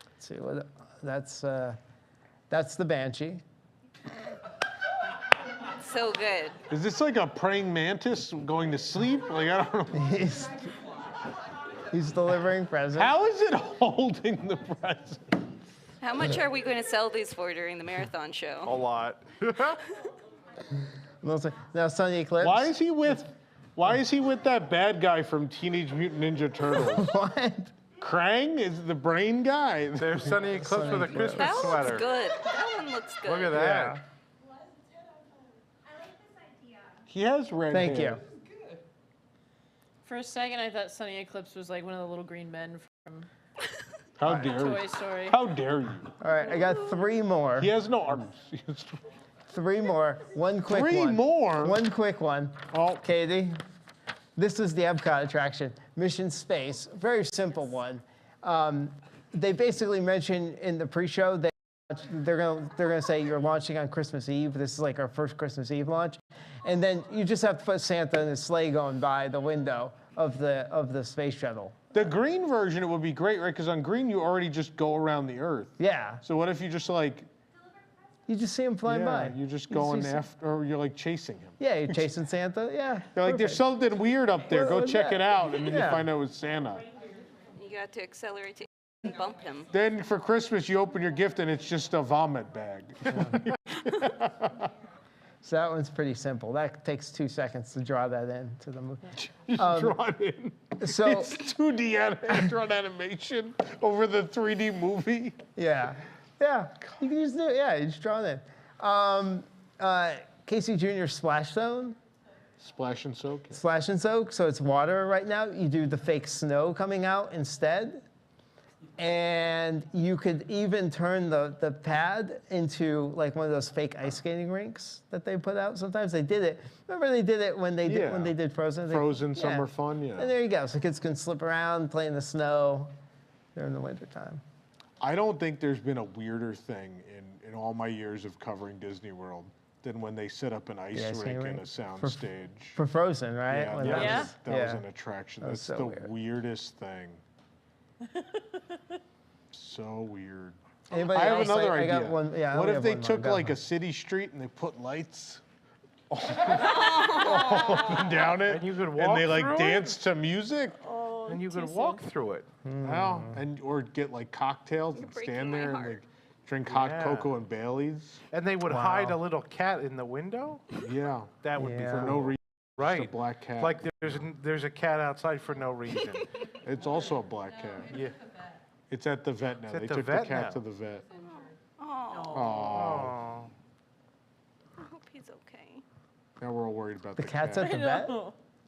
Let's see what that's the Banshee. So good. Is this like a praying mantis going to sleep? Like, I don't know. He's delivering presents. How is it holding the present? How much are we going to sell these for during the marathon show? A lot. Now Sunny Eclipse. Why is he with that bad guy from Teenage Mutant Ninja Turtles? What? Krang is the brain guy. There's Sunny Eclipse with a Christmas That one sweater. looks good. That one looks good. Look at that. He has red Thank hair. you. For a second, I thought Sunny Eclipse was like one of the little green men from How dare Toy you? Story. How dare you? All right, I got 3 more. He has no arms. 3 more. One quick one. 3 more? One quick one. Oh, Katie, this is the Epcot attraction, Mission Space. Very simple one. They basically mentioned in the pre-show that they're gonna say you're launching on Christmas Eve. This is like our first Christmas Eve launch, and then you just have to put Santa in a sleigh going by the window of the space shuttle. the green version, it would be great, right? Because on green, you already just go around the Earth. Yeah. So what if you just like... You just see him flying by. You're just You going see- after, or you're like chasing him. Yeah, you're chasing Santa. Yeah. They're like, there's perfect. something weird up there. What Go was check that? it out. And then you Yeah. find out it's Santa. You got to accelerate to bump him. Then for Christmas, you open your gift and it's just a vomit bag. So that one's pretty simple. That takes 2 seconds to draw that in to the movie. Just draw it in. So It's 2D hand-drawn animation over the 3D movie. yeah, you can just do it. Yeah, you just draw it in. Casey Jr. Splash Zone. Splash and soak. Splash and soak. So it's water right now. You do the fake snow coming out instead. And you could even turn the pad into like one of those fake ice skating rinks that they put out. Sometimes they did it. Remember they did it when they did Frozen. Frozen Summer Fun, yeah. And there you go. So kids can slip around, play in the snow during the wintertime. I don't think there's been a weirder thing in all my years of covering Disney World than when they set up an ice ice skating rink in rink? a sound stage. For Frozen, right? Yeah, When that was yeah. an attraction. That was That's so the weird. weirdest thing. So weird. Anybody I have else? another I idea. got one. Yeah, I What only if have they one more. took Go. like a city street and they put lights all up and down it, And you could and walk they like through it? dance to music? And you could walk through it. Well, and or get like cocktails and stand there and like drink hot Yeah. cocoa and Baileys. And they would hide a little cat in the window? Yeah. That would be Yeah. For cool. no reason. Right. Just a black cat. Like there's a cat outside for no reason. It's also a black cat. Yeah. It's at the vet now. It's at They the took vet the cat now. to the vet. Oh. Aww. Now we're all worried about The cat's at the vet?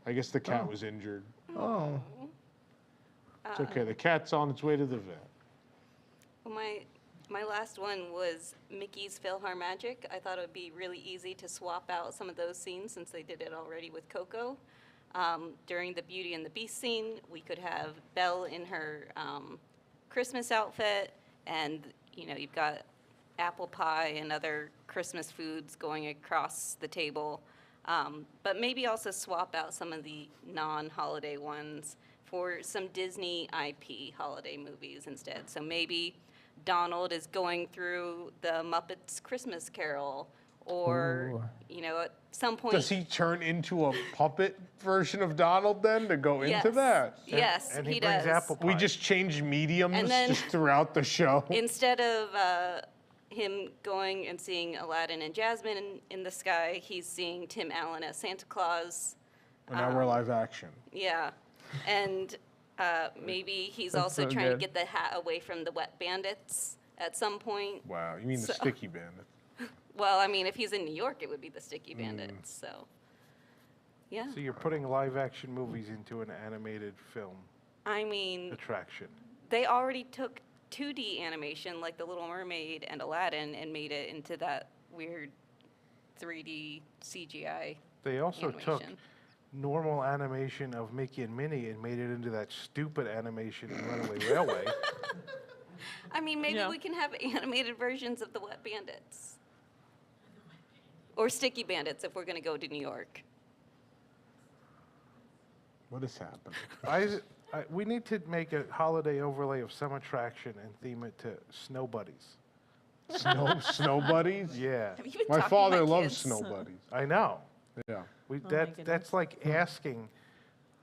I guess the cat was injured. Oh. It's okay. The cat's on its way to the vet. Well, my last one was Mickey's PhilharMagic. I thought it would be really easy to swap out some of those scenes since they did it already with Coco. During the Beauty and the Beast scene, we could have Belle in her Christmas outfit, and you've got apple pie and other Christmas foods going across the table. But maybe also swap out some of the non-holiday ones for some Disney IP holiday movies instead. So maybe Donald is going through the Muppets Christmas Carol, or at some point. Does he turn into a puppet version of Donald then to go into that? Yes, and he brings does. apple pie. We just change mediums And then- just throughout the show. Instead of him going and seeing Aladdin and Jasmine in the sky, he's seeing Tim Allen as Santa Claus. And now we're live action. Yeah, and maybe he's That's also so trying good. to get the hat away from the wet bandits at some point. Wow, you mean the sticky bandit? Well, I mean, if he's in New York, it would be the sticky bandits. So, yeah. So you're putting live action movies into an animated film I mean, attraction. they already took 2D animation like The Little Mermaid and Aladdin and made it into that weird 3D CGI. They also took animation. normal animation of Mickey and Minnie and made it into that stupid animation in Runaway Railway. I mean, maybe we can have animated versions of the Wet Bandits. Or Sticky Bandits if we're going to go to New York. What is happening? We need to make a holiday overlay of some attraction and theme it to Snow Buddies. Snow buddies? Yeah. Have you been My talking to father my loves kids? snow buddies. I know. Yeah. That's like asking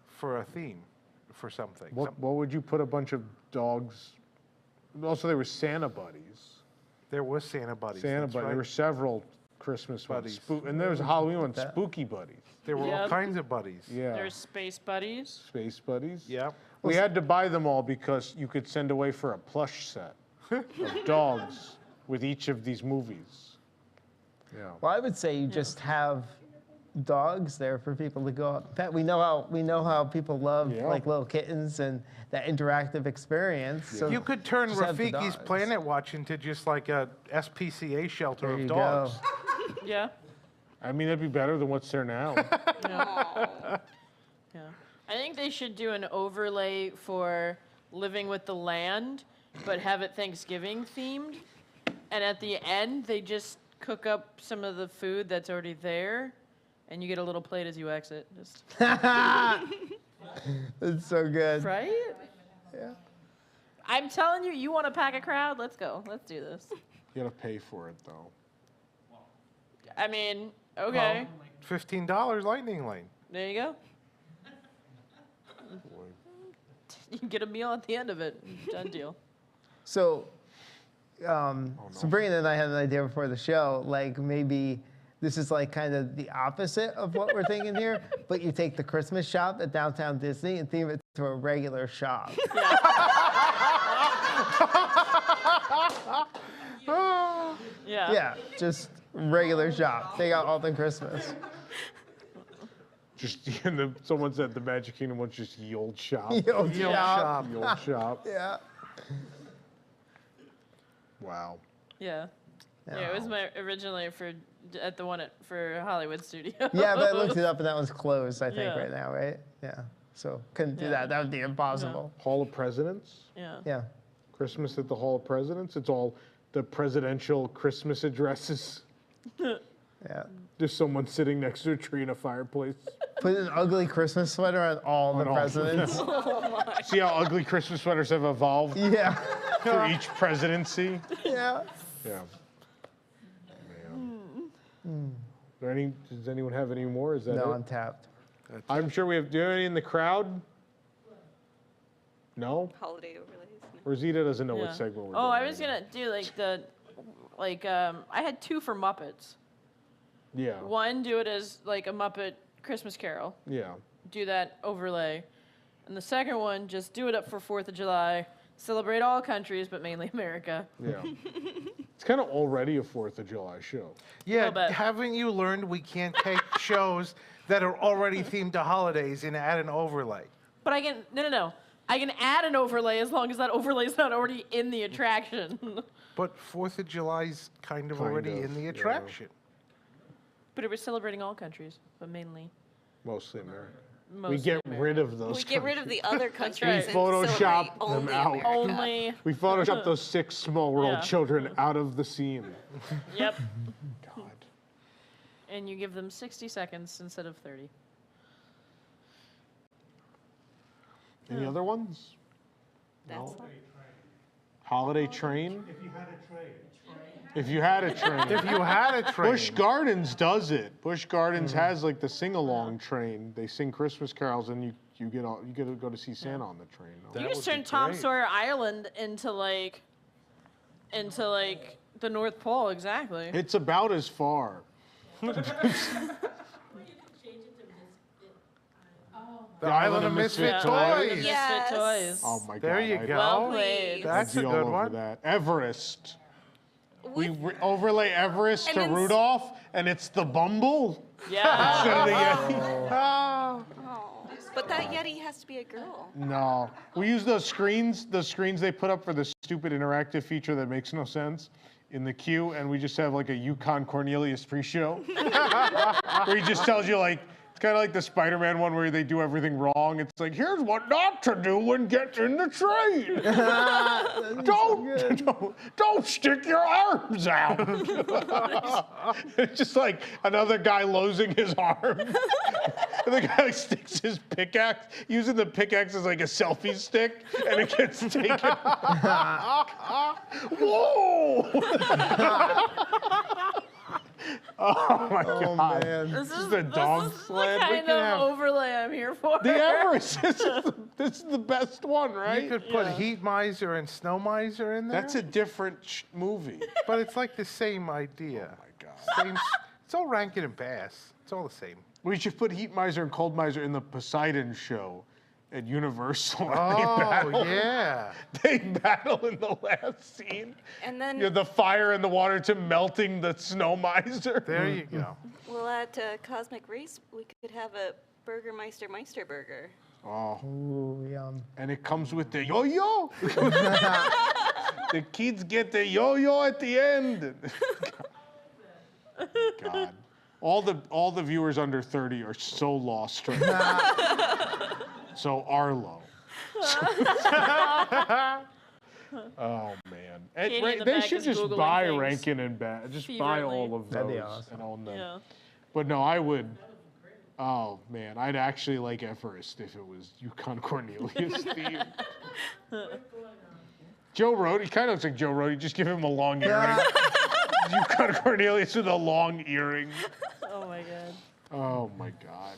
for a theme for something. What would you put a bunch of dogs? Also, there were Santa buddies. There was Santa buddies. Santa that's buddies. right. There were several Christmas Buddies. ones. And there was a Halloween one, Spooky Buddies. There were all Yep. kinds of buddies. Yeah. There's space buddies. Space buddies. Yeah. We had to buy them all because you could send away for a plush set of dogs with each of these movies. Yeah. Well, I would say you just have dogs there for people to go out and pet. We know how people love like little kittens and that interactive experience. So You could turn just have the Rafiki's dogs. Planet Watch into just like a SPCA shelter There of you dogs. go. Yeah. I mean, that'd be better than what's there now. Yeah. I think they should do an overlay for Living with the Land, but have it Thanksgiving themed. And at the end, they just cook up some of the food that's already there, and you get a little plate as you exit. Just It's so good. right? Yeah. I'm telling you, you want to pack a crowd? Let's go. Let's do this. You gotta pay for it though. I mean, okay. $15 Lightning Lane. There you go. You can get a meal at the end of it. Done deal. So, Sabrina and I had an idea before the show. Like maybe this is like kind of the opposite of what we're thinking here, but you take the Christmas shop at Downtown Disney and theme it to a regular shop. Yeah. Yeah, just regular shop. Take out Alton Christmas. Just someone said the Magic Kingdom wants just ye old shop. Ye old Ye old shop. Ye old shop. Yeah. Wow. Yeah. Yeah, it was my originally at the one for Hollywood Studios. Yeah, but I looked it up and that one's closed, I think, Yeah. right now, right? Yeah. So couldn't do Yeah. that. That would be impossible. Hall of Presidents. Yeah. Yeah. Christmas at the Hall of Presidents. It's all the presidential Christmas addresses. Yeah. Just someone sitting next to a tree in a fireplace. Put an ugly Christmas sweater on all the On all of them. presidents. See how ugly Christmas sweaters have evolved Yeah. through each presidency? Yeah. Yeah. Does anyone have any more? Is that No, it? I'm tapped. I'm sure we have. Do you have any in the crowd? No? Holiday overlays. Rosita doesn't know Yeah. what segment we're Oh, doing. I was gonna do I had two for Muppets. Yeah. One, do it as like a Muppet Christmas Carol. Yeah. Do that overlay. And the second one, just do it up for 4th of July. Celebrate all countries, but mainly America. Yeah. It's kind of already a 4th of July show. Yeah, Little bit. haven't you learned we can't take shows that are already themed to holidays and add an overlay. But I can no. I can add an overlay as long as that overlay is not already in the attraction. But 4th of July's kind of already in the attraction. But it was celebrating all countries, but mainly. Mostly America. We Mostly get America. rid of those. We get rid of the other countries. We and Photoshop celebrate them only out. America. Only. We Photoshop those 6 small-world Yeah. children out of the scene. Yep. God. And you give them 60 seconds instead of 30. Any other ones? That's No? Holiday Train? If you had a train. If you had a train. If you had a train. Busch Gardens does it. Busch Gardens has like the sing-along train. They sing Christmas carols, and you get to go to see Santa on the train. You just turn Tom Sawyer Island into like the North Pole, exactly. It's about as far. The Island of Misfit Toys. Misfit Toys. Oh my God. There you go. Well played. That's I'd a be all good over one. that. Everest. We overlay Everest And to it's- Rudolph, and it's the Bumble. Yeah. Instead of the Yeti. Oh. But that Yeti has to be a girl. No. We use those screens they put up for the stupid interactive feature that makes no sense in the queue, and we just have like a Yukon Cornelius pre-show where he just tells you like, it's kind of like the Spider-Man one where they do everything wrong. It's like, here's what not to do when get in the train. don't stick your arms out. It's just like another guy losing his arm. And the guy sticks his pickaxe, using the pickaxe as like a selfie stick, and it gets taken. Whoa! Oh my God! Man. This is the dog sled. The kind of overlay I'm here for. The Everest. This is the best one, right? You could put Heat Miser and Snow Miser in there. That's a different movie. But it's like the same idea. Oh my God. It's all Rankin and Bass. It's all the same. We should put Heat Miser and Cold Miser in the Poseidon show at Universal. Oh, yeah. They battle in the last scene. And then The fire and the water to melting the Snow Miser. There you go. well, at Cosmic Race, we could have a Burgermeister Burger. Oh. Ooh, yum. And it comes with the yo-yo. The kids get the yo-yo at the end. God. All the viewers under 30 are so lost right now. So Arlo. Oh man. And Katie in the they back should is just Googling buy things Rankin and Bass. Just buy all of That'd be those awesome. and own them. Yeah. But no, I would. Oh man, I'd actually like Everest if it was Yukon Cornelius theme. Joe Rohde, he kind of looks like Joe Rohde. Just give him a long earring. Yukon Cornelius with a long earring. Oh my God. Oh my God.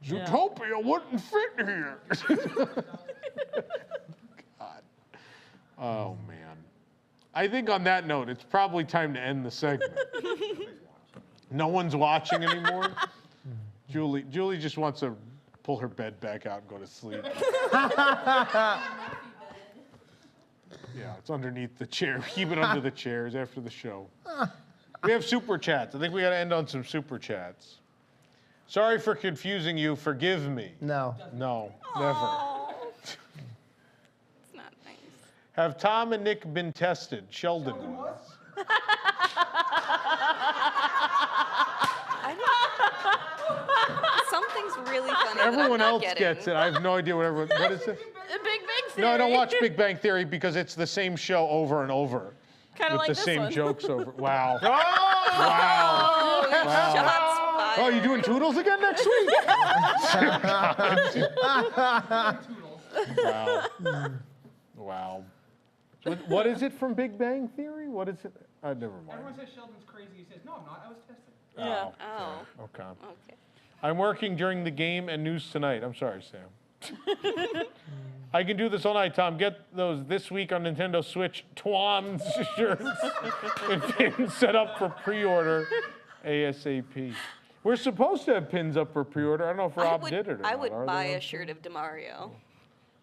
Yeah. Zootopia wouldn't fit here. God. Oh man. I think on that note, it's probably time to end the segment. No one's watching anymore. Julie just wants to pull her bed back out and go to sleep. Yeah, it's underneath the chair. Keep it under the chairs after the show. We have super chats. I think we got to end on some super chats. Sorry for confusing you. Forgive me. No. No, never. It's not nice. Have Tom and Nick been tested? Sheldon was. Something's really funny. that I'm Everyone not else getting. gets it. I have no idea what everyone. What is it? Big Bang Theory. No, I don't watch Big Bang Theory because it's the same show over and over. Kind of with like the this same one. jokes over. Wow. Oh! Wow. Wow. Shots Oh, fired. you doing Toodles again next week? Wow. Wow. What is it from Big Bang Theory? What is it? Never mind. Everyone says Sheldon's crazy. He says, no, I'm not. I was tested. Yeah. Oh. Okay. Okay. I'm working during the game and news tonight. I'm sorry, Sam. I can do this all night, Tom. Get those this week on Nintendo Switch Twans shirts and pins set up for pre-order ASAP. We're supposed to have pins up for pre-order. I don't know if Rob did it or I not. would Are buy they? a shirt of DeMario.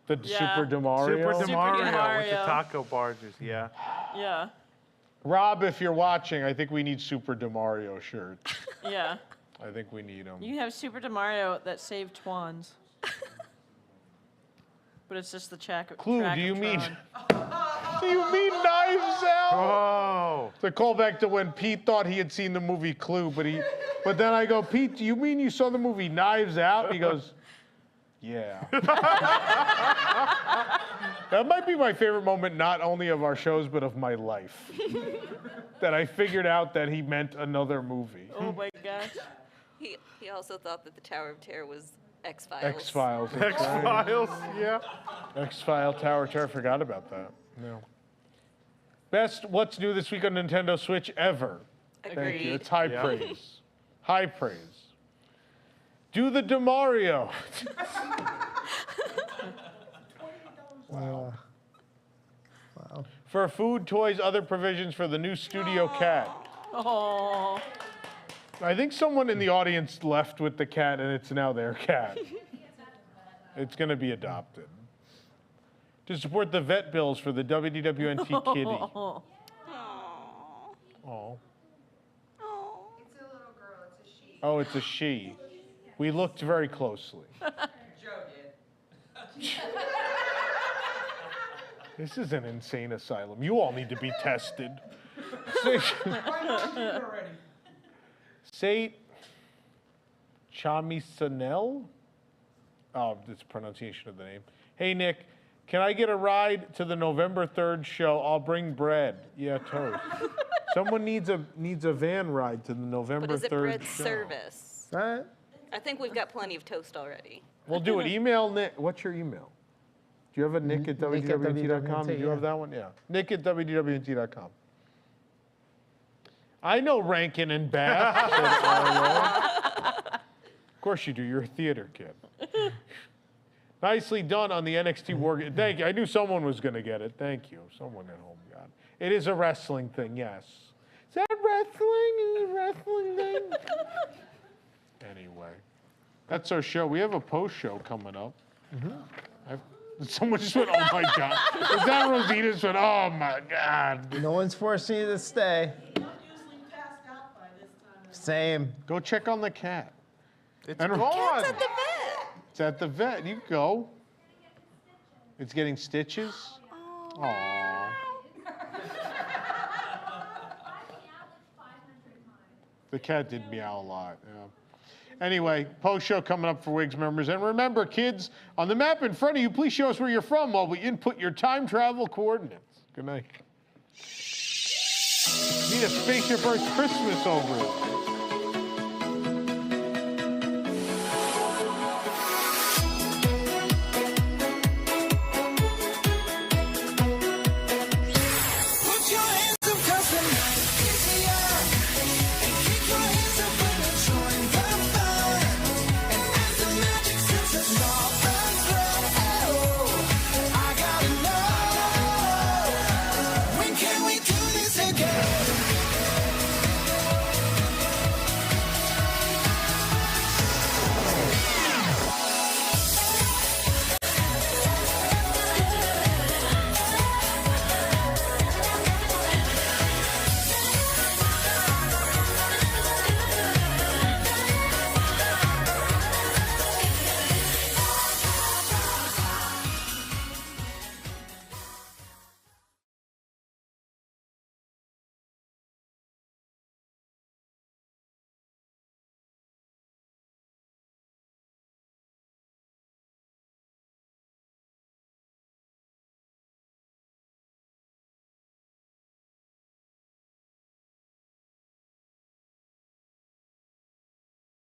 The Yeah. Super DeMario? Super DeMario with the DeMario. taco barges, yeah. Yeah. Rob, if you're watching, I think we need Super DeMario shirts. Yeah. I think we need them. You can have Super DeMario that saved Twans. But it's just the track. Clue, track do you of mean? Tron. Do you mean Knives Out? Oh. It's a callback to when Pete thought he had seen the movie Clue, but then I go, Pete, do you mean you saw the movie Knives Out? And he goes, yeah. That might be my favorite moment, not only of our shows, but of my life. That I figured out that he meant another movie. Oh my gosh. He also thought that the Tower of Terror was X-Files. X-Files. X-Files, yeah. X-File Tower of Terror, I forgot about that. No. Best What's New This Week on Nintendo Switch ever. Thank you. Agreed. It's high praise. High praise. Do the DeMario. Wow. For food, toys, other provisions for the new studio cat. Oh. I think someone in the audience left with the cat, and it's now their cat. It's going to be adopted. To support the vet bills for the WDWNT kitty. Oh. Oh. It's a little girl. It's a she. Oh, it's a she. We looked very closely. Joe did. This is an insane asylum. You all need to be tested. Say Chamisanel? Oh, it's pronunciation of the name. Hey, Nick, can I get a ride to the November 3rd show? I'll bring bread. Yeah, toast. Someone needs a van ride to the November 3rd show. But is it bread service? Right. I think we've got plenty of toast already. We'll do it. Email Nick. What's your email? Do you have a Nick at WDWNT.com? Do you have that one? Yeah. Nick at WDWNT.com. I know Rankin and Bath. Of course you do. You're a theater kid. Nicely done on the NXT War. Thank you. I knew someone was going to get it. Thank you. Someone at home got it. It is a wrestling thing, yes. Is that wrestling? Is it a wrestling thing? Anyway, that's our show. We have a post show coming up. Someone just went, oh my God. Was that Rosita just went, oh my God. No one's forcing you to stay. Same. Go check on the cat. It's And- gone. Cat's at the vet. It's at the vet. You go. It's getting stitches. Aww. The cat did meow a lot. Yeah. Anyway, post show coming up for Wigs members. And remember, kids, on the map in front of you, please show us where you're from while we input your time travel coordinates. Good night. Need a Spaceship Earth Christmas over it.